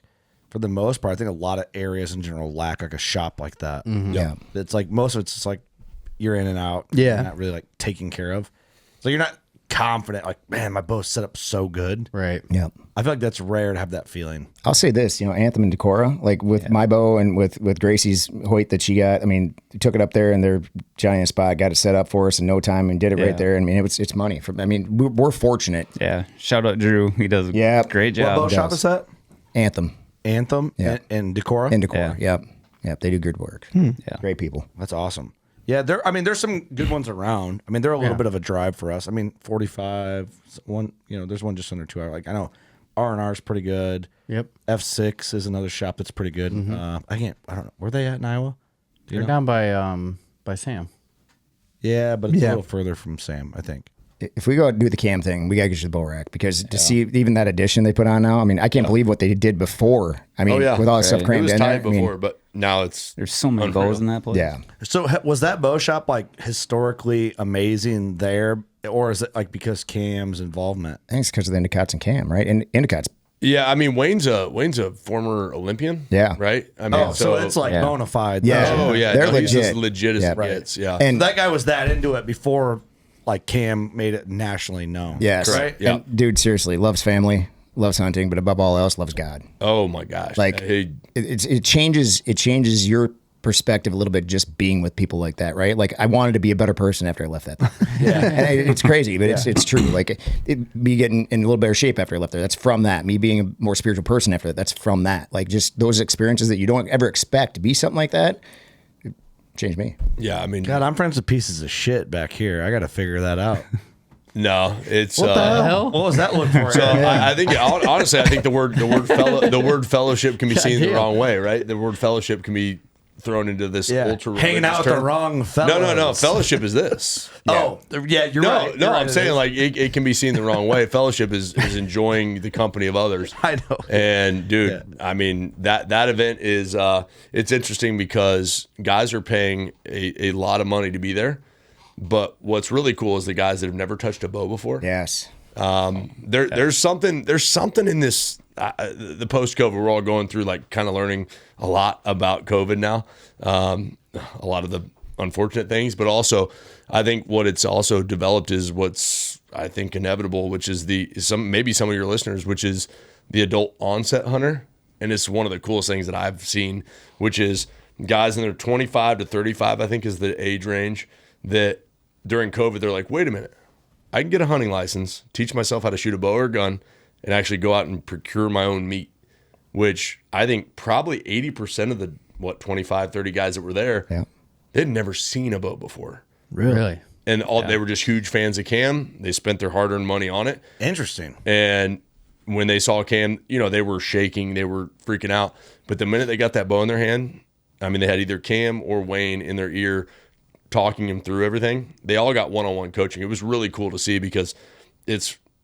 [SPEAKER 10] for the most part, I think a lot of areas in general lack like a shop like that.
[SPEAKER 12] Mm-hmm. Yeah.
[SPEAKER 10] It's like most of it's just like you're in and out.
[SPEAKER 15] Yeah.
[SPEAKER 10] You're not really like taken care of. So you're not confident, like, man, my bow's set up so good.
[SPEAKER 11] Right.
[SPEAKER 12] Yeah.
[SPEAKER 10] I feel like that's rare to have that feeling.
[SPEAKER 12] I'll say this, Anthem and Decorah, like with my bow and with Gracie's Hoyt that she got, I mean, took it up there in their giant spot, got it set up for us in no time and did it right there. I mean, it's money. We're fortunate.
[SPEAKER 14] Yeah. Shout out Drew. He does a great job.
[SPEAKER 10] What bow shop is that?
[SPEAKER 12] Anthem.
[SPEAKER 10] And Decorah?
[SPEAKER 12] And Decorah, Yep. They do good work.
[SPEAKER 14] Yeah.
[SPEAKER 12] Great people.
[SPEAKER 10] That's awesome. Yeah, there's some good ones around. I mean, they're a little bit of a drive for us. I mean, 45, there's one just under 2 hours. Like I know R&R is pretty good.
[SPEAKER 11] Yep.
[SPEAKER 10] F6 is another shop that's pretty good. I don't know. Where are they at in Iowa?
[SPEAKER 11] They're down by Sam.
[SPEAKER 10] Yeah, but it's a little further from Sam, I think.
[SPEAKER 12] If we go do the cam thing, we got to get you the bow rack because to see even that edition they put on now, I mean, I can't believe what they did before. I mean, with all the stuff crammed in there.
[SPEAKER 13] It was tight before, but now there's
[SPEAKER 14] so many bows in that place.
[SPEAKER 12] Yeah.
[SPEAKER 10] So was that bow shop like historically amazing there, or is it like because Cam's involvement?
[SPEAKER 12] I think it's because of the Endicotts and Cam, right? And Endicotts
[SPEAKER 13] Yeah, I mean Wayne's a former Olympian.
[SPEAKER 12] Yeah.
[SPEAKER 13] Right. I mean,
[SPEAKER 10] so it's like bona fide.
[SPEAKER 12] Yeah.
[SPEAKER 13] Oh yeah,
[SPEAKER 12] They're
[SPEAKER 13] he's
[SPEAKER 12] legit.
[SPEAKER 13] as legit as it gets. Yeah.
[SPEAKER 10] And that guy was that into it before like Cam made it nationally known.
[SPEAKER 12] Yes.
[SPEAKER 10] Right.
[SPEAKER 13] Yeah.
[SPEAKER 12] And dude, seriously, loves family, loves hunting, but above all else, loves God.
[SPEAKER 13] Oh my gosh.
[SPEAKER 12] Like it changes your perspective a little bit just being with people like that, right? Like I wanted to be a better person after I left that. And it's crazy, but it's true. Like me getting in a little better shape after I left there, that's from that. Me being a more spiritual person after that, that's from that. Like just those experiences that you don't ever expect to be something like that, it changed me.
[SPEAKER 13] Yeah, I mean,
[SPEAKER 10] God, I'm friends with pieces of shit back here. I got to figure that out.
[SPEAKER 13] No, it's
[SPEAKER 10] what the hell? What was that look for?
[SPEAKER 13] So I think honestly, I think the word fellowship can be seen the wrong way, right? The word fellowship can be thrown into this ultra
[SPEAKER 10] hanging out with the wrong fellows.
[SPEAKER 13] No. Fellowship is this.
[SPEAKER 10] Oh, yeah, you're right.
[SPEAKER 13] No, I'm saying like it can be seen the wrong way. Fellowship is enjoying the company of others.
[SPEAKER 10] I know.
[SPEAKER 13] And dude, I mean that event is it's interesting because guys are paying a lot of money to be there. But what's really cool is the guys that have never touched a bow before.
[SPEAKER 12] Yes.
[SPEAKER 13] There's something in this the post-COVID, we're all going through like kind of learning a lot about COVID now, a lot of the unfortunate things, but also I think what it's also developed is what's I think inevitable, which is maybe some of your listeners, which is the adult onset hunter, and it's one of the coolest things that I've seen, which is guys in their 25 to 35, I think is the age range that during COVID they're like, wait a minute, I can get a hunting license, teach myself how to shoot a bow or a gun, and actually go out and procure my own meat, which I think probably 80% of the 25, 30 guys that were there, they'd never seen a bow before.
[SPEAKER 11] Really?
[SPEAKER 13] And they were just huge fans of Cam. They spent their hard-earned money on it.
[SPEAKER 10] Interesting.
[SPEAKER 13] And when they saw Cam, they were shaking, they were freaking out. But the minute they got that bow in their hand, I mean, they had either Cam or Wayne in their ear talking them through everything. They all got one-on-one coaching. It was really cool to see because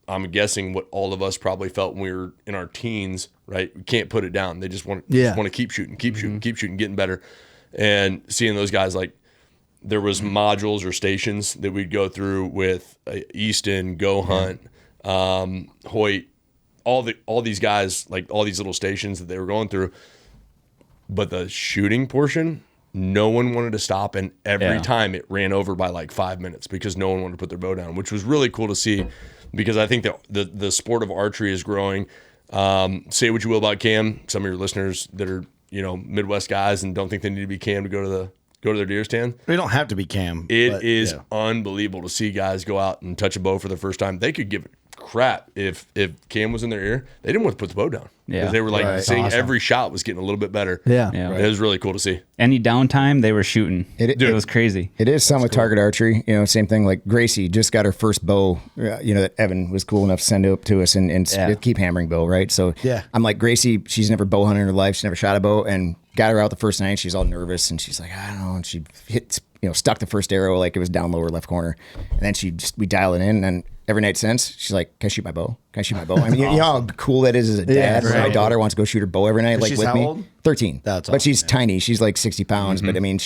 [SPEAKER 13] I'm guessing what all of us probably felt when we were in our teens, right? We can't put it down. They just want to keep shooting, getting better. And seeing those guys, like there was modules or stations that we'd go through with Easton, Go Hunt, Hoyt, all these guys, like all these little stations that they were going through. But the shooting portion, no one wanted to stop, and every time it ran over by like 5 minutes because no one wanted to put their bow down, which was really cool to see because I think that the sport of archery is growing. Say what you will about Cam, some of your listeners that are Midwest guys and don't think they need to be Cam to go to their deer stand.
[SPEAKER 10] They don't have to be Cam.
[SPEAKER 13] It is unbelievable to see guys go out and touch a bow for the first time. They could give a crap if Cam was in their ear. They didn't want to put the bow down. Yeah, they were like seeing every shot was getting a little bit better.
[SPEAKER 15] Yeah.
[SPEAKER 13] It was really cool to see.
[SPEAKER 14] Any downtime, they were shooting. It was crazy.
[SPEAKER 12] It is some with target archery. Same thing. Like Gracie just got her first bow. That Evan was cool enough to send up to us and keep hammering bow. Right. So I'm like Gracie. She's never bow hunted in her life. She's never shot a bow, and got her out the first night. She's all nervous and she's like, I don't know. And she hit, stuck the first arrow like it was down lower left corner, and then we dial it in, and then every night since, she's like, can I shoot my bow? Can I shoot my bow? I mean, you know how cool that is as a dad. Yeah, My daughter wants to go shoot her bow every night, like
[SPEAKER 10] she's
[SPEAKER 12] with
[SPEAKER 10] how
[SPEAKER 12] me.
[SPEAKER 10] Old?
[SPEAKER 12] 13.
[SPEAKER 10] That's awesome.
[SPEAKER 12] But she's tiny. She's like 60 pounds. But I mean,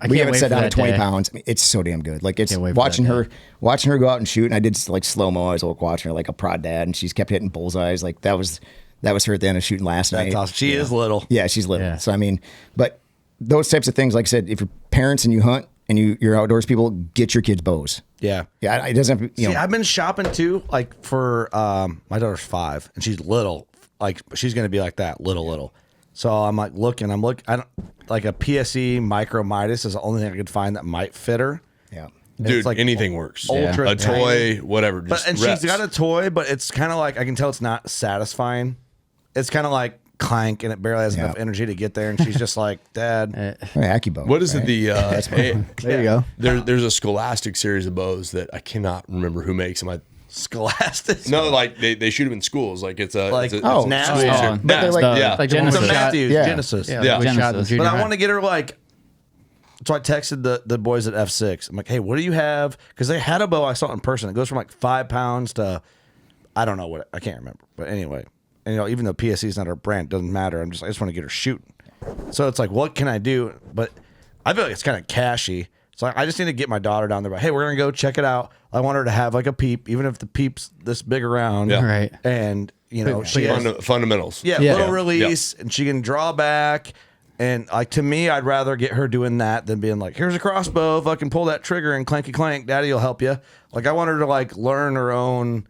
[SPEAKER 12] we haven't set down to 20 pounds. I mean, it's so damn good. Like it's watching her go out and shoot. And I did like slow mo. I was watching her like a prod dad, and she's kept hitting bullseyes. Like that was her at the end of shooting last night.
[SPEAKER 10] That's awesome. She is little.
[SPEAKER 12] Yeah, she's little. Yeah. So I mean, but those types of things, like I said, if you're parents and you hunt and you're outdoors people, get your kids bows. Yeah. It doesn't have to,
[SPEAKER 10] See, I've been shopping too, like for my daughter's 5 and she's little. Like she's gonna be like that, little. So I'm like looking, I don't like a PSE micro Midas is the only thing I could find that might fit her.
[SPEAKER 12] Yeah.
[SPEAKER 13] Dude, like anything works.
[SPEAKER 10] Ultra
[SPEAKER 13] a toy, whatever.
[SPEAKER 10] And she's got a toy, but it's kind of like I can tell it's not satisfying. It's kind of like clank, and it barely has enough energy to get there, and she's just like, Dad.
[SPEAKER 12] Akibo.
[SPEAKER 13] What is it?
[SPEAKER 15] There you go.
[SPEAKER 13] There's a Scholastic series of bows that I cannot remember who makes them.
[SPEAKER 10] Scholastic?
[SPEAKER 13] No, like they shoot them in schools. Like it's a
[SPEAKER 10] NAS.
[SPEAKER 13] But
[SPEAKER 10] they're
[SPEAKER 11] like
[SPEAKER 10] Genesis.
[SPEAKER 11] Matthews.
[SPEAKER 10] Genesis.
[SPEAKER 11] Genesis.
[SPEAKER 10] But I want to get her like. So I texted the boys at F6. I'm like, hey, what do you have? Because they had a bow I saw in person. It goes from like 5 pounds to, I don't know what, I can't remember. But anyway, and even though PSE is not our brand, it doesn't matter. I just want to get her shooting. So it's like, what can I do? But I feel like it's kind of cashy. So I just need to get my daughter down there. But hey, we're gonna go check it out. I want her to have like a peep, even if the peep's this big around.
[SPEAKER 11] Yeah. Right.
[SPEAKER 10] And You know, she has
[SPEAKER 13] fundamentals.
[SPEAKER 10] Yeah, little release, and she can draw back. And like to me, I'd rather get her doing that than being like, "Here's a crossbow, fucking pull that trigger and clanky clank, Daddy will help you." Like I want her to like learn her own.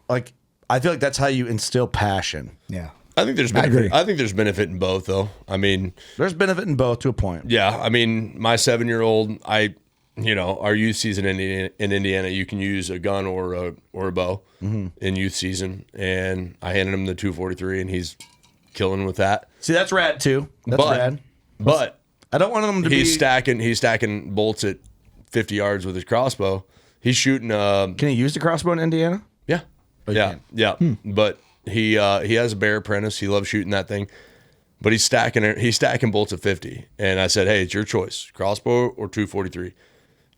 [SPEAKER 10] Like I feel like that's how you instill passion.
[SPEAKER 12] Yeah,
[SPEAKER 13] I think there's benefit. I think there's benefit in both, though. I mean,
[SPEAKER 10] there's benefit in both to a point.
[SPEAKER 13] Yeah, I mean, my 7-year-old, our youth season in Indiana, you can use a gun or a bow in youth season, and I handed him the 243, and he's killing with that.
[SPEAKER 10] See, that's rad too. That's rad.
[SPEAKER 13] But
[SPEAKER 10] I don't want him to
[SPEAKER 13] He's stacking bolts at 50 yards with his crossbow. He's shooting.
[SPEAKER 10] Can he use the crossbow in Indiana?
[SPEAKER 13] Yeah, yeah. But he has a bear apprentice. He loves shooting that thing. But he's stacking bolts at 50. And I said, hey, it's your choice, crossbow or 243,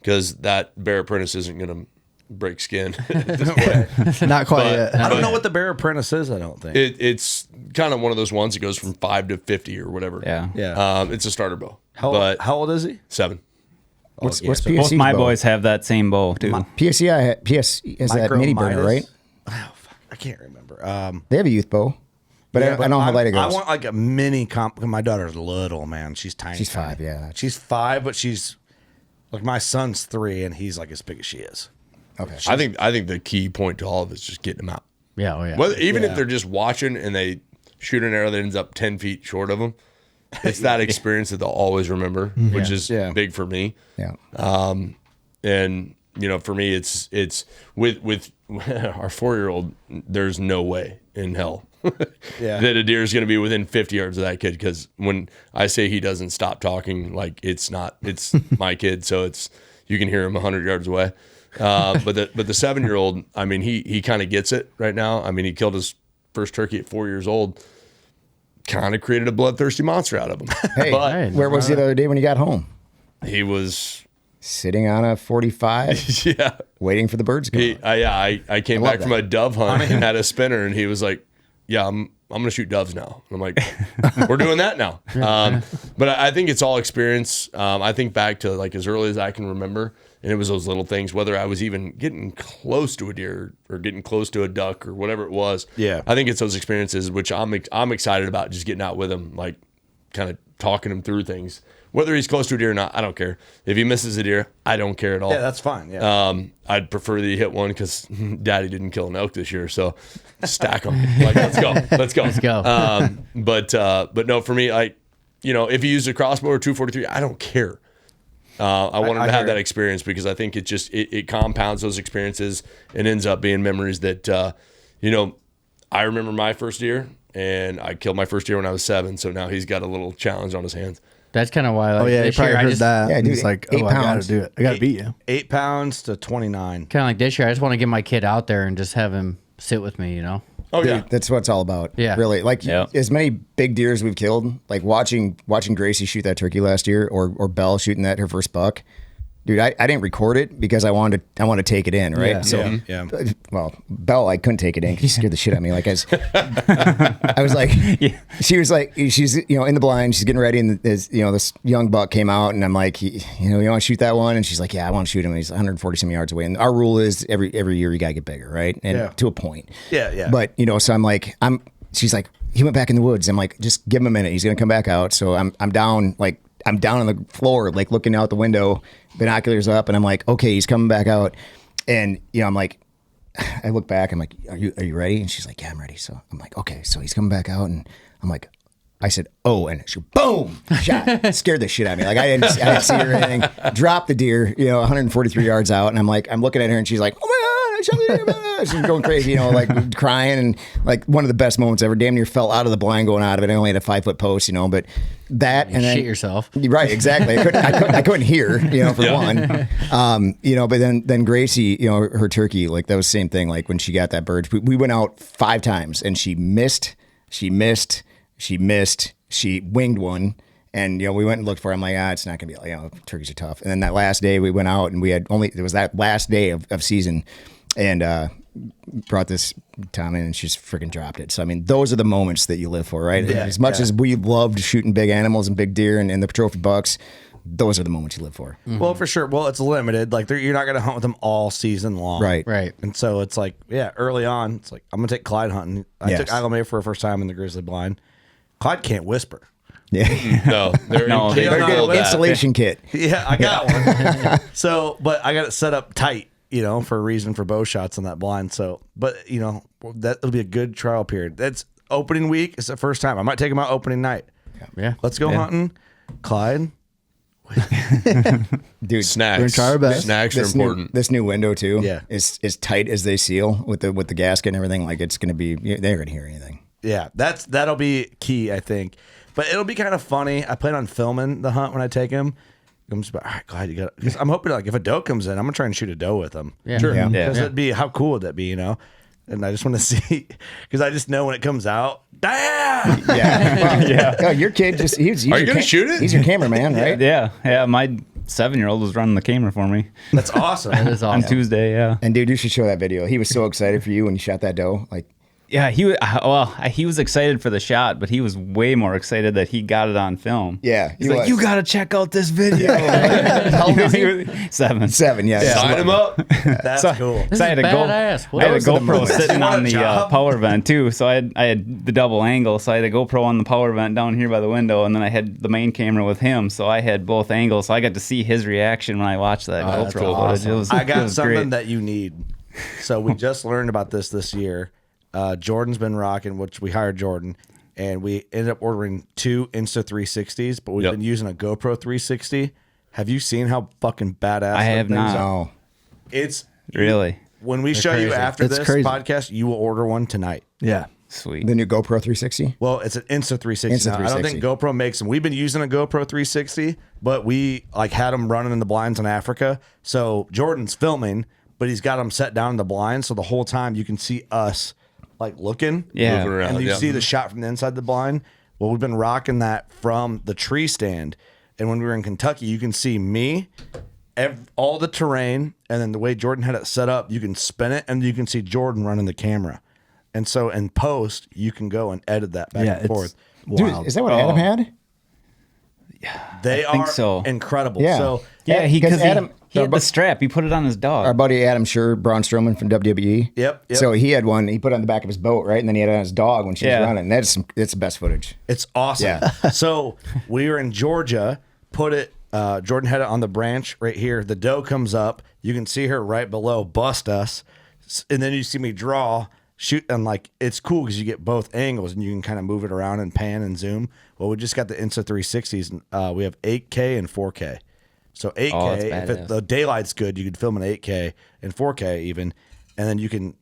[SPEAKER 13] because that bear apprentice isn't going to break skin at this point.
[SPEAKER 15] Not quite yet.
[SPEAKER 10] I don't know what the bear apprentice is. I don't think
[SPEAKER 13] it's kind of one of those ones that goes from 5 to 50 or whatever.
[SPEAKER 14] Yeah.
[SPEAKER 13] It's a starter bow.
[SPEAKER 10] How old is he?
[SPEAKER 13] 7.
[SPEAKER 12] What's
[SPEAKER 14] Both
[SPEAKER 12] PSC's
[SPEAKER 14] my
[SPEAKER 12] bow?
[SPEAKER 14] boys have that same bow too.
[SPEAKER 12] PSC has that
[SPEAKER 10] Micro
[SPEAKER 12] mini burner,
[SPEAKER 10] Midas?
[SPEAKER 12] right?
[SPEAKER 10] Oh, fuck. I can't remember.
[SPEAKER 12] They have a youth bow, but I don't know how light it goes.
[SPEAKER 10] I want like a mini comp. My daughter's little, man. She's tiny.
[SPEAKER 12] She's
[SPEAKER 10] tiny.
[SPEAKER 12] 5, yeah.
[SPEAKER 10] She's 5, but she's like my son's 3, and he's like as big as she is.
[SPEAKER 12] Okay.
[SPEAKER 13] I think the key point to all of it is just getting them out.
[SPEAKER 11] Yeah, oh yeah.
[SPEAKER 13] Even if they're just watching and they shoot an arrow that ends up 10 feet short of them, it's that experience that they'll always remember, which is big for me.
[SPEAKER 12] Yeah.
[SPEAKER 13] And for me, it's with our 4-year-old. There's no way in hell that a deer is going to be within 50 yards of that kid. Because when I say he doesn't stop talking, like it's my kid, so you can hear him 100 yards away. But the 7-year-old, I mean, he kind of gets it right now. I mean, he killed his first turkey at 4 years old. Kind of created a bloodthirsty monster out of him.
[SPEAKER 12] Hey, where was he the other day when you got home?
[SPEAKER 13] He was
[SPEAKER 12] sitting on a 45, waiting for the birds to come.
[SPEAKER 13] I came back from a dove hunt and had a spinner, and he was like, "Yeah, I'm going to shoot doves now." And I'm like, "We're doing that now." But I think it's all experience. I think back to like as early as I can remember, and it was those little things, whether I was even getting close to a deer or getting close to a duck or whatever it was.
[SPEAKER 10] Yeah,
[SPEAKER 13] I think it's those experiences which I'm excited about, just getting out with him, like kind of talking him through things. Whether he's close to a deer or not, I don't care. If he misses a deer, I don't care at all.
[SPEAKER 10] Yeah, that's fine. Yeah.
[SPEAKER 13] I'd prefer that he hit one because Daddy didn't kill an elk this year, so stack them. Like, let's go.
[SPEAKER 11] Let's go.
[SPEAKER 13] But no, for me, if he used a crossbow or 243, I don't care. I want him to have that experience because I think it compounds those experiences and ends up being memories that, I remember my first deer, and I killed my first deer when I was 7, so now he's got a little challenge on his hands.
[SPEAKER 11] That's kind of why.
[SPEAKER 15] You probably heard that.
[SPEAKER 12] Yeah, dude,
[SPEAKER 15] he's like,
[SPEAKER 12] 8
[SPEAKER 15] I gotta
[SPEAKER 12] pounds.
[SPEAKER 15] do it. I gotta beat you.
[SPEAKER 10] 8 pounds to 29.
[SPEAKER 11] Kind of like this year. I just want to get my kid out there and just have him sit with me.
[SPEAKER 13] Oh
[SPEAKER 12] Dude,
[SPEAKER 13] yeah,
[SPEAKER 12] that's what it's all about.
[SPEAKER 11] Yeah.
[SPEAKER 12] Really. Like as many big deers we've killed, like watching Gracie shoot that turkey last year or Belle shooting her first buck. Dude, I didn't record it because I wanted to take it in, right?
[SPEAKER 10] Yeah.
[SPEAKER 12] Well, Belle, I couldn't take it in because she scared the shit out of me. Like I was like, she was like, she's in the blind, she's getting ready, and this young buck came out, and I'm like, you want to shoot that one? And she's like, yeah, I want to shoot him. And he's 140 some yards away. And our rule is every year you gotta get bigger, right? And to a point.
[SPEAKER 10] Yeah.
[SPEAKER 12] But so I'm like, she's like, he went back in the woods. I'm like, just give him a minute. He's gonna come back out. So I'm down on the floor, like looking out the window, binoculars up, and I'm like, okay, he's coming back out. And I'm like, I look back, I'm like, are you ready? And she's like, yeah, I'm ready. So I'm like, okay, so he's coming back out, and I'm like, I said, oh, and she boom, shot, scared the shit out of me. Like I didn't see her or anything. Dropped the deer, 143 yards out, and I'm looking at her, and she's like, oh my God, I shot the deer. She's going crazy, like crying, and like one of the best moments ever. Damn near fell out of the blind going out of it. I only had a 5-foot post, but that and then
[SPEAKER 11] shit yourself.
[SPEAKER 12] Right, exactly. I couldn't hear, for one. But then Gracie, her turkey, like that was the same thing. Like when she got that bird, we went out 5 times, and she missed, she winged one, and we went and looked for it. I'm like, it's not gonna be, turkeys are tough. And then that last day we went out, and it was that last day of season, and brought this Tom in, and she's freaking dropped it. So I mean, those are the moments that you live for, right? As much as we loved shooting big animals and big deer and the trophy bucks, those are the moments you live for.
[SPEAKER 10] Well, for sure. Well, it's limited. Like you're not going to hunt with them all season long.
[SPEAKER 12] Right.
[SPEAKER 10] And so it's like, yeah, early on, it's like, I'm going to take Clyde hunting. I took Aluma for the first time in the Grizzly blind. Clyde can't whisper.
[SPEAKER 12] Yeah.
[SPEAKER 13] No, they're
[SPEAKER 12] good installation kit.
[SPEAKER 10] Yeah, I got one. So, but I got it set up tight, for a reason for bow shots on that blind. So, but that'll be a good trial period. That's opening week. It's the first time. I might take him out opening night.
[SPEAKER 11] Yeah.
[SPEAKER 10] Let's go hunting, Clyde.
[SPEAKER 12] Dude,
[SPEAKER 13] snacks.
[SPEAKER 15] We're gonna try our best.
[SPEAKER 13] Snacks are important.
[SPEAKER 12] This new window too.
[SPEAKER 10] Yeah.
[SPEAKER 12] is as tight as they seal with the gasket and everything. Like it's gonna be. They're gonna hear anything.
[SPEAKER 10] Yeah, that'll be key, I think. But it'll be kind of funny. I plan on filming the hunt when I take him. I'm just like, all right, Clyde, you got. Because I'm hoping if a doe comes in, I'm gonna try and shoot a doe with him.
[SPEAKER 11] Yeah.
[SPEAKER 10] Sure.
[SPEAKER 12] Yeah.
[SPEAKER 10] Because it'd be how cool would that be, And I just want to see, because I just know when it comes out, damn!
[SPEAKER 12] Yeah. Oh, your kid just, he's
[SPEAKER 13] Are you going to shoot it?
[SPEAKER 12] He's your cameraman, right?
[SPEAKER 14] Yeah. My 7-year-old was running the camera for me.
[SPEAKER 10] That's awesome.
[SPEAKER 11] That is awesome.
[SPEAKER 14] On Tuesday, yeah.
[SPEAKER 12] And dude, you should show that video. He was so excited for you when you shot that doe. Like,
[SPEAKER 14] Yeah, he was excited for the shot, but he was way more excited that he got it on film.
[SPEAKER 12] Yeah,
[SPEAKER 14] he's like, "You got to check out this video."
[SPEAKER 11] How old is he?
[SPEAKER 14] 7.
[SPEAKER 12] 7, yeah.
[SPEAKER 13] Sign him up.
[SPEAKER 10] That's cool.
[SPEAKER 11] This
[SPEAKER 14] So I had
[SPEAKER 11] is
[SPEAKER 14] a
[SPEAKER 11] badass.
[SPEAKER 14] I had a
[SPEAKER 12] Those are the
[SPEAKER 14] GoPro
[SPEAKER 12] moments.
[SPEAKER 14] sitting on the
[SPEAKER 10] job.
[SPEAKER 14] power vent too. So I had the double angle. So I had a GoPro on the power vent down here by the window, and then I had the main camera with him. So I had both angles. So I got to see his reaction when I watched that
[SPEAKER 11] that's
[SPEAKER 14] GoPro
[SPEAKER 11] awesome.
[SPEAKER 14] footage. It was,
[SPEAKER 10] I
[SPEAKER 14] it
[SPEAKER 10] got
[SPEAKER 14] was
[SPEAKER 10] something
[SPEAKER 14] great.
[SPEAKER 10] that you need. So we just learned about this year. Jordan's been rocking, which we hired Jordan, and we ended up ordering 2 Insta 360s, but we've been using a GoPro 360. Have you seen how fucking badass
[SPEAKER 14] I have
[SPEAKER 10] things
[SPEAKER 14] not.
[SPEAKER 10] are? It's
[SPEAKER 14] Really
[SPEAKER 10] when we show you
[SPEAKER 11] crazy.
[SPEAKER 10] after
[SPEAKER 15] It's
[SPEAKER 10] this
[SPEAKER 15] crazy.
[SPEAKER 10] podcast, you will order one tonight.
[SPEAKER 15] Yeah.
[SPEAKER 14] sweet.
[SPEAKER 12] The new GoPro 360?
[SPEAKER 10] Well, it's an Insta 360.
[SPEAKER 12] Insta
[SPEAKER 10] now. I don't
[SPEAKER 12] 360.
[SPEAKER 10] think GoPro makes them. We've been using a GoPro 360, but we had them running in the blinds in Africa. So Jordan's filming, but he's got them set down in the blinds, so the whole time you can see us looking,
[SPEAKER 14] Yeah.
[SPEAKER 13] Moving around,
[SPEAKER 10] and you see the shot from the inside the blind. Well, we've been rocking that from the tree stand, and when we were in Kentucky, you can see me, all the terrain, and then the way Jordan had it set up, you can spin it, and you can see Jordan running the camera. And so in post, you can go and edit that back and forth.
[SPEAKER 12] Dude, is that what Adam had?
[SPEAKER 10] They
[SPEAKER 14] I think
[SPEAKER 10] are
[SPEAKER 14] so.
[SPEAKER 10] incredible.
[SPEAKER 12] Yeah.
[SPEAKER 10] So
[SPEAKER 14] Yeah, because
[SPEAKER 12] Adam-
[SPEAKER 14] he had the strap. He put it on his dog.
[SPEAKER 12] Our buddy Adam Scher, Braun Strowman from WWE.
[SPEAKER 10] Yep.
[SPEAKER 12] So he had one. He put it on the back of his boat, right? And then he had it on his dog when she was
[SPEAKER 14] Yeah.
[SPEAKER 12] running. That's the best footage.
[SPEAKER 10] it's awesome.
[SPEAKER 12] Yeah.
[SPEAKER 10] So we were in Georgia, Jordan had it on the branch right here. The doe comes up. You can see her right below, bust us. And then you see me draw, shoot. And it's cool because you get both angles and you can kind of move it around and pan and zoom. Well, we just got the Insta 360s. We have 8K and 4K. So 8K, if the daylight's good, you can film in 8K and 4K even. And then you can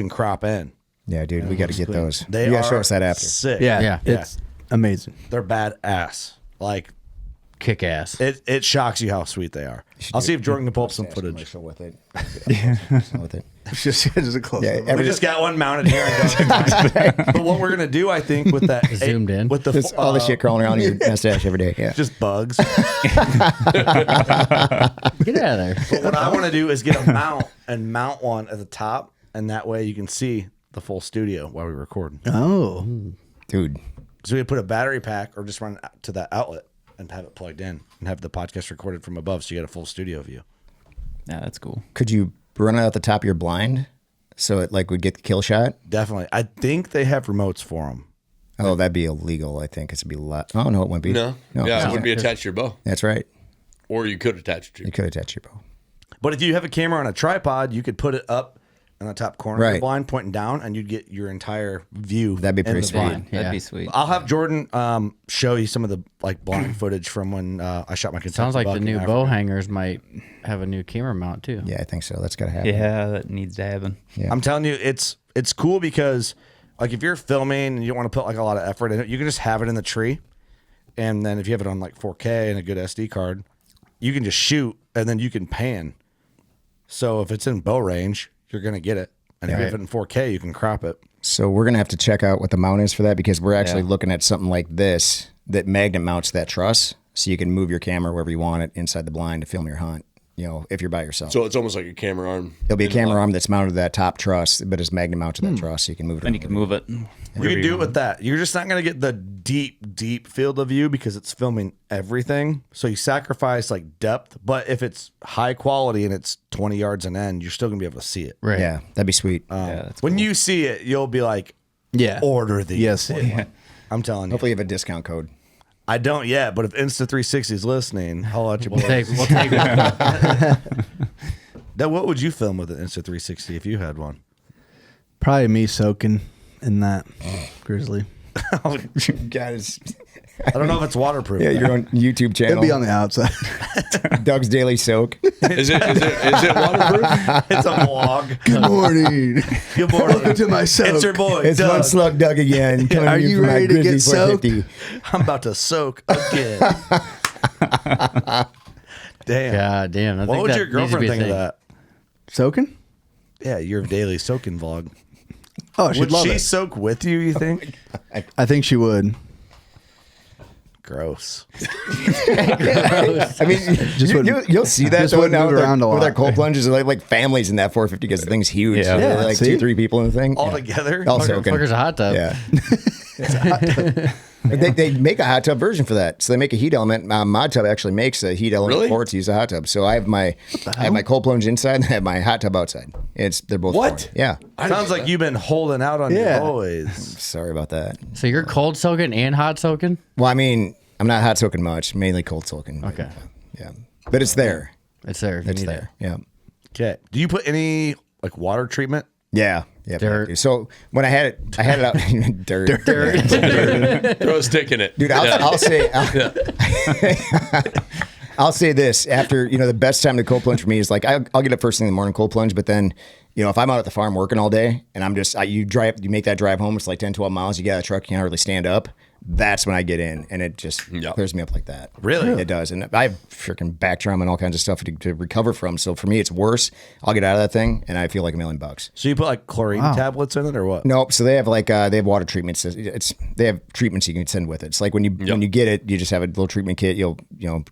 [SPEAKER 10] crop in.
[SPEAKER 12] Yeah, dude, we got to get those.
[SPEAKER 10] They
[SPEAKER 12] You got to
[SPEAKER 10] are
[SPEAKER 12] show us that after.
[SPEAKER 10] sick.
[SPEAKER 15] Yeah. It's amazing.
[SPEAKER 10] They're badass.
[SPEAKER 11] Kick ass.
[SPEAKER 10] It shocks you how sweet they are. I'll see if Jordan can pull up some footage.
[SPEAKER 12] With it.
[SPEAKER 15] With it. just a close.
[SPEAKER 12] Yeah,
[SPEAKER 10] We just got one mounted here. But what we're gonna do, I think, with that
[SPEAKER 11] Zoomed in
[SPEAKER 10] with the
[SPEAKER 12] Just all the shit crawling around your mustache every day. Yeah.
[SPEAKER 10] just bugs.
[SPEAKER 11] Get out of there.
[SPEAKER 10] But what I want to do is get a mount and mount one at the top, and that way you can see the full studio while we record.
[SPEAKER 15] Oh,
[SPEAKER 12] Dude.
[SPEAKER 10] So we put a battery pack or just run it to that outlet and have it plugged in and have the podcast recorded from above, so you get a full studio view.
[SPEAKER 14] Yeah, that's cool.
[SPEAKER 12] Could you run it out the top of your blind so it would get the kill shot?
[SPEAKER 10] Definitely. I think they have remotes for them.
[SPEAKER 12] Oh, that'd be illegal. I think it's be Oh no, it wouldn't be.
[SPEAKER 13] No. Yeah, it would be attached to your bow.
[SPEAKER 12] That's right.
[SPEAKER 13] Or you could attach it to
[SPEAKER 12] You could attach your bow.
[SPEAKER 10] But if you have a camera on a tripod, you could put it up in the top corner of the
[SPEAKER 12] Right.
[SPEAKER 10] blind, pointing down, and you'd get your entire view.
[SPEAKER 12] That'd be
[SPEAKER 10] in
[SPEAKER 12] pretty
[SPEAKER 10] the
[SPEAKER 12] sweet.
[SPEAKER 10] blind.
[SPEAKER 14] That'd be sweet.
[SPEAKER 10] I'll have Jordan show you some of the blind footage from when I shot my Kentucky
[SPEAKER 11] Sounds like
[SPEAKER 10] buck
[SPEAKER 11] the
[SPEAKER 10] in
[SPEAKER 11] new
[SPEAKER 10] Africa.
[SPEAKER 11] bow hangers might have a new camera mount too.
[SPEAKER 12] Yeah, I think so. That's got to happen.
[SPEAKER 14] Yeah, that needs to happen.
[SPEAKER 12] Yeah.
[SPEAKER 10] I'm telling you, it's cool because if you're filming and you don't want to put a lot of effort in it, you can just have it in the tree, and then if you have it on 4K and a good SD card, you can just shoot and then you can pan. So if it's in bow range, you're gonna get it, and if you have it in 4K, you can crop it.
[SPEAKER 12] So we're gonna have to check out what the mount is for that because we're actually looking at something like this that magnet mounts that truss, so you can move your camera wherever you want it inside the blind to film your hunt. if you're by yourself.
[SPEAKER 13] So it's almost like a camera arm.
[SPEAKER 12] It'll be a camera arm that's mounted to that top truss, but it's magnet mounted to that truss, so you can move it.
[SPEAKER 14] Then you can move it.
[SPEAKER 10] You can do it with that. You're just not going to get the deep field of view because it's filming everything. So you sacrifice like depth, but if it's high quality and it's 20 yards an end, you're still going to be able to see it.
[SPEAKER 11] Right.
[SPEAKER 12] Yeah, that'd be sweet.
[SPEAKER 10] When you see it, you'll be like, order these.
[SPEAKER 15] Yes.
[SPEAKER 10] I'm telling you.
[SPEAKER 12] Hopefully you have a discount code.
[SPEAKER 10] I don't yet, but if Insta360 is listening, I'll let you.
[SPEAKER 11] We'll take it.
[SPEAKER 10] Now, what would you film with an Insta360 if you had one?
[SPEAKER 15] Probably me soaking in that Grizzly.
[SPEAKER 12] Oh, guys.
[SPEAKER 10] I don't know if it's waterproof.
[SPEAKER 12] Yeah, your own YouTube channel.
[SPEAKER 15] It'll be on the outside.
[SPEAKER 12] Doug's Daily Soak.
[SPEAKER 13] Is it waterproof?
[SPEAKER 10] It's a vlog.
[SPEAKER 15] Good morning.
[SPEAKER 10] Good morning.
[SPEAKER 15] Welcome to my soak.
[SPEAKER 10] It's your boy,
[SPEAKER 12] It's
[SPEAKER 10] Doug.
[SPEAKER 12] One Slug Doug again. Coming
[SPEAKER 15] Are
[SPEAKER 12] to
[SPEAKER 15] you
[SPEAKER 12] from my
[SPEAKER 15] ready to
[SPEAKER 12] Grizzly
[SPEAKER 15] get soaked?
[SPEAKER 12] 450.
[SPEAKER 10] I'm about to soak again. Damn.
[SPEAKER 11] God damn. I
[SPEAKER 10] What
[SPEAKER 11] think
[SPEAKER 10] would
[SPEAKER 11] that
[SPEAKER 10] your
[SPEAKER 11] needs to
[SPEAKER 10] girlfriend
[SPEAKER 11] be a
[SPEAKER 10] think of
[SPEAKER 11] thing.
[SPEAKER 10] that?
[SPEAKER 15] Soaking?
[SPEAKER 10] Yeah, your daily soaking vlog.
[SPEAKER 15] Oh, she'd
[SPEAKER 10] Would
[SPEAKER 15] love
[SPEAKER 10] she
[SPEAKER 15] it.
[SPEAKER 10] soak with you think?
[SPEAKER 15] I think she would.
[SPEAKER 10] Gross.
[SPEAKER 12] I mean, you'll see that
[SPEAKER 15] just
[SPEAKER 12] though
[SPEAKER 15] wouldn't
[SPEAKER 12] now
[SPEAKER 15] move
[SPEAKER 12] with
[SPEAKER 15] around a
[SPEAKER 12] our
[SPEAKER 15] lot.
[SPEAKER 12] cold plunges, like families in that 450 because the thing's huge.
[SPEAKER 11] Yeah.
[SPEAKER 12] So
[SPEAKER 15] Yeah,
[SPEAKER 12] like
[SPEAKER 15] see?
[SPEAKER 12] 2-3 people in the thing.
[SPEAKER 10] All together?
[SPEAKER 12] All soaking.
[SPEAKER 11] Fucker's a hot tub.
[SPEAKER 12] Yeah. They make a hot tub version for that. So they make a heat element. Mod Tub actually makes a heat element
[SPEAKER 13] Really?
[SPEAKER 12] for it to use a hot tub. So I have my cold plunge inside and I have my hot tub outside. They're both
[SPEAKER 13] What?
[SPEAKER 12] fine. Yeah.
[SPEAKER 10] Sounds like you've been holding out on
[SPEAKER 15] Yeah.
[SPEAKER 10] your boys.
[SPEAKER 12] Sorry about that.
[SPEAKER 11] So you're cold soaking and hot soaking?
[SPEAKER 12] Well, I mean, I'm not hot soaking much, mainly cold soaking. but,
[SPEAKER 11] Okay.
[SPEAKER 12] Yeah. But it's there.
[SPEAKER 11] It's there. If you
[SPEAKER 12] It's
[SPEAKER 11] need
[SPEAKER 12] there. Yeah.
[SPEAKER 10] Okay. Do you put any like water treatment?
[SPEAKER 12] Yeah. Yeah.
[SPEAKER 11] Dirt.
[SPEAKER 12] So when I had it out dirt.
[SPEAKER 13] Throw a stick in it.
[SPEAKER 12] Dude, I'll say I'll say this after the best time to cold plunge for me is like I'll get up first thing in the morning cold plunge, but then if I'm out at the farm working all day and I'm just you make that drive home, it's like 10-12 miles, you get out of the truck, you can't hardly stand up. That's when I get in and it just clears me up like that.
[SPEAKER 10] Really?
[SPEAKER 12] It does. And I have freaking back trauma and all kinds of stuff to recover from. So for me, it's worse. I'll get out of that thing and I feel like $1,000,000.
[SPEAKER 10] So you put like chlorine tablets in it or what?
[SPEAKER 12] Nope. So they have they have water treatments. They have treatments you can send with it. It's like when you get it, you just have a little treatment kit. You'll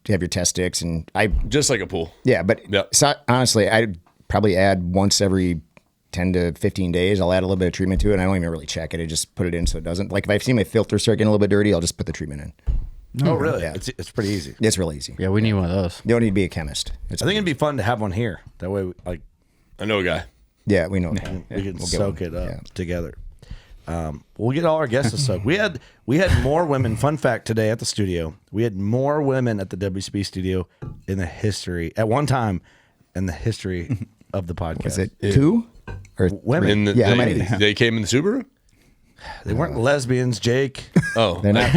[SPEAKER 12] have your test sticks and
[SPEAKER 13] just like a pool.
[SPEAKER 12] Yeah, but honestly, I probably add once every 10 to 15 days. I'll add a little bit of treatment to it, and I don't even really check it. I just put it in so it doesn't. Like if I see my filter start getting a little bit dirty, I'll just put the treatment in.
[SPEAKER 10] Oh, really?
[SPEAKER 12] Yeah.
[SPEAKER 10] It's pretty easy.
[SPEAKER 12] It's real easy.
[SPEAKER 11] Yeah, we need one of those.
[SPEAKER 12] You don't need to be a chemist.
[SPEAKER 10] I think it'd be fun to have one here. That way, I
[SPEAKER 13] know a guy.
[SPEAKER 12] Yeah, we know.
[SPEAKER 10] We can soak it up together. We'll get all our guests to soak. We had more women. Fun fact today at the studio, we had more women at the WCB studio at one time in the history of the podcast.
[SPEAKER 12] Was it 2 or
[SPEAKER 10] women?
[SPEAKER 12] How many?
[SPEAKER 13] They came in the Subaru?
[SPEAKER 10] They weren't lesbians, Jake.
[SPEAKER 13] Oh,
[SPEAKER 12] they're not.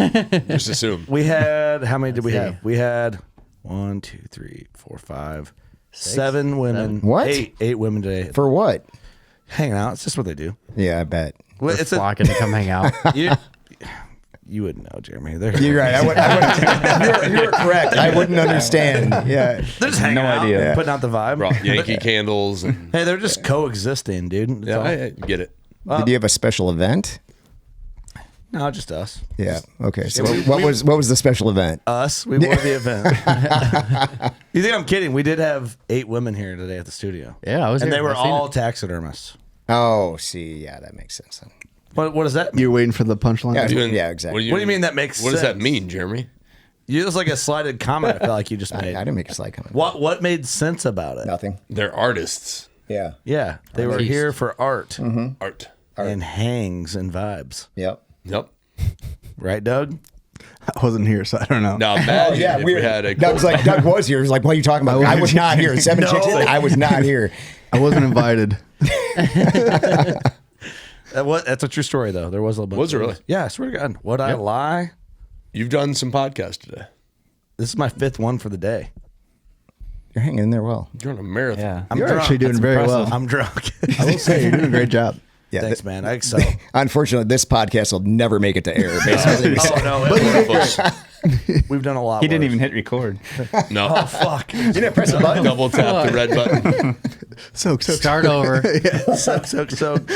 [SPEAKER 13] Just assume.
[SPEAKER 10] We had, how many did we have? We had 1, 2, 3, 4, 5, 7 women.
[SPEAKER 12] What?
[SPEAKER 10] 8 women today.
[SPEAKER 12] For what?
[SPEAKER 10] Hanging out. It's just what they do.
[SPEAKER 12] Yeah, I bet.
[SPEAKER 10] Well,
[SPEAKER 11] They're flocking to come hang out.
[SPEAKER 10] You wouldn't know, Jeremy.
[SPEAKER 12] You're right. You're correct. I wouldn't understand. Yeah.
[SPEAKER 10] They're just hanging out,
[SPEAKER 14] idea.
[SPEAKER 10] putting out the vibe.
[SPEAKER 13] Brought Yankee candles. And,
[SPEAKER 10] Hey, they're just coexisting, dude. That's all.
[SPEAKER 13] I get it.
[SPEAKER 12] Did you have a special event?
[SPEAKER 10] No, just us.
[SPEAKER 12] Yeah. Okay. So
[SPEAKER 10] Yeah,
[SPEAKER 12] what was the special event?
[SPEAKER 10] Us. We were the event. You think I'm kidding? We did have 8 women here today at the studio.
[SPEAKER 11] Yeah, I was
[SPEAKER 10] and
[SPEAKER 11] here.
[SPEAKER 10] they were
[SPEAKER 11] I've seen
[SPEAKER 10] all
[SPEAKER 11] it.
[SPEAKER 10] taxidermists.
[SPEAKER 12] Oh, see, yeah, that makes sense then.
[SPEAKER 10] What does that mean?
[SPEAKER 15] You're waiting for the punchline?
[SPEAKER 12] Yeah, exactly.
[SPEAKER 10] What do you mean that makes
[SPEAKER 13] What
[SPEAKER 10] sense?
[SPEAKER 13] does that mean, Jeremy?
[SPEAKER 10] You just like a slighted comment I feel like you just made.
[SPEAKER 12] I didn't make a slight comment.
[SPEAKER 10] What made sense about it?
[SPEAKER 12] Nothing.
[SPEAKER 13] They're artists.
[SPEAKER 12] Yeah.
[SPEAKER 10] Yeah, they were here for art
[SPEAKER 13] Art.
[SPEAKER 10] and hangs and vibes.
[SPEAKER 12] Yep.
[SPEAKER 13] Yep.
[SPEAKER 10] Right, Doug?
[SPEAKER 15] I wasn't here, so I don't know.
[SPEAKER 13] Now imagine if we had a
[SPEAKER 12] Doug was here. He was like, what are you talking about? I was not here. 7 chicks. I was not here.
[SPEAKER 15] I wasn't invited.
[SPEAKER 10] That's a true story, though. There was a little bit.
[SPEAKER 13] Was it really?
[SPEAKER 10] Yeah, I swear to God. Would I lie?
[SPEAKER 13] You've done some podcasts today.
[SPEAKER 10] This is my 5th one for the day.
[SPEAKER 12] You're hanging in there well.
[SPEAKER 13] You're on a marathon.
[SPEAKER 14] Yeah.
[SPEAKER 10] I'm
[SPEAKER 15] You're
[SPEAKER 10] drunk.
[SPEAKER 15] actually doing
[SPEAKER 10] That's
[SPEAKER 15] very
[SPEAKER 10] impressive.
[SPEAKER 15] well.
[SPEAKER 10] I'm drunk.
[SPEAKER 15] I will say, you're doing a great job.
[SPEAKER 12] Yeah.
[SPEAKER 10] Thanks, man. I excel.
[SPEAKER 12] Unfortunately, this podcast will never make it to air. Basically,
[SPEAKER 10] Oh, no. We've done a lot.
[SPEAKER 14] He didn't
[SPEAKER 10] worse.
[SPEAKER 14] even hit record.
[SPEAKER 13] No.
[SPEAKER 10] Oh, fuck.
[SPEAKER 12] you didn't press the button.
[SPEAKER 13] Double tap the red button.
[SPEAKER 15] Soak.
[SPEAKER 11] Start over.
[SPEAKER 10] Soak.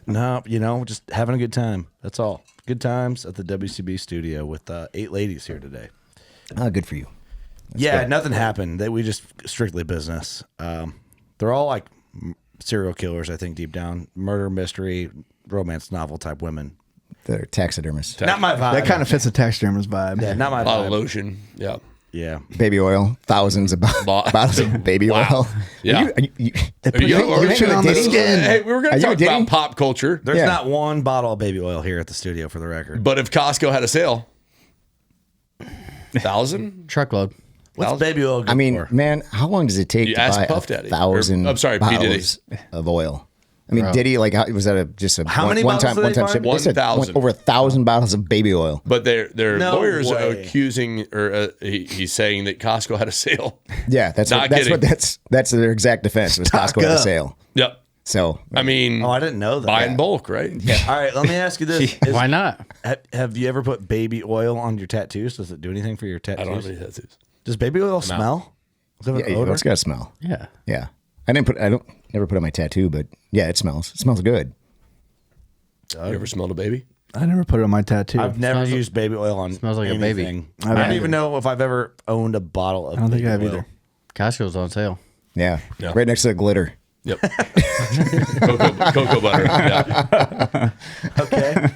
[SPEAKER 10] No, just having a good time. That's all. Good times at the WCB studio with 8 ladies here today.
[SPEAKER 12] Oh, good for you.
[SPEAKER 10] Yeah,
[SPEAKER 12] good.
[SPEAKER 10] nothing happened. We just strictly business. They're all like serial killers, I think, deep down. Murder, mystery, romance novel type women.
[SPEAKER 12] They're taxidermists.
[SPEAKER 10] Not my vibe.
[SPEAKER 15] That kind of fits the taxidermist vibe.
[SPEAKER 10] Yeah, not my
[SPEAKER 13] A lot
[SPEAKER 10] vibe.
[SPEAKER 13] of lotion. Yeah.
[SPEAKER 10] Yeah.
[SPEAKER 12] Baby oil, thousands of bottles of baby oil.
[SPEAKER 13] Yeah.
[SPEAKER 12] Are you
[SPEAKER 15] lotion on the skin.
[SPEAKER 13] Hey, we were going
[SPEAKER 12] Are
[SPEAKER 13] to
[SPEAKER 12] you
[SPEAKER 13] talk
[SPEAKER 12] dating?
[SPEAKER 13] about pop culture.
[SPEAKER 10] There's not one bottle of baby oil here at the studio, for the record.
[SPEAKER 13] But if Costco had a sale, 1,000?
[SPEAKER 11] Truckload.
[SPEAKER 10] What's baby oil good
[SPEAKER 12] I mean,
[SPEAKER 10] for?
[SPEAKER 12] man, how long does it take
[SPEAKER 13] You
[SPEAKER 12] to
[SPEAKER 13] ask
[SPEAKER 12] buy
[SPEAKER 13] Puff Daddy.
[SPEAKER 12] 1,000
[SPEAKER 13] I'm sorry, P. Diddy.
[SPEAKER 12] bottles of oil? I mean,
[SPEAKER 11] Bro.
[SPEAKER 12] Diddy, like, was that just a
[SPEAKER 10] How many
[SPEAKER 12] one
[SPEAKER 10] bottles
[SPEAKER 12] time
[SPEAKER 10] did they find?
[SPEAKER 12] ship? They said
[SPEAKER 13] 1,000.
[SPEAKER 10] Oh,
[SPEAKER 12] over 1,000 bottles of baby oil.
[SPEAKER 13] But their
[SPEAKER 10] No
[SPEAKER 13] lawyers are
[SPEAKER 10] way.
[SPEAKER 13] accusing, or he's saying that Costco had a sale.
[SPEAKER 12] Yeah, that's
[SPEAKER 13] Not
[SPEAKER 12] what
[SPEAKER 13] kidding.
[SPEAKER 12] that's their exact defense. Was Costco had a
[SPEAKER 15] up.
[SPEAKER 12] sale?
[SPEAKER 13] Yep.
[SPEAKER 12] So
[SPEAKER 13] I mean,
[SPEAKER 10] Oh, I didn't know that.
[SPEAKER 13] buy in bulk, right? Yeah.
[SPEAKER 10] All right, let me ask you this.
[SPEAKER 11] Why not?
[SPEAKER 10] Have you ever put baby oil on your tattoos? Does it do anything for your
[SPEAKER 13] I
[SPEAKER 10] tattoos?
[SPEAKER 13] don't have any tattoos.
[SPEAKER 10] Does baby oil smell? Does it have an
[SPEAKER 12] yeah,
[SPEAKER 10] odor?
[SPEAKER 12] it's got to smell.
[SPEAKER 11] Yeah.
[SPEAKER 12] Yeah, I don't never put on my tattoo, but yeah, it smells. It smells good.
[SPEAKER 13] You ever smelled a baby?
[SPEAKER 15] I never put it on my tattoo.
[SPEAKER 10] I've never used baby oil on
[SPEAKER 11] Smells like a baby.
[SPEAKER 10] anything.
[SPEAKER 15] I
[SPEAKER 10] I don't
[SPEAKER 15] haven't
[SPEAKER 10] even know if I've ever owned a bottle of
[SPEAKER 15] I don't think
[SPEAKER 10] baby
[SPEAKER 15] I have
[SPEAKER 10] oil.
[SPEAKER 15] either.
[SPEAKER 11] Costco's on sale.
[SPEAKER 12] Yeah,
[SPEAKER 13] Yeah.
[SPEAKER 12] right next to the glitter.
[SPEAKER 13] Yep. cocoa butter. Yeah.
[SPEAKER 10] Okay.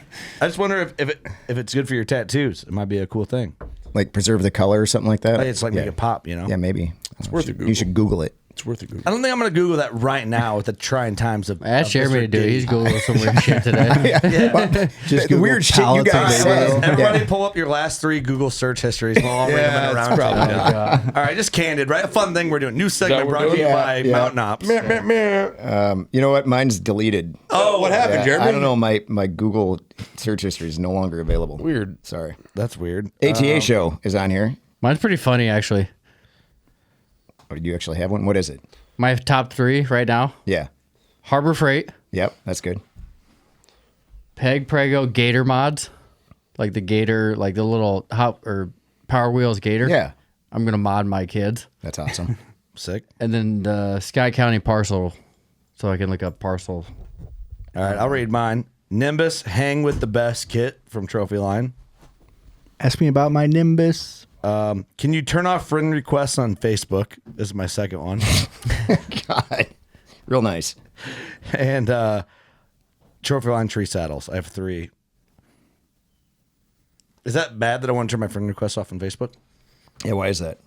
[SPEAKER 10] I just wonder if it's good for your tattoos. It might be a cool thing.
[SPEAKER 12] Like preserve the color or something like that.
[SPEAKER 10] Like, it's like
[SPEAKER 12] yeah.
[SPEAKER 10] make it pop, you know?
[SPEAKER 12] Yeah, maybe. It's
[SPEAKER 13] worth a Google.
[SPEAKER 12] You should Google it.
[SPEAKER 13] It's worth a Google.
[SPEAKER 10] I don't think I'm going to Google that right now with the trying times of.
[SPEAKER 11] Ask
[SPEAKER 10] of
[SPEAKER 11] Jeremy
[SPEAKER 10] Mr.
[SPEAKER 11] to do it.
[SPEAKER 10] Diddy.
[SPEAKER 11] He's Googling some weird shit today.
[SPEAKER 15] Just
[SPEAKER 12] the
[SPEAKER 15] Google
[SPEAKER 12] weird shit you
[SPEAKER 15] pallets of
[SPEAKER 12] guys
[SPEAKER 15] baby
[SPEAKER 12] say.
[SPEAKER 15] oil.
[SPEAKER 10] Everybody pull up your last 3 Google search histories. We'll all read them in a round.
[SPEAKER 13] probably
[SPEAKER 10] table. All right, just candid, right? A fun thing we're doing. New segment
[SPEAKER 13] what we're
[SPEAKER 10] brought to you
[SPEAKER 13] doing?
[SPEAKER 10] by
[SPEAKER 12] Yeah.
[SPEAKER 10] Mountain Ops.
[SPEAKER 12] You know what? Mine's deleted.
[SPEAKER 13] Oh, what happened,
[SPEAKER 12] Yeah,
[SPEAKER 13] Jeremy?
[SPEAKER 12] I don't know. My Google search history is no longer available.
[SPEAKER 13] Weird.
[SPEAKER 12] Sorry.
[SPEAKER 10] That's weird.
[SPEAKER 12] ATA show is on here.
[SPEAKER 11] Mine's pretty funny, actually.
[SPEAKER 12] Oh, do you actually have one? What is it?
[SPEAKER 11] My top 3 right now:
[SPEAKER 12] Yeah.
[SPEAKER 11] Harbor Freight,
[SPEAKER 12] Yep. That's good.
[SPEAKER 11] Peg Prego Gator mods, like the Gator, like the little hop or Power Wheels Gator.
[SPEAKER 12] Yeah.
[SPEAKER 11] I'm gonna mod my kids,
[SPEAKER 12] That's awesome.
[SPEAKER 10] Sick.
[SPEAKER 11] and then the Sky County parcel, so I can look up parcel.
[SPEAKER 10] All right, I'll read mine. Nimbus Hang with the Best kit from Trophyline.
[SPEAKER 15] Ask me about my Nimbus.
[SPEAKER 10] Can you turn off friend requests on Facebook? This is my second one.
[SPEAKER 12] God. Real nice.
[SPEAKER 10] And Trophyline tree saddles. I have 3. Is that bad that I want to turn my friend requests off on Facebook?
[SPEAKER 12] Yeah. Why is that?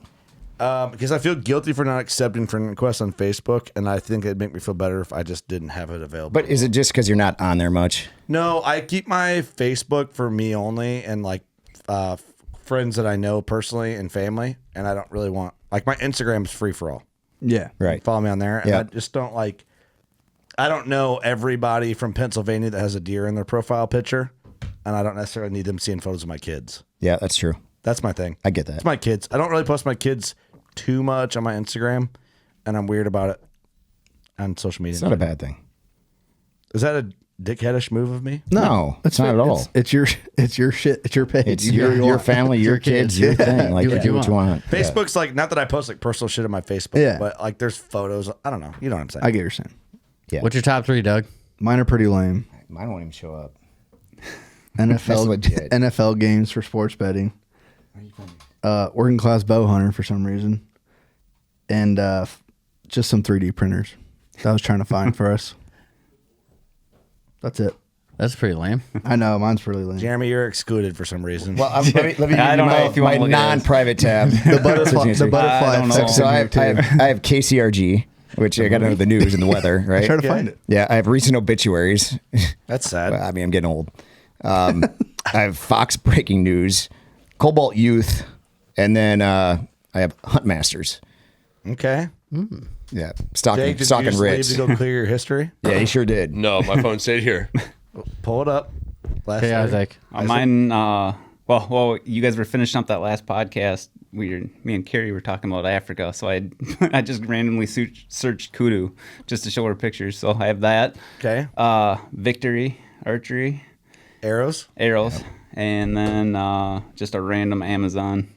[SPEAKER 10] Because I feel guilty for not accepting friend requests on Facebook, and I think it'd make me feel better if I just didn't have it available.
[SPEAKER 12] But is it just because you're not on there much?
[SPEAKER 10] No, I keep my Facebook for me only and like friends that I know personally and family, and I don't really want like my Instagram's free for all.
[SPEAKER 15] Yeah.
[SPEAKER 12] Right.
[SPEAKER 10] Follow me on there, and
[SPEAKER 12] Yeah.
[SPEAKER 10] I just don't like. I don't know everybody from Pennsylvania that has a deer in their profile picture, and I don't necessarily need them seeing photos of my kids.
[SPEAKER 12] Yeah, that's true.
[SPEAKER 10] That's my thing.
[SPEAKER 12] I get that.
[SPEAKER 10] It's my kids. I don't really post my kids too much on my Instagram, and I'm weird about it on social media.
[SPEAKER 12] It's not a bad thing.
[SPEAKER 10] Is that a dickheadish move of me?
[SPEAKER 12] No, it's not at all.
[SPEAKER 15] It's your shit. It's your page.
[SPEAKER 12] It's
[SPEAKER 15] You do what you
[SPEAKER 12] your
[SPEAKER 15] want.
[SPEAKER 12] family, your kids, your thing. Like, do what you want.
[SPEAKER 10] Facebook's like, not that I post like personal shit on my Facebook,
[SPEAKER 15] Yeah.
[SPEAKER 10] but like there's photos. I don't know. You know what I'm saying?
[SPEAKER 15] I get what you're saying.
[SPEAKER 12] Yeah.
[SPEAKER 11] What's your top 3, Doug?
[SPEAKER 15] Mine are pretty lame.
[SPEAKER 12] Mine won't even show up. That's legit.
[SPEAKER 15] NFL games for sports betting. Working class bow hunter for some reason, and just some 3D printers that I was trying to find for us. That's it.
[SPEAKER 11] That's pretty lame.
[SPEAKER 15] I know mine's really lame.
[SPEAKER 10] Jeremy, you're excluded for some reason.
[SPEAKER 12] Well, let me give you
[SPEAKER 14] I don't know if you
[SPEAKER 12] my
[SPEAKER 14] wanna look at this.
[SPEAKER 12] non-private tab.
[SPEAKER 15] The butterfly.
[SPEAKER 14] I don't know.
[SPEAKER 15] effect
[SPEAKER 12] So
[SPEAKER 15] in
[SPEAKER 12] I
[SPEAKER 15] here,
[SPEAKER 12] have,
[SPEAKER 15] too.
[SPEAKER 12] I have KCRG, which I got to know the news and the weather, right?
[SPEAKER 15] Try to find it.
[SPEAKER 12] Yeah, I have recent obituaries.
[SPEAKER 10] That's sad.
[SPEAKER 12] I mean, I'm getting old. I have Fox Breaking News, Cobalt Youth, and then I have Hunt Masters.
[SPEAKER 10] Okay.
[SPEAKER 12] Yeah,
[SPEAKER 10] Jake,
[SPEAKER 12] stocking
[SPEAKER 10] did you just leave
[SPEAKER 12] Ritz.
[SPEAKER 10] to go clear your history?
[SPEAKER 12] Yeah, he sure did.
[SPEAKER 13] No, my phone stayed here.
[SPEAKER 10] Pull it up. Last
[SPEAKER 11] Hey,
[SPEAKER 10] story.
[SPEAKER 11] Isaac.
[SPEAKER 14] Mine. Well, you guys were finishing up that last podcast. Me and Carrie were talking about Africa, so I just randomly searched kudu just to show her pictures. So I have that.
[SPEAKER 10] Okay.
[SPEAKER 14] Victory Archery
[SPEAKER 10] Arrows.
[SPEAKER 14] and then just a random Amazon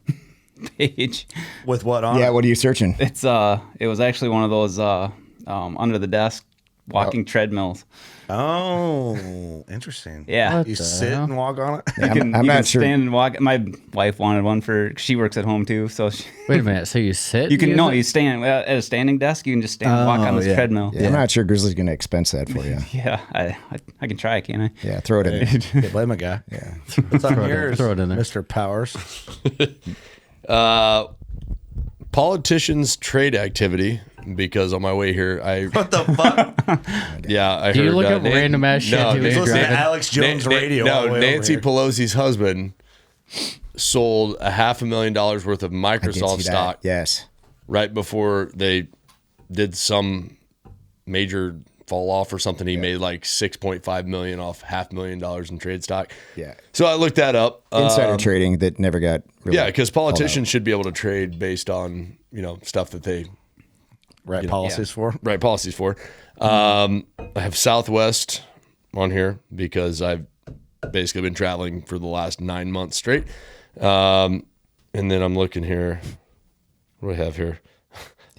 [SPEAKER 14] page.
[SPEAKER 10] With what on?
[SPEAKER 12] Yeah, what are you searching?
[SPEAKER 14] It was actually one of those under the desk walking treadmills.
[SPEAKER 10] Oh, interesting.
[SPEAKER 14] Yeah.
[SPEAKER 10] You sit and walk on it?
[SPEAKER 12] I'm not
[SPEAKER 14] can
[SPEAKER 12] sure.
[SPEAKER 14] Stand and walk. My wife wanted one she works at home too. So
[SPEAKER 11] Wait a minute. So you sit?
[SPEAKER 14] you stand at a standing desk. You can just stand and walk on this treadmill.
[SPEAKER 12] Yeah, I'm not sure Grizzly's going to expense that for you.
[SPEAKER 14] Yeah, I can try, can't I?
[SPEAKER 12] Yeah, throw it in.
[SPEAKER 10] Yeah, blame a guy.
[SPEAKER 12] Yeah.
[SPEAKER 10] What's on yours,
[SPEAKER 11] throw it in there.
[SPEAKER 10] Mr. Powers?
[SPEAKER 13] Politicians trade activity. Because on my way here,
[SPEAKER 10] What the fuck?
[SPEAKER 13] yeah, I
[SPEAKER 11] Do
[SPEAKER 13] heard.
[SPEAKER 11] you look up random ass shit?
[SPEAKER 13] No,
[SPEAKER 11] too when you're
[SPEAKER 10] Listen to
[SPEAKER 11] driving?
[SPEAKER 10] Alex Jones radio. all the
[SPEAKER 13] No,
[SPEAKER 10] way
[SPEAKER 13] Nancy
[SPEAKER 10] over here.
[SPEAKER 13] Pelosi's husband sold $500,000 worth of
[SPEAKER 12] I did
[SPEAKER 13] Microsoft
[SPEAKER 12] see that.
[SPEAKER 13] stock
[SPEAKER 12] Yes.
[SPEAKER 13] right before they did some major fall off or something. He made like $6.5 million off $500,000 in trade stock.
[SPEAKER 12] Yeah.
[SPEAKER 13] So I looked that up.
[SPEAKER 12] Insider trading that never got really
[SPEAKER 13] Yeah, because
[SPEAKER 12] called out.
[SPEAKER 13] politicians should be able to trade based on stuff that they
[SPEAKER 10] Right policies for.
[SPEAKER 13] right policies for. I have Southwest on here because I've basically been traveling for the last 9 months straight. And then I'm looking here. What do I have here?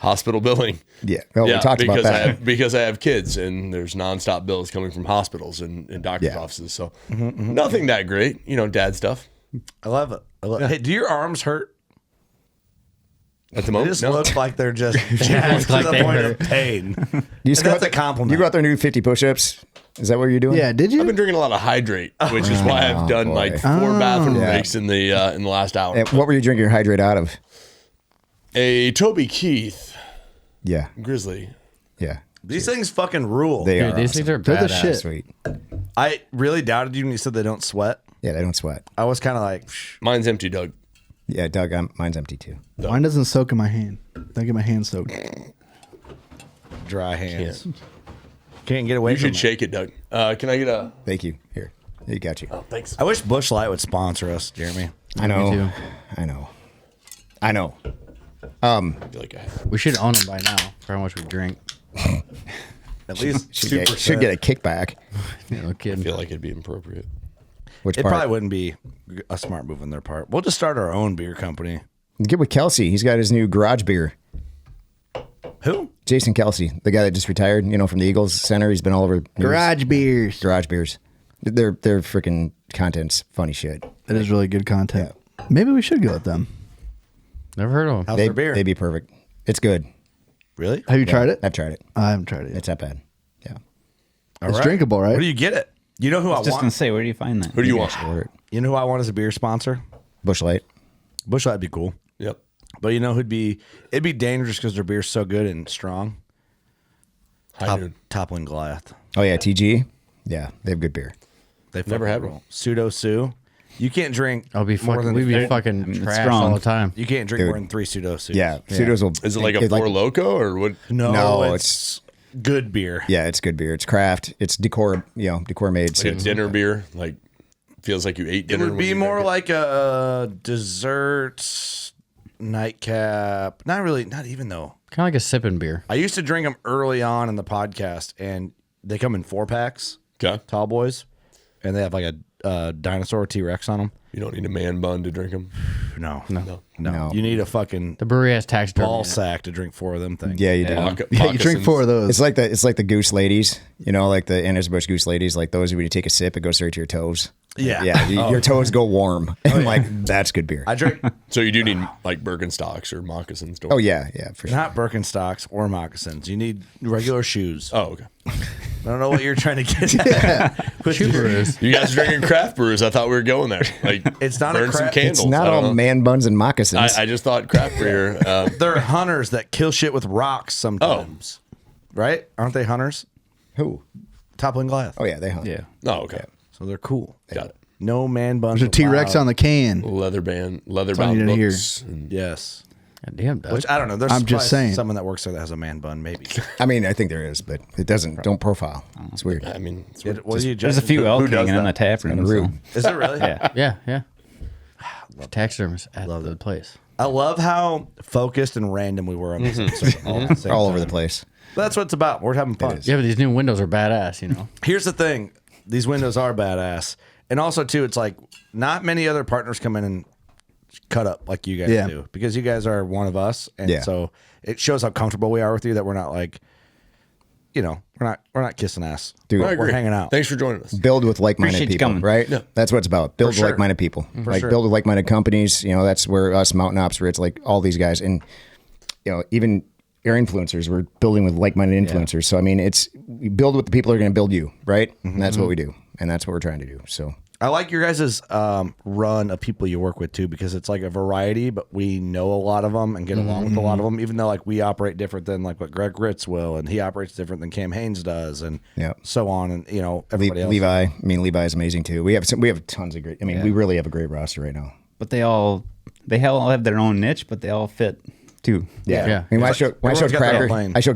[SPEAKER 13] Hospital billing.
[SPEAKER 12] Yeah. Well, we talked about that.
[SPEAKER 13] Because I have kids and there's nonstop bills coming from hospitals and doctor's offices. So nothing that great, dad stuff.
[SPEAKER 10] I love it. Hey, do your arms hurt?
[SPEAKER 13] At the
[SPEAKER 10] They
[SPEAKER 13] moment,
[SPEAKER 10] just
[SPEAKER 13] no.
[SPEAKER 10] look like they're just jacked
[SPEAKER 11] like
[SPEAKER 10] to the
[SPEAKER 11] they
[SPEAKER 10] point
[SPEAKER 11] hurt.
[SPEAKER 10] of pain.
[SPEAKER 12] You
[SPEAKER 10] And that's a compliment.
[SPEAKER 12] You go out there and do 50 push-ups? Is that what you're doing?
[SPEAKER 15] Yeah, did you?
[SPEAKER 13] I've been drinking a lot of Hydrate, which is why I've done
[SPEAKER 12] boy.
[SPEAKER 13] like 4 bathroom
[SPEAKER 12] Yeah.
[SPEAKER 13] breaks in the last hour.
[SPEAKER 12] And what were you drinking your hydrate out of?
[SPEAKER 13] A Toby Keith
[SPEAKER 12] Yeah.
[SPEAKER 13] Grizzly.
[SPEAKER 12] Yeah.
[SPEAKER 10] These things fucking rule.
[SPEAKER 12] They
[SPEAKER 11] Dude,
[SPEAKER 12] are
[SPEAKER 11] these
[SPEAKER 12] awesome.
[SPEAKER 11] things are
[SPEAKER 15] They're the
[SPEAKER 11] badass.
[SPEAKER 15] shit.
[SPEAKER 12] Sweet.
[SPEAKER 10] I really doubted you when you said they don't sweat.
[SPEAKER 12] Yeah, they don't sweat.
[SPEAKER 10] I was kind of like, psh.
[SPEAKER 13] Mine's empty, Doug.
[SPEAKER 12] Yeah, Doug, mine's empty too.
[SPEAKER 15] Mine doesn't soak in my hand. Don't get my hand soaked.
[SPEAKER 10] Dry hands. Can't get away
[SPEAKER 13] You
[SPEAKER 10] from
[SPEAKER 13] should
[SPEAKER 10] it.
[SPEAKER 13] shake it, Doug. Can I get a...
[SPEAKER 12] Thank you. Here. You got you.
[SPEAKER 13] Oh, thanks.
[SPEAKER 10] I wish Busch Light would sponsor us, Jeremy.
[SPEAKER 12] I know.
[SPEAKER 11] too.
[SPEAKER 12] I know. I know.
[SPEAKER 13] I feel like I have.
[SPEAKER 11] We should own them by now for how much we drink.
[SPEAKER 10] At least
[SPEAKER 12] Should get a kickback.
[SPEAKER 11] No
[SPEAKER 13] I
[SPEAKER 11] kidding.
[SPEAKER 13] feel like it'd be appropriate.
[SPEAKER 12] Which
[SPEAKER 10] It
[SPEAKER 12] part?
[SPEAKER 10] probably wouldn't be a smart move on their part. We'll just start our own beer company.
[SPEAKER 12] Get with Kelsey. He's got his new garage beer.
[SPEAKER 10] Who?
[SPEAKER 12] Jason Kelsey, the guy that just retired, from the Eagles Center. He's been all over news.
[SPEAKER 15] Garage beers.
[SPEAKER 12] Garage beers. Their freaking content's funny shit.
[SPEAKER 15] That is really good content. Maybe we should go with them.
[SPEAKER 11] Never heard of them.
[SPEAKER 10] How's their beer?
[SPEAKER 12] They'd be perfect. It's good.
[SPEAKER 10] Really?
[SPEAKER 15] Have you tried it?
[SPEAKER 12] I've tried it.
[SPEAKER 15] I haven't tried it yet.
[SPEAKER 12] It's not bad. Yeah.
[SPEAKER 10] All
[SPEAKER 15] It's
[SPEAKER 10] right.
[SPEAKER 15] drinkable, right?
[SPEAKER 10] Where do you get it? You know who I
[SPEAKER 14] Just
[SPEAKER 10] want?
[SPEAKER 14] gonna say, where do you find that?
[SPEAKER 13] Who do you want?
[SPEAKER 12] Order it.
[SPEAKER 10] You know who I want as a beer sponsor?
[SPEAKER 12] Busch Light.
[SPEAKER 10] Busch Light'd be cool.
[SPEAKER 13] Yep.
[SPEAKER 10] But you know who'd be? It'd be dangerous because their beer's so good and strong.
[SPEAKER 13] Hydrate.
[SPEAKER 10] Toppling Goliath.
[SPEAKER 12] Oh yeah, TG. Yeah, they have good beer.
[SPEAKER 10] They've
[SPEAKER 13] Never had one.
[SPEAKER 10] Pseudo Sue. You can't drink.
[SPEAKER 11] I'll be
[SPEAKER 10] more
[SPEAKER 11] fucking.
[SPEAKER 10] than
[SPEAKER 11] We'd be
[SPEAKER 14] They're-
[SPEAKER 11] fucking
[SPEAKER 14] it's
[SPEAKER 11] trash
[SPEAKER 14] strong.
[SPEAKER 11] all the time.
[SPEAKER 10] You can't drink
[SPEAKER 12] Dude.
[SPEAKER 10] more than 3 Pseudo Sues.
[SPEAKER 12] Yeah, pseudos will.
[SPEAKER 13] Is it like a Four Loko or what?
[SPEAKER 10] No,
[SPEAKER 12] No,
[SPEAKER 10] it's good beer.
[SPEAKER 12] Yeah, it's good beer. It's craft. It's decor. Decor made.
[SPEAKER 13] Like a dinner beer? Like, feels like you ate
[SPEAKER 10] It
[SPEAKER 13] dinner.
[SPEAKER 10] would
[SPEAKER 13] when
[SPEAKER 10] be
[SPEAKER 13] you
[SPEAKER 10] more
[SPEAKER 13] drank it?
[SPEAKER 10] like a dessert nightcap. Not really. Not even though.
[SPEAKER 11] Kind of like a sipping beer.
[SPEAKER 10] I used to drink them early on in the podcast, and they come in 4-packs.
[SPEAKER 13] Okay.
[SPEAKER 10] Tall boys, and they have like a dinosaur T-Rex on them.
[SPEAKER 13] You don't need a man bun to drink them.
[SPEAKER 10] No.
[SPEAKER 12] No.
[SPEAKER 10] You need a fucking
[SPEAKER 11] The brewery has taxidermy.
[SPEAKER 10] ball
[SPEAKER 11] in it.
[SPEAKER 10] sack to drink 4 of them things.
[SPEAKER 12] Yeah, you do.
[SPEAKER 15] Yeah, you drink 4 of those.
[SPEAKER 12] It's like the goose ladies. Like the Anheuser-Busch goose ladies. Like those when you take a sip, it goes straight to your toes.
[SPEAKER 10] Yeah.
[SPEAKER 12] Yeah. Your toes go warm. And like that's good beer.
[SPEAKER 10] I drink
[SPEAKER 13] So you do need like Birkenstocks or moccasins. Don't
[SPEAKER 12] Oh
[SPEAKER 13] you?
[SPEAKER 12] yeah, for sure.
[SPEAKER 10] not Birkenstocks or moccasins. You need regular shoes.
[SPEAKER 13] Oh, okay.
[SPEAKER 10] I don't know what you're trying to get at. With your-
[SPEAKER 13] You guys are drinking craft brews. I thought we were going there. Like,
[SPEAKER 10] It's not a
[SPEAKER 13] burn some
[SPEAKER 10] craft-
[SPEAKER 13] candles.
[SPEAKER 12] It's not
[SPEAKER 13] I don't
[SPEAKER 12] all
[SPEAKER 13] know.
[SPEAKER 12] man buns and moccasins.
[SPEAKER 13] I just thought craft beer.
[SPEAKER 10] They're hunters that kill shit with rocks sometimes. Right? Aren't they hunters?
[SPEAKER 12] Who?
[SPEAKER 10] Toppling Goliath.
[SPEAKER 12] Oh yeah, they hunt.
[SPEAKER 14] Yeah.
[SPEAKER 13] Oh, okay.
[SPEAKER 10] So they're cool.
[SPEAKER 13] Got it.
[SPEAKER 10] No man buns.
[SPEAKER 15] There's a T-Rex on the can.
[SPEAKER 13] Leather
[SPEAKER 15] all
[SPEAKER 13] bound
[SPEAKER 15] you need to hear.
[SPEAKER 13] books. and-
[SPEAKER 10] Yes.
[SPEAKER 11] God damn, Doug.
[SPEAKER 10] Which I don't know. There's
[SPEAKER 15] I'm just
[SPEAKER 10] probably
[SPEAKER 15] saying.
[SPEAKER 10] someone that works there that has a man bun, maybe.
[SPEAKER 12] I mean, I think there is, but it doesn't. Don't profile. It's weird.
[SPEAKER 13] I mean, it's
[SPEAKER 10] What do you
[SPEAKER 14] There's a
[SPEAKER 10] just-
[SPEAKER 14] few
[SPEAKER 10] who
[SPEAKER 14] elk
[SPEAKER 10] does
[SPEAKER 14] hanging in
[SPEAKER 10] that?
[SPEAKER 14] the tap room.
[SPEAKER 12] Kinda rude.
[SPEAKER 10] Is it really?
[SPEAKER 14] Yeah.
[SPEAKER 11] Yeah. Taxidermist at the place.
[SPEAKER 10] I love how focused and random we were on this episode all at the same
[SPEAKER 12] All over
[SPEAKER 10] time.
[SPEAKER 12] the place.
[SPEAKER 10] But that's what it's about. We're having fun.
[SPEAKER 11] Yeah, but these new windows are badass.
[SPEAKER 10] Here's the thing: these windows are badass, and also too, it's like not many other partners come in and cut up like you guys
[SPEAKER 15] Yeah.
[SPEAKER 10] do because you guys are one of us, and
[SPEAKER 12] Yeah.
[SPEAKER 10] so it shows how comfortable we are with you. That we're not like, we're not kissing ass.
[SPEAKER 12] Dude,
[SPEAKER 10] we're hanging out.
[SPEAKER 13] Thanks for joining us.
[SPEAKER 12] Build with like-minded
[SPEAKER 14] Appreciate you
[SPEAKER 12] people,
[SPEAKER 14] coming.
[SPEAKER 12] right?
[SPEAKER 13] Yeah.
[SPEAKER 12] That's what it's about. Build
[SPEAKER 10] For
[SPEAKER 12] with
[SPEAKER 10] sure.
[SPEAKER 12] like-minded people.
[SPEAKER 10] For sure.
[SPEAKER 12] Build with like-minded companies. That's where us Mountain Ops, where it's like all these guys, and even our influencers. We're building with like-minded influencers. So I mean, we build with the people that are going to build you, right? And that's what we do, and that's what we're trying to do. So.
[SPEAKER 10] I like your guys' run of people you work with too, because it's like a variety, but we know a lot of them and get along with a lot of them, even though like we operate different than like what Greg Ritz will, and he operates different than Cam Haynes does, and so on, and everybody else.
[SPEAKER 12] Levi, Levi's amazing too. We have tons of great. We really have a great roster right now.
[SPEAKER 14] But they all have their own niche, but they all fit too.
[SPEAKER 12] Yeah. When I showed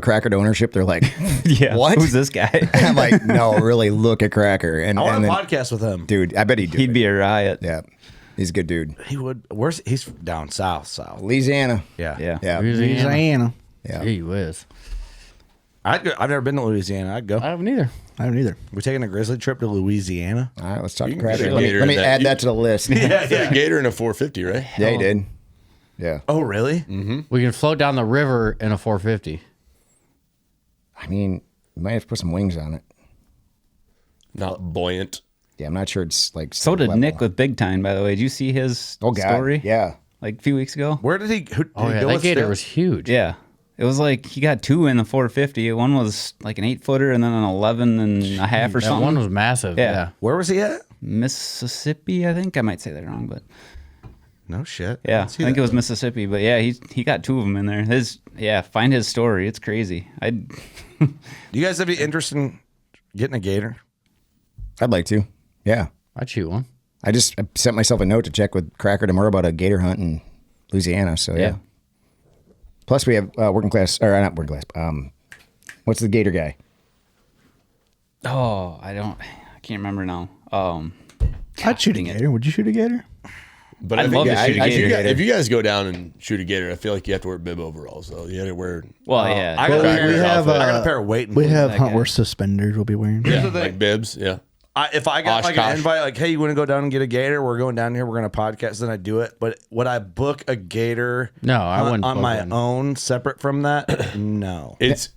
[SPEAKER 12] Cracker to ownership, they're like,
[SPEAKER 14] yeah,
[SPEAKER 12] what?
[SPEAKER 14] Who's this guy?
[SPEAKER 12] I'm like, no, really look at Cracker. And
[SPEAKER 10] I want
[SPEAKER 12] and
[SPEAKER 10] a
[SPEAKER 12] then,
[SPEAKER 10] podcast with him.
[SPEAKER 12] Dude, I bet he'd do
[SPEAKER 14] He'd
[SPEAKER 12] it.
[SPEAKER 14] be a riot.
[SPEAKER 12] Yeah. He's a good dude.
[SPEAKER 10] He would. He's down south.
[SPEAKER 12] Louisiana.
[SPEAKER 10] Yeah.
[SPEAKER 15] Louisiana.
[SPEAKER 12] Yeah.
[SPEAKER 11] Gee whiz.
[SPEAKER 10] I've never been to Louisiana. I'd go.
[SPEAKER 11] I haven't either.
[SPEAKER 10] We're taking a Grizzly trip to Louisiana.
[SPEAKER 12] All right, let's talk to
[SPEAKER 13] can
[SPEAKER 12] Cracker.
[SPEAKER 13] get a
[SPEAKER 12] Let
[SPEAKER 13] Gator
[SPEAKER 12] me
[SPEAKER 13] in that.
[SPEAKER 12] add that to the list.
[SPEAKER 13] Yeah. A Gator in a 450, right?
[SPEAKER 12] Yeah, he did. Yeah.
[SPEAKER 10] Oh, really?
[SPEAKER 13] Mm-hmm.
[SPEAKER 11] We can float down the river in a 450.
[SPEAKER 12] I mean, you might have to put some wings on it.
[SPEAKER 13] Not buoyant.
[SPEAKER 12] Yeah, I'm not sure it's like.
[SPEAKER 14] So did
[SPEAKER 12] level.
[SPEAKER 14] Nick with Big Time, by the way. Did you see his story?
[SPEAKER 12] Yeah.
[SPEAKER 14] Like a few weeks ago?
[SPEAKER 10] Where did he?
[SPEAKER 11] That Gator was huge.
[SPEAKER 14] Yeah. It was like he got two in the 450. One was like an 8-footer and then an 11 and a half or
[SPEAKER 11] That
[SPEAKER 14] something.
[SPEAKER 11] one was massive. Yeah.
[SPEAKER 10] Where was he at?
[SPEAKER 14] Mississippi, I think. I might say that wrong, but
[SPEAKER 10] no shit.
[SPEAKER 14] Yeah, I think it was Mississippi, but yeah, he got two of them in there. Find his story. It's crazy.
[SPEAKER 10] Do you guys have any interest in getting a Gator?
[SPEAKER 12] I'd like to. Yeah.
[SPEAKER 11] I'd shoot one.
[SPEAKER 12] I sent myself a note to check with Cracker tomorrow about a Gator hunt in Louisiana. So yeah. Plus we have not working class. What's the Gator guy?
[SPEAKER 14] Oh, I can't remember now.
[SPEAKER 15] I'd shoot a Gator. Would you shoot a Gator?
[SPEAKER 13] But
[SPEAKER 14] I'd love to shoot a Gator.
[SPEAKER 13] If you guys go down and shoot a Gator, I feel like you have to wear bib overalls. So you have to wear.
[SPEAKER 14] Well, yeah.
[SPEAKER 10] I got a pair of weighting.
[SPEAKER 15] We have Huntworth suspenders we'll be wearing.
[SPEAKER 13] Yeah, like bibs. Yeah.
[SPEAKER 10] If I got like an invite, like, hey, you want to go down and get a Gator? We're going down here. We're going to podcast. Then I do it. But would I book a Gator?
[SPEAKER 11] No, I wouldn't
[SPEAKER 10] on
[SPEAKER 11] book
[SPEAKER 10] my
[SPEAKER 11] one.
[SPEAKER 10] own, separate from that. No.
[SPEAKER 13] It's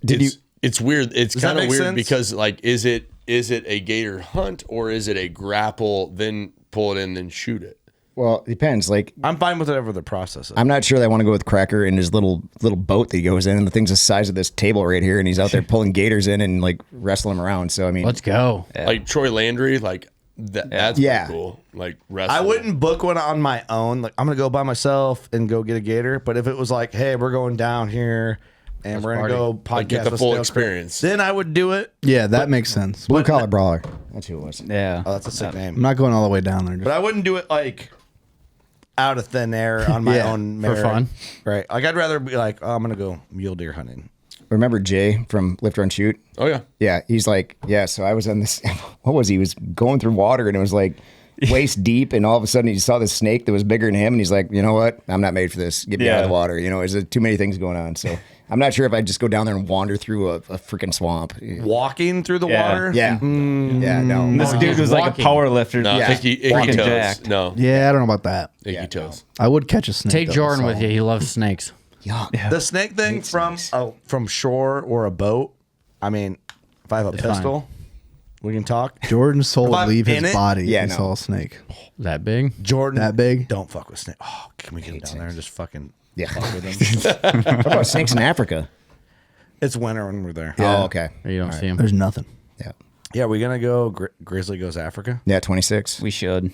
[SPEAKER 13] weird. It's kind of weird
[SPEAKER 10] sense?
[SPEAKER 13] because like, is it a Gator hunt or is it a grapple? Then pull it in, then shoot it.
[SPEAKER 12] Well, it depends. Like
[SPEAKER 10] I'm fine with whatever the process is.
[SPEAKER 12] I'm not sure that I want to go with Cracker in his little boat that he goes in, and the thing's the size of this table right here, and he's out there pulling gators in and like wrestling them around. So I mean,
[SPEAKER 11] let's go.
[SPEAKER 14] Yeah.
[SPEAKER 13] Like Troy Landry, like that's pretty cool. Like wrestling.
[SPEAKER 10] I wouldn't book one on my own. Like I'm gonna go by myself and go get a Gator. But if it was like, hey, we're going down here and we're gonna go podcast,
[SPEAKER 13] Like, get the
[SPEAKER 10] with
[SPEAKER 13] full
[SPEAKER 10] Sales
[SPEAKER 13] experience.
[SPEAKER 10] Crew, then I would do it.
[SPEAKER 15] Yeah, that makes sense.
[SPEAKER 12] Blue Collar Brawler. That's who it was.
[SPEAKER 14] Yeah.
[SPEAKER 10] Oh, that's a sick
[SPEAKER 15] I'm
[SPEAKER 10] name.
[SPEAKER 15] not going all the way down there.
[SPEAKER 10] But I wouldn't do it like out of thin air on my own
[SPEAKER 11] for
[SPEAKER 10] merit.
[SPEAKER 11] fun.
[SPEAKER 10] Right. Like I'd rather be like, oh, I'm gonna go mule deer hunting.
[SPEAKER 12] Remember Jay from Lift Run Shoot?
[SPEAKER 13] Oh yeah.
[SPEAKER 12] Yeah, he's like, yeah. So I was on this. What was he? Was going through water and it was like waist deep, and all of a sudden he saw this snake that was bigger than him, and he's like, you know what? I'm not made for this. Get me out of the water. There's too many things going on. So I'm not sure if I just go down there and wander through a freaking swamp.
[SPEAKER 10] Walking through the water?
[SPEAKER 12] Yeah. Yeah. No.
[SPEAKER 14] This dude was like a power lifter.
[SPEAKER 13] No, icky
[SPEAKER 14] Freaking
[SPEAKER 13] toes.
[SPEAKER 14] jacked.
[SPEAKER 13] No,
[SPEAKER 15] Yeah, I don't know about that.
[SPEAKER 13] icky toes.
[SPEAKER 15] I would catch a snake.
[SPEAKER 11] Take
[SPEAKER 15] though,
[SPEAKER 11] Jordan
[SPEAKER 15] so-
[SPEAKER 11] with you. He loves snakes.
[SPEAKER 12] Yuck.
[SPEAKER 10] The snake thing from shore or a boat. I mean, if I have a pistol, we can talk.
[SPEAKER 15] Jordan's soul
[SPEAKER 10] If
[SPEAKER 15] would
[SPEAKER 10] I'm
[SPEAKER 15] leave
[SPEAKER 10] in
[SPEAKER 15] his
[SPEAKER 10] it-
[SPEAKER 15] body
[SPEAKER 12] Yeah,
[SPEAKER 15] if he
[SPEAKER 12] no.
[SPEAKER 15] saw a snake.
[SPEAKER 11] That big?
[SPEAKER 10] Jordan,
[SPEAKER 15] That big?
[SPEAKER 10] don't fuck with snake. Oh, can we get down there and just fucking
[SPEAKER 12] Yeah.
[SPEAKER 10] fuck with them?
[SPEAKER 12] What about snakes in Africa?
[SPEAKER 10] It's winter when we're there.
[SPEAKER 12] Oh, okay.
[SPEAKER 11] You don't see him.
[SPEAKER 15] There's nothing.
[SPEAKER 12] Yeah.
[SPEAKER 10] Yeah, we're gonna go. Grizzly goes Africa.
[SPEAKER 12] Yeah. 26.
[SPEAKER 14] We should.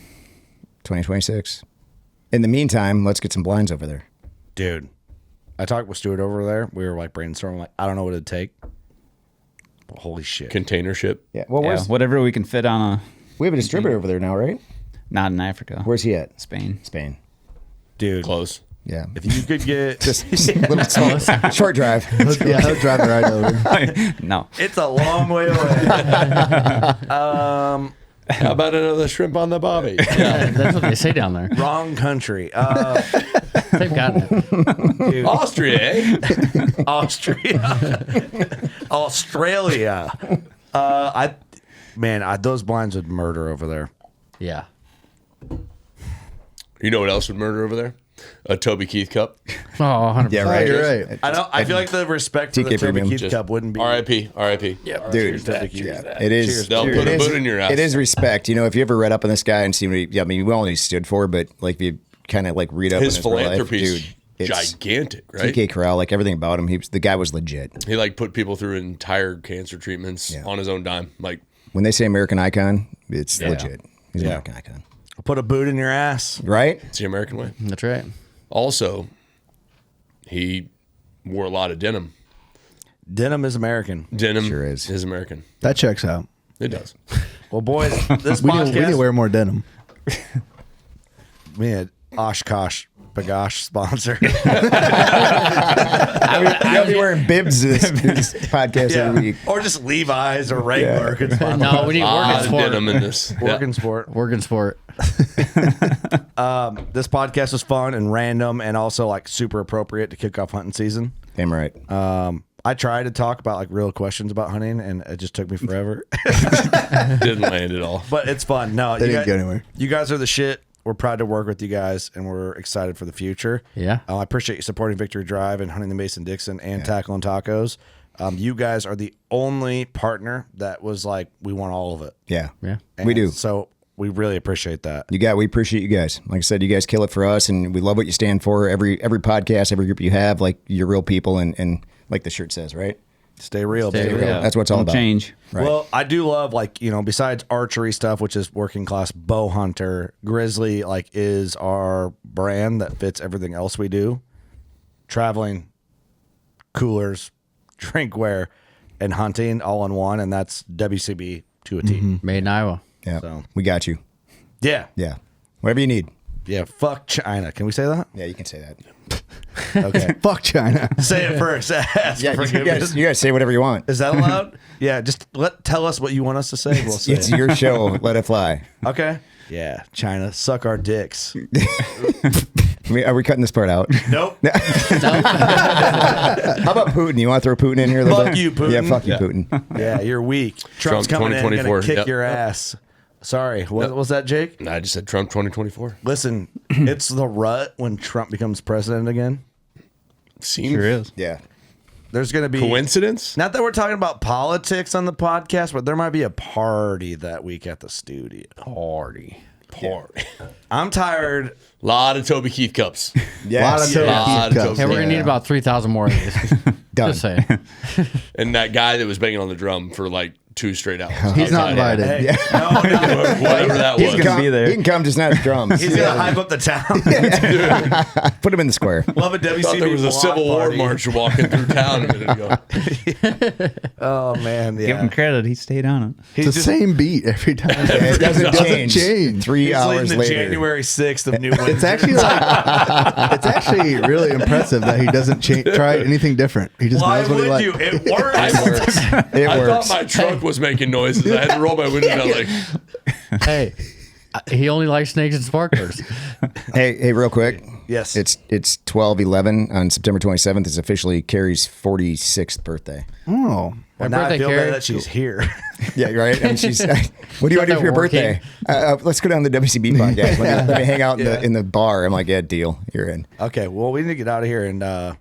[SPEAKER 12] 2026. In the meantime, let's get some blinds over there.
[SPEAKER 10] Dude, I talked with Stuart over there. We were like brainstorming. Like, I don't know what it'd take. But holy shit!
[SPEAKER 13] Container ship.
[SPEAKER 12] Yeah. Well,
[SPEAKER 14] Whatever we can fit on
[SPEAKER 12] we have a distributor over there now, right?
[SPEAKER 14] not in Africa.
[SPEAKER 12] Where's he at?
[SPEAKER 14] Spain.
[SPEAKER 12] Spain.
[SPEAKER 10] Dude,
[SPEAKER 13] Close.
[SPEAKER 12] Yeah.
[SPEAKER 10] if you could get
[SPEAKER 12] Just little short drive.
[SPEAKER 15] Yeah, I'll drive it right over.
[SPEAKER 14] No.
[SPEAKER 10] it's a long way away.
[SPEAKER 13] How about another shrimp on the bobby?
[SPEAKER 11] Yeah, that's what they say down there.
[SPEAKER 10] Wrong country.
[SPEAKER 11] They've gotten it.
[SPEAKER 10] Dude,
[SPEAKER 13] Austria, eh?
[SPEAKER 10] Australia. Those blinds would murder over there.
[SPEAKER 11] Yeah.
[SPEAKER 13] You know what else would murder over there? A Toby Keith cup.
[SPEAKER 11] Oh, 100%.
[SPEAKER 12] Yeah, right.
[SPEAKER 15] You're right.
[SPEAKER 10] I feel like the respect for the
[SPEAKER 12] TK
[SPEAKER 10] Toby
[SPEAKER 12] premium.
[SPEAKER 10] Keith cup wouldn't be.
[SPEAKER 13] R.I.P.
[SPEAKER 10] Yeah,
[SPEAKER 12] Dude, it is.
[SPEAKER 13] They'll put a boot in your ass.
[SPEAKER 12] It is respect. You know, if you ever read up on this guy and see what he, I mean, we all know he stood for, but like if you kind of like read up
[SPEAKER 13] His
[SPEAKER 12] on his real life,
[SPEAKER 13] philanthropy's
[SPEAKER 12] dude, it's
[SPEAKER 13] gigantic, right?
[SPEAKER 12] TK Corral, like everything about him, the guy was legit.
[SPEAKER 13] He like put people through entire cancer treatments on his own dime. Like
[SPEAKER 12] When they say American icon, it's legit. He's an American icon.
[SPEAKER 10] Put a boot in your ass.
[SPEAKER 12] Right?
[SPEAKER 13] It's the American way.
[SPEAKER 11] That's right.
[SPEAKER 13] Also, he wore a lot of denim.
[SPEAKER 10] Denim is American.
[SPEAKER 13] Denim
[SPEAKER 12] sure is
[SPEAKER 13] American.
[SPEAKER 15] That checks out.
[SPEAKER 13] It does.
[SPEAKER 10] Well, boys, this
[SPEAKER 15] we
[SPEAKER 10] podcast.
[SPEAKER 15] need to wear more denim.
[SPEAKER 10] We had Oshkosh Bagosh sponsor.
[SPEAKER 12] I'll be wearing bibs this podcast every week.
[SPEAKER 10] Or just Levi's or Wrangler. could sponsor
[SPEAKER 11] No,
[SPEAKER 10] us.
[SPEAKER 11] we need working sport.
[SPEAKER 13] Denim in this.
[SPEAKER 10] Working sport.
[SPEAKER 11] Working sport.
[SPEAKER 10] This podcast was fun and random and also like super appropriate to kick off hunting season.
[SPEAKER 12] Damn right.
[SPEAKER 10] I tried to talk about like real questions about hunting and it just took me forever.
[SPEAKER 13] Didn't land at all.
[SPEAKER 10] But it's fun. No,
[SPEAKER 15] They
[SPEAKER 10] you
[SPEAKER 15] didn't
[SPEAKER 10] guys,
[SPEAKER 15] go anywhere.
[SPEAKER 10] You guys are the shit. We're proud to work with you guys, and we're excited for the future.
[SPEAKER 11] Yeah.
[SPEAKER 10] I appreciate you supporting Victory Drive and Hunting the Mason-Dixon and Tackle and Tacos. You guys are the only partner that was like, we want all of it.
[SPEAKER 12] Yeah.
[SPEAKER 11] Yeah.
[SPEAKER 12] We do.
[SPEAKER 10] So we really appreciate that.
[SPEAKER 12] We appreciate you guys. Like I said, you guys kill it for us, and we love what you stand for. Every podcast, every group you have, like you're real people, and like the shirt says, right?
[SPEAKER 10] Stay real,
[SPEAKER 11] Stay
[SPEAKER 10] baby.
[SPEAKER 11] real.
[SPEAKER 12] That's what it's all
[SPEAKER 14] Don't
[SPEAKER 12] about.
[SPEAKER 14] change.
[SPEAKER 12] Right.
[SPEAKER 10] Well, I do love besides archery stuff, which is working class bow hunter, Grizzly is our brand that fits everything else we do. Traveling, coolers, drinkware, and hunting all in one, and that's WCB to a T.
[SPEAKER 11] Made in Iowa.
[SPEAKER 12] Yeah.
[SPEAKER 10] So.
[SPEAKER 12] We got you.
[SPEAKER 10] Yeah.
[SPEAKER 12] Yeah. Whatever you need.
[SPEAKER 10] Yeah. Fuck China. Can we say that?
[SPEAKER 12] Yeah, you can say that.
[SPEAKER 10] Okay.
[SPEAKER 15] Fuck China.
[SPEAKER 10] Say it first. Ask
[SPEAKER 12] Yeah,
[SPEAKER 10] for forgiveness.
[SPEAKER 12] you guys say whatever you want.
[SPEAKER 10] Is that allowed? Yeah. Just tell us what you want us to say. We'll say
[SPEAKER 12] It's
[SPEAKER 10] it.
[SPEAKER 12] your show. Let it fly.
[SPEAKER 10] Okay. Yeah. China. Suck our dicks.
[SPEAKER 12] Are we cutting this part out?
[SPEAKER 10] Nope.
[SPEAKER 12] How about Putin? You want to throw Putin in here a little
[SPEAKER 10] Fuck
[SPEAKER 12] bit?
[SPEAKER 10] you, Putin.
[SPEAKER 12] Yeah, fuck you, Putin.
[SPEAKER 10] Yeah, you're weak. Trump's coming in and
[SPEAKER 13] 2024.
[SPEAKER 10] gonna kick
[SPEAKER 13] Yep.
[SPEAKER 10] your ass. Sorry, what was that, Jake?
[SPEAKER 13] No, I just said Trump 2024.
[SPEAKER 10] Listen, it's the rut when Trump becomes president again.
[SPEAKER 13] Seems
[SPEAKER 14] Sure is.
[SPEAKER 12] Yeah.
[SPEAKER 10] There's going to be
[SPEAKER 13] coincidence.
[SPEAKER 10] Not that we're talking about politics on the podcast, but there might be a party that week at the studio.
[SPEAKER 13] Party.
[SPEAKER 10] I'm tired.
[SPEAKER 13] A lot of Toby Keith cups.
[SPEAKER 12] Yes.
[SPEAKER 15] Lot of Toby Keith cups.
[SPEAKER 11] Hey, we're going to need about 3,000 more of these.
[SPEAKER 12] Done.
[SPEAKER 11] Just saying.
[SPEAKER 13] And that guy that was banging on the drum for like 2 straight hours.
[SPEAKER 15] He's not invited.
[SPEAKER 10] Hey,
[SPEAKER 12] Yeah.
[SPEAKER 10] no,
[SPEAKER 13] Whatever that
[SPEAKER 12] He
[SPEAKER 13] was.
[SPEAKER 12] can come,
[SPEAKER 14] be there.
[SPEAKER 12] He can come, just not as drums.
[SPEAKER 10] he's going to hype up the town.
[SPEAKER 12] Put him in the square.
[SPEAKER 10] Love a WCB.
[SPEAKER 13] Thought there was a
[SPEAKER 10] block
[SPEAKER 13] Civil War
[SPEAKER 10] party.
[SPEAKER 13] march walking through town a minute ago.
[SPEAKER 10] Oh, man. Yeah.
[SPEAKER 14] Give him credit. He stayed on it.
[SPEAKER 10] He's
[SPEAKER 15] It's the same beat every time.
[SPEAKER 12] It doesn't change. 3
[SPEAKER 10] He's
[SPEAKER 12] hours
[SPEAKER 10] leading the
[SPEAKER 12] later.
[SPEAKER 10] January 6th of New Windsor.
[SPEAKER 15] It's actually it's actually really impressive that he doesn't try anything different. He just
[SPEAKER 10] Why
[SPEAKER 15] knows what he
[SPEAKER 10] would
[SPEAKER 15] likes.
[SPEAKER 10] you? It works.
[SPEAKER 12] It
[SPEAKER 13] I
[SPEAKER 12] works.
[SPEAKER 13] thought my truck was making noises. I had to roll my window down like,
[SPEAKER 11] Hey, he only likes snakes and sparklers.
[SPEAKER 12] Hey, real quick.
[SPEAKER 10] Yes.
[SPEAKER 12] It's 12/11 on September 27th. It's officially Carrie's 46th birthday.
[SPEAKER 15] Oh,
[SPEAKER 10] Well, now I
[SPEAKER 11] birthday,
[SPEAKER 10] feel
[SPEAKER 11] Carrie.
[SPEAKER 10] bad that she's here.
[SPEAKER 12] Yeah, right. And she's. What do you want to do for your
[SPEAKER 11] Working.
[SPEAKER 12] birthday? Let's go down to the WCB podcast. Let me hang out in the bar. I'm like, yeah, deal. You're in.
[SPEAKER 10] Okay, well, we need to get out of here, and man,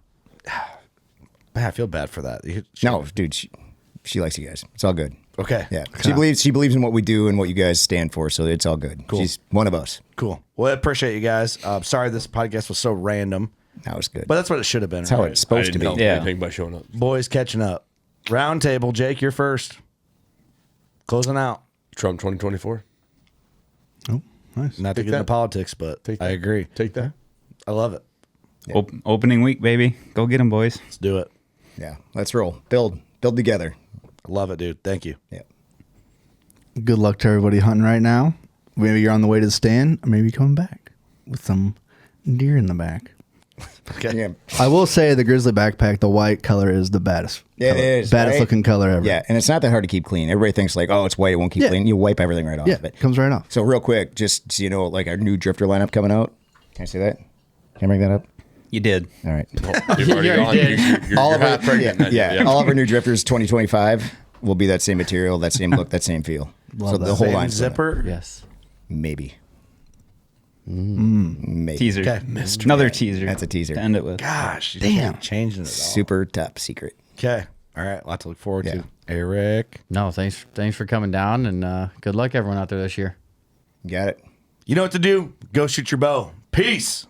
[SPEAKER 10] I feel bad for that.
[SPEAKER 12] No, dude, she likes you guys. It's all good.
[SPEAKER 10] Okay.
[SPEAKER 12] Yeah, she believes in what we do and what you guys stand for. So it's all good.
[SPEAKER 10] Cool.
[SPEAKER 12] She's one of us.
[SPEAKER 10] Cool. Well, I appreciate you guys. Sorry this podcast was so random,
[SPEAKER 12] That was good.
[SPEAKER 10] but that's what it should have been.
[SPEAKER 12] That's how
[SPEAKER 10] right?
[SPEAKER 12] it's
[SPEAKER 13] I
[SPEAKER 12] supposed to
[SPEAKER 13] didn't
[SPEAKER 12] be.
[SPEAKER 13] help
[SPEAKER 14] Yeah.
[SPEAKER 13] anything by showing up.
[SPEAKER 10] Boys catching up. Round table, Jake, you're first. Closing out.
[SPEAKER 13] Trump 2024.
[SPEAKER 15] oh, nice.
[SPEAKER 10] Not to
[SPEAKER 13] Take
[SPEAKER 10] get into
[SPEAKER 13] that.
[SPEAKER 10] politics, but
[SPEAKER 13] Take
[SPEAKER 10] I
[SPEAKER 13] that.
[SPEAKER 10] agree.
[SPEAKER 13] Take that.
[SPEAKER 10] I love it.
[SPEAKER 14] Opening week, baby. Go get him, boys.
[SPEAKER 10] Let's do it.
[SPEAKER 12] Yeah, let's roll. Build together.
[SPEAKER 10] I love it, dude. Thank you.
[SPEAKER 12] Yeah.
[SPEAKER 15] Good luck to everybody hunting right now. Maybe you're on the way to the stand, or maybe coming back with some deer in the back.
[SPEAKER 10] Okay.
[SPEAKER 12] Yeah.
[SPEAKER 15] I will say the Grizzly backpack, the white color is the baddest.
[SPEAKER 12] It
[SPEAKER 15] color.
[SPEAKER 12] is,
[SPEAKER 15] baddest
[SPEAKER 12] right?
[SPEAKER 15] looking color ever.
[SPEAKER 12] Yeah, and it's not that hard to keep clean. Everybody thinks like, oh, it's white, it won't keep
[SPEAKER 15] Yeah.
[SPEAKER 12] clean. You wipe everything right off
[SPEAKER 15] Yeah,
[SPEAKER 12] of it.
[SPEAKER 15] comes right off.
[SPEAKER 12] So real quick, just so you know, like our new drifter lineup coming out. Can I say that? Can I bring that up?
[SPEAKER 14] You did.
[SPEAKER 12] All right.
[SPEAKER 13] You've already
[SPEAKER 11] You
[SPEAKER 13] gone.
[SPEAKER 11] already did.
[SPEAKER 13] You're
[SPEAKER 12] all of our
[SPEAKER 13] half pregnant.
[SPEAKER 12] all of our new drifters 2025 will be that same material, that same look, that same feel.
[SPEAKER 15] Love
[SPEAKER 12] so
[SPEAKER 15] that.
[SPEAKER 12] the whole
[SPEAKER 10] Same
[SPEAKER 12] line
[SPEAKER 10] zipper.
[SPEAKER 11] Yes.
[SPEAKER 12] maybe. Maybe.
[SPEAKER 14] Teaser.
[SPEAKER 10] Okay.
[SPEAKER 14] Another teaser.
[SPEAKER 12] That's a teaser.
[SPEAKER 14] To end it with.
[SPEAKER 10] Gosh, you
[SPEAKER 15] Damn.
[SPEAKER 10] keep changing it all.
[SPEAKER 12] Super top secret.
[SPEAKER 10] Okay. All right. Lots to look forward
[SPEAKER 12] Yeah.
[SPEAKER 10] to. Eric.
[SPEAKER 11] No, thanks for coming down, and good luck everyone out there this year.
[SPEAKER 12] Got it.
[SPEAKER 10] You know what to do. Go shoot your bow. Peace.